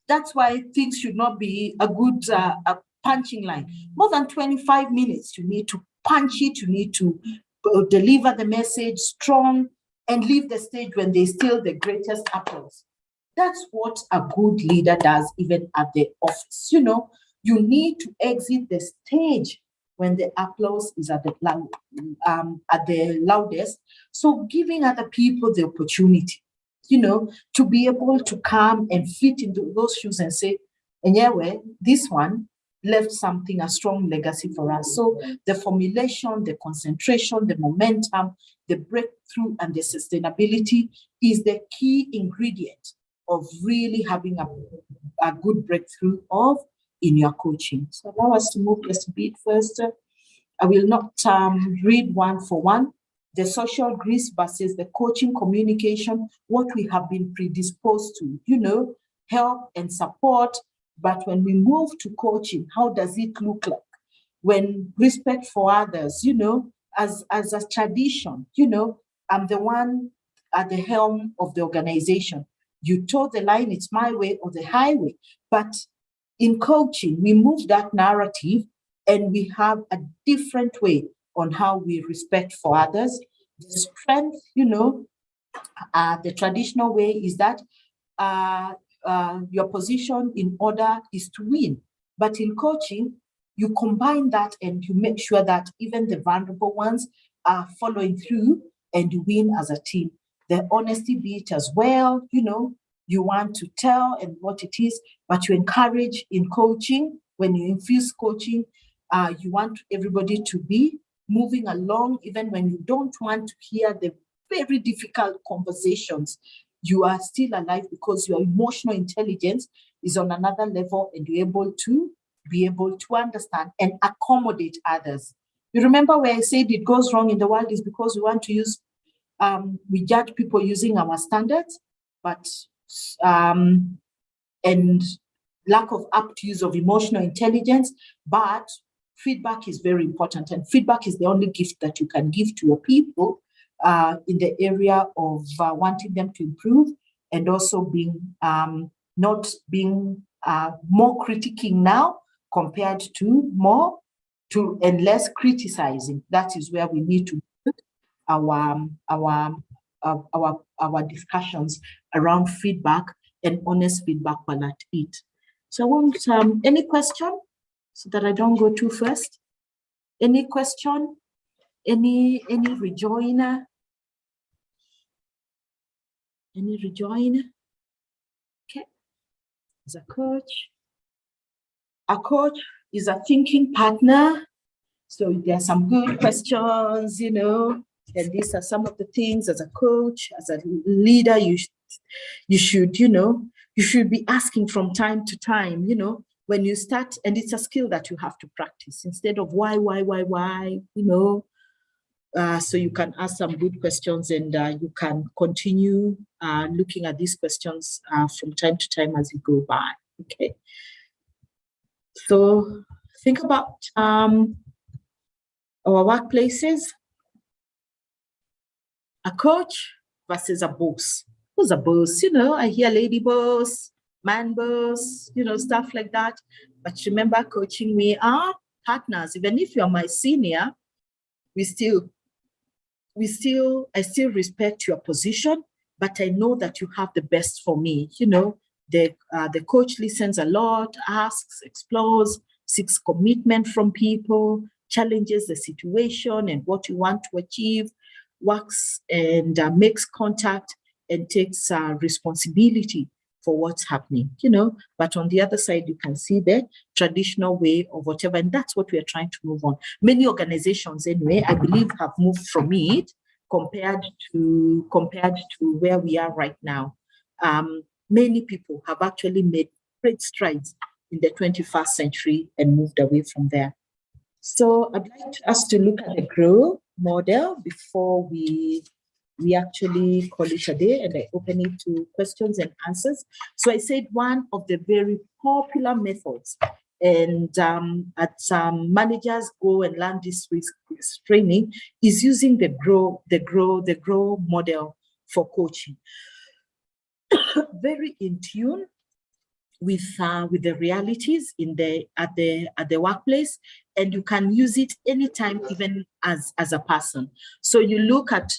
that's why things should not be a good a punching line. More than 25 minutes, you need to punch it, you need to deliver the message strong and leave the stage when they still the greatest applause. That's what a good leader does, even at the office. You know, you need to exit the stage when the applause is at the loudest. So giving other people the opportunity, you know, to be able to come and fit into those shoes and say, and yeah, well, this one left something, a strong legacy for us. So the formulation, the concentration, the momentum, the breakthrough, and the sustainability is the key ingredient of really having a good breakthrough in your coaching. So allow us to move just a bit first. I will not read one for one. The social grease versus the coaching communication, what we have been predisposed to, you know, help and support. But when we move to coaching, how does it look like? When respect for others, you know, as a tradition, you know, I'm the one at the helm of the organization. You toe the line, it's my way or the highway. But in coaching, we move that narrative and we have a different way on how we respect for others. The strength, you know, the traditional way is that your position in order is to win. But in coaching, you combine that and you make sure that even the vulnerable ones are following through and you win as a team. The honesty bit as well, you know, you want to tell and what it is, but you encourage in coaching, when you infuse coaching, you want everybody to be moving along, even when you don't want to hear the very difficult conversations. You are still alive because your emotional intelligence is on another level and you're able to understand and accommodate others. You remember where I said it goes wrong in the world is because we want to use, we judge people using our standards, but and lack of apt use of emotional intelligence, but feedback is very important, and feedback is the only gift that you can give to your people in the area of wanting them to improve, and also being not being more critiquing now compared to more to and less criticizing. That is where we need to put our discussions around feedback and honest feedback while at it. So I want any question so that I don't go too fast. Any question? Any rejoinder? Any rejoinder? Okay. As a coach is a thinking partner. So there are some good questions, you know, and these are some of the things as a coach, as a leader, you should, you know, you should be asking from time to time, you know, when you start, and it's a skill that you have to practice instead of why, you know. So you can ask some good questions and you can continue looking at these questions from time to time as you go by, okay? So think about our workplaces. A coach versus a boss. Who's a boss? You know, I hear lady boss, man boss, you know, stuff like that. But remember, coaching, we are partners. Even if you're my senior, I still respect your position, but I know that you have the best for me. You know, the coach listens a lot, asks, explores, seeks commitment from people, challenges the situation and what you want to achieve, works and makes contact and takes responsibility for what's happening, you know. But on the other side, you can see the traditional way of whatever, and that's what we are trying to move on. Many organizations, anyway, I believe, have moved from it compared to where we are right now. Many people have actually made great strides in the 21st century and moved away from there. So I'd like us to look at the growth model before we actually call it a day, and I open it to questions and answers. So I said one of the very popular methods, and managers go and learn this risk training, is using the GROW model for coaching. Very in tune with the realities at the workplace, and you can use it anytime, even as a person. So you look at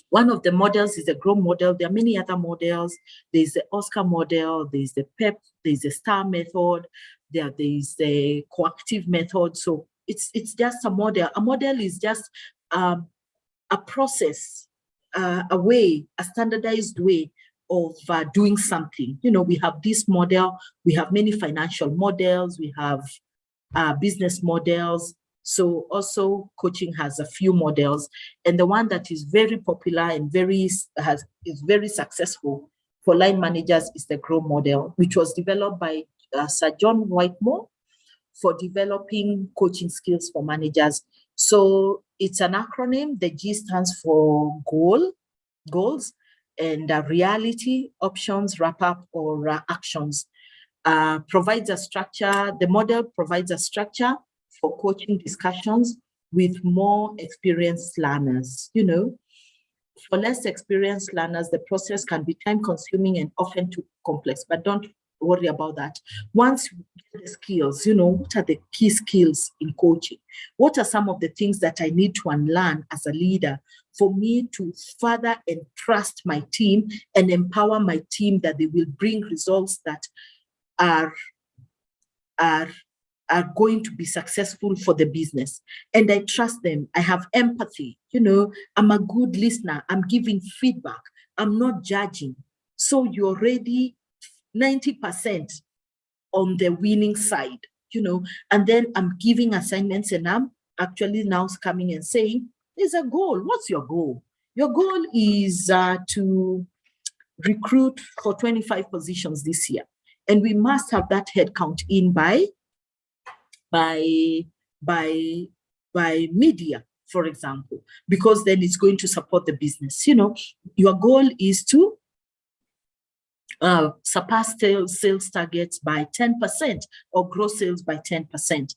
one of the models is the GROW model. There are many other models. There's the Oscar model, there's the PEP, there's the STAR method, there's the coactive method. So it's just a model. A model is just a process, a way, a standardized way of doing something. You know, we have this model, we have many financial models, we have business models. So also coaching has a few models, and the one that is very popular and is very successful for line managers is the GROW model, which was developed by Sir John Whitemore for developing coaching skills for managers. So it's an acronym. The G stands for goals, and reality, options, wrap up, or actions. Provides a structure. The model provides a structure for coaching discussions with more experienced learners. You know, for less experienced learners, the process can be time consuming and often too complex, but don't worry about that. Once you get the skills, you know, what are the key skills in coaching? What are some of the things that I need to unlearn as a leader for me to further entrust my team and empower my team that they will bring results that are going to be successful for the business? And I trust them. I have empathy. You know, I'm a good listener. I'm giving feedback. I'm not judging. So you're already 90% on the winning side, you know, and then I'm giving assignments, and I'm actually now coming and saying, there's a goal. What's your goal? Your goal is to recruit for 25 positions this year. And we must have that headcount in by media, for example, because then it's going to support the business. You know, your goal is to surpass sales targets by 10% or grow sales by 10%.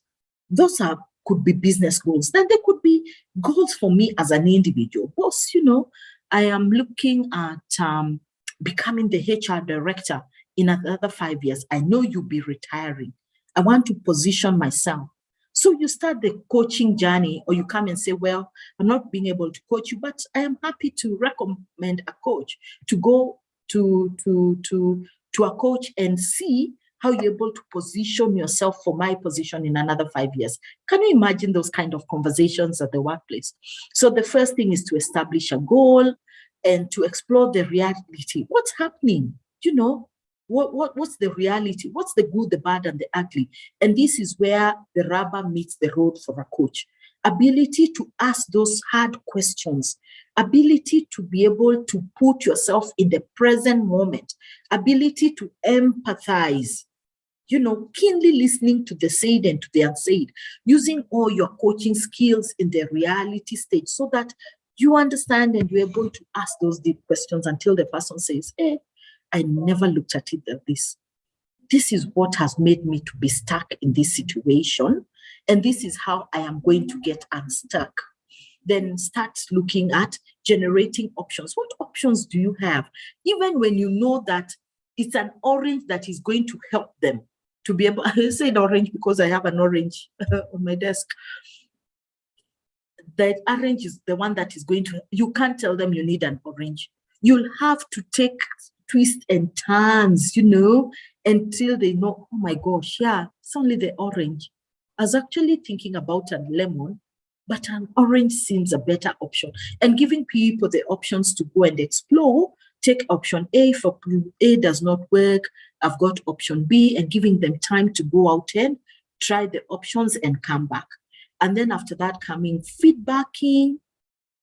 Those could be business goals. Then there could be goals for me as an individual. Boss, you know, I am looking at becoming the HR director in another 5 years. I know you'll be retiring. I want to position myself. So you start the coaching journey, or you come and say, well, I'm not being able to coach you, but I am happy to recommend a coach to go to a coach and see how you're able to position yourself for my position in another 5 years. Can you imagine those kind of conversations at the workplace? So the first thing is to establish a goal and to explore the reality. What's happening? You know, what's the reality? What's the good, the bad, and the ugly? And this is where the rubber meets the road for a coach. Ability to ask those hard questions, ability to be able to put yourself in the present moment, ability to empathize, you know, keenly listening to the said and to the unsaid, using all your coaching skills in the reality stage so that you understand and you're able to ask those deep questions until the person says, hey, I never looked at it like this. This is what has made me to be stuck in this situation. And this is how I am going to get unstuck. Then start looking at generating options. What options do you have? Even when you know that it's an orange that is going to help them to be able, I said orange because I have an orange on my desk. That orange is the one that is going to, you can't tell them you need an orange. You'll have to take twists and turns, you know, until they know, oh my gosh, yeah, it's only the orange. I was actually thinking about a lemon, but an orange seems a better option. And giving people the options to go and explore, take option A. For A does not work, I've got option B, and giving them time to go out and try the options and come back. And then after that, feedbacking,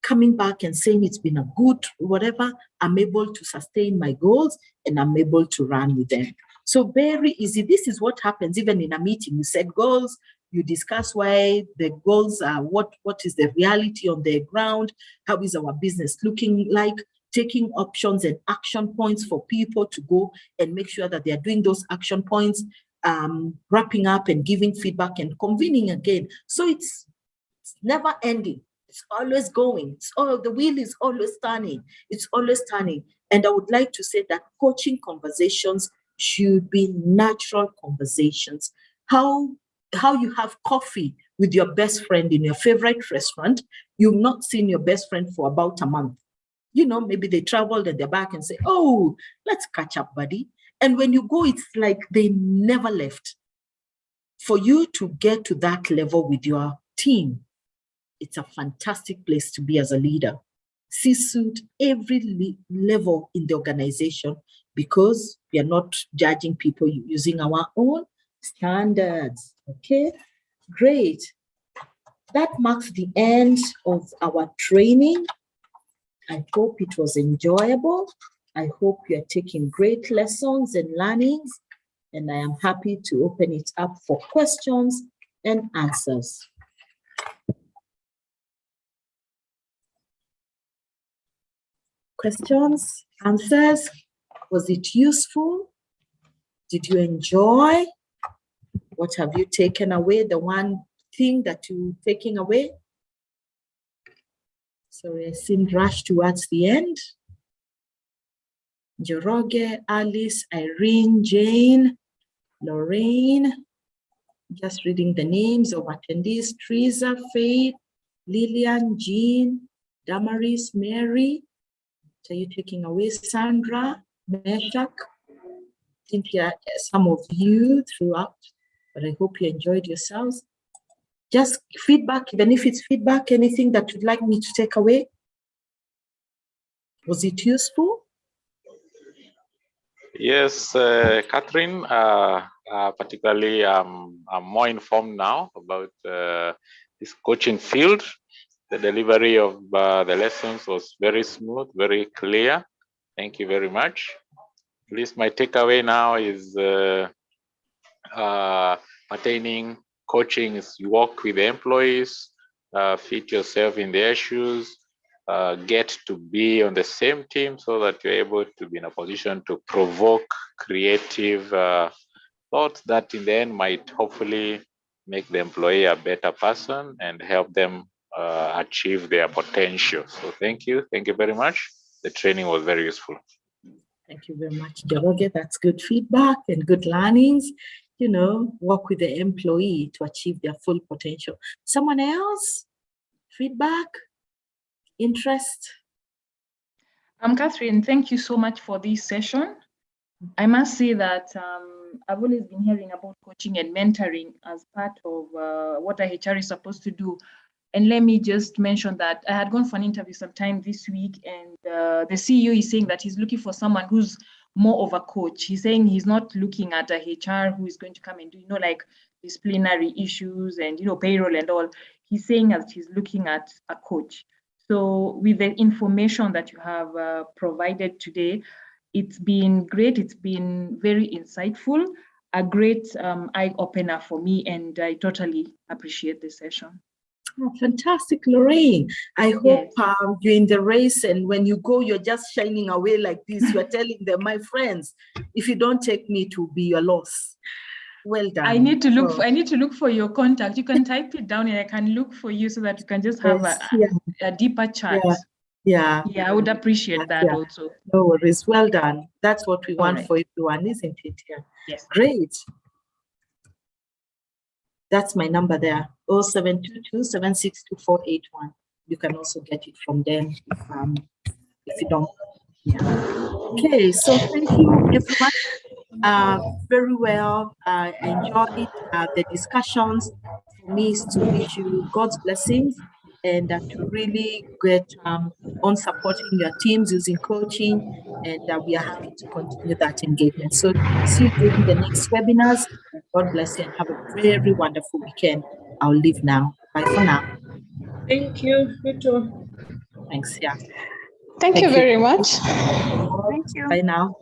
coming back and saying it's been a good whatever, I'm able to sustain my goals and I'm able to run with them. So very easy. This is what happens even in a meeting. You set goals, You discuss why the goals are, what is the reality on the ground, how is our business looking like, taking options and action points for people to go and make sure that they are doing those action points, wrapping up and giving feedback and convening again. So it's never ending. It's always going. The wheel is always turning. It's always turning. And I would like to say that coaching conversations should be natural conversations. How you have coffee with your best friend in your favorite restaurant, you've not seen your best friend for about a month. You know, maybe they traveled and they're back and say, oh, let's catch up, buddy. And when you go, it's like they never left. For you to get to that level with your team, it's a fantastic place to be as a leader. C-suite, every level in the organization, because we are not judging people using our own standards. Okay, great. That marks the end of our training. I hope it was enjoyable. I hope you are taking great lessons and learnings, and I am happy to open it up for questions and answers. Questions, answers? Was it useful? Did you enjoy? What have you taken away? The one thing that you're taking away? Sorry, I seemed rushed towards the end. Njoroge, Alice, Irene, Jane, Lorraine. Just reading the names of attendees: Teresa, Faith, Lillian, Jean, Damaris, Mary. What are you taking away? Sandra, Meshach. I think some of you throughout, but I hope you enjoyed yourselves. Just feedback, even if it's feedback, anything that you'd like me to take away. Was it useful? Yes, Catherine, particularly I'm more informed now about this coaching field. The delivery of the lessons was very smooth, very clear. Thank you very much. At least my takeaway now is pertaining coaching is you work with the employees, fit yourself in their shoes, get to be on the same team so that you're able to be in a position to provoke creative thoughts that in the end might hopefully make the employee a better person and help them achieve their potential. So thank you very much. The training was very useful. Thank you very much, Njoroge. That's good feedback and good learnings. You know, work with the employee to achieve their full potential. Someone else? Feedback? Interest? Catherine, thank you so much for this session. I must say that I've always been hearing about coaching and mentoring as part of what a HR is supposed to do. And let me just mention that I had gone for an interview sometime this week, and the CEO is saying that he's looking for someone who's more of a coach. He's saying he's not looking at a HR who is going to come and do, like disciplinary issues and, payroll and all. He's saying that he's looking at a coach. So with the information that you have provided today, it's been great. It's been very insightful, a great eye-opener for me, and I totally appreciate this session. Oh, fantastic, Lorraine. I hope you're in the race, and when you go, you're just shining away like this. You're telling them, my friends, if you don't take me, it will be your loss. Well done. I need to look for your contact. You can type it down and I can look for you so that you can just have a deeper chat. Yeah, I would appreciate that also. No worries. Well done. That's what we want for everyone, isn't it? Yeah. Yes. Great. That's my number there, 0722-762-481. You can also get it from them if you don't. Yeah. Okay, so thank you, everyone. Very well. I enjoyed the discussions. For me, is to wish you God's blessings and to really get on supporting your teams using coaching, and we are happy to continue that engagement. So see you during the next webinars. God bless you and have a very wonderful weekend. I'll leave now. Bye for now. Thank you. You too. Thanks. Yeah. Thank you very much. Thank you. Bye now.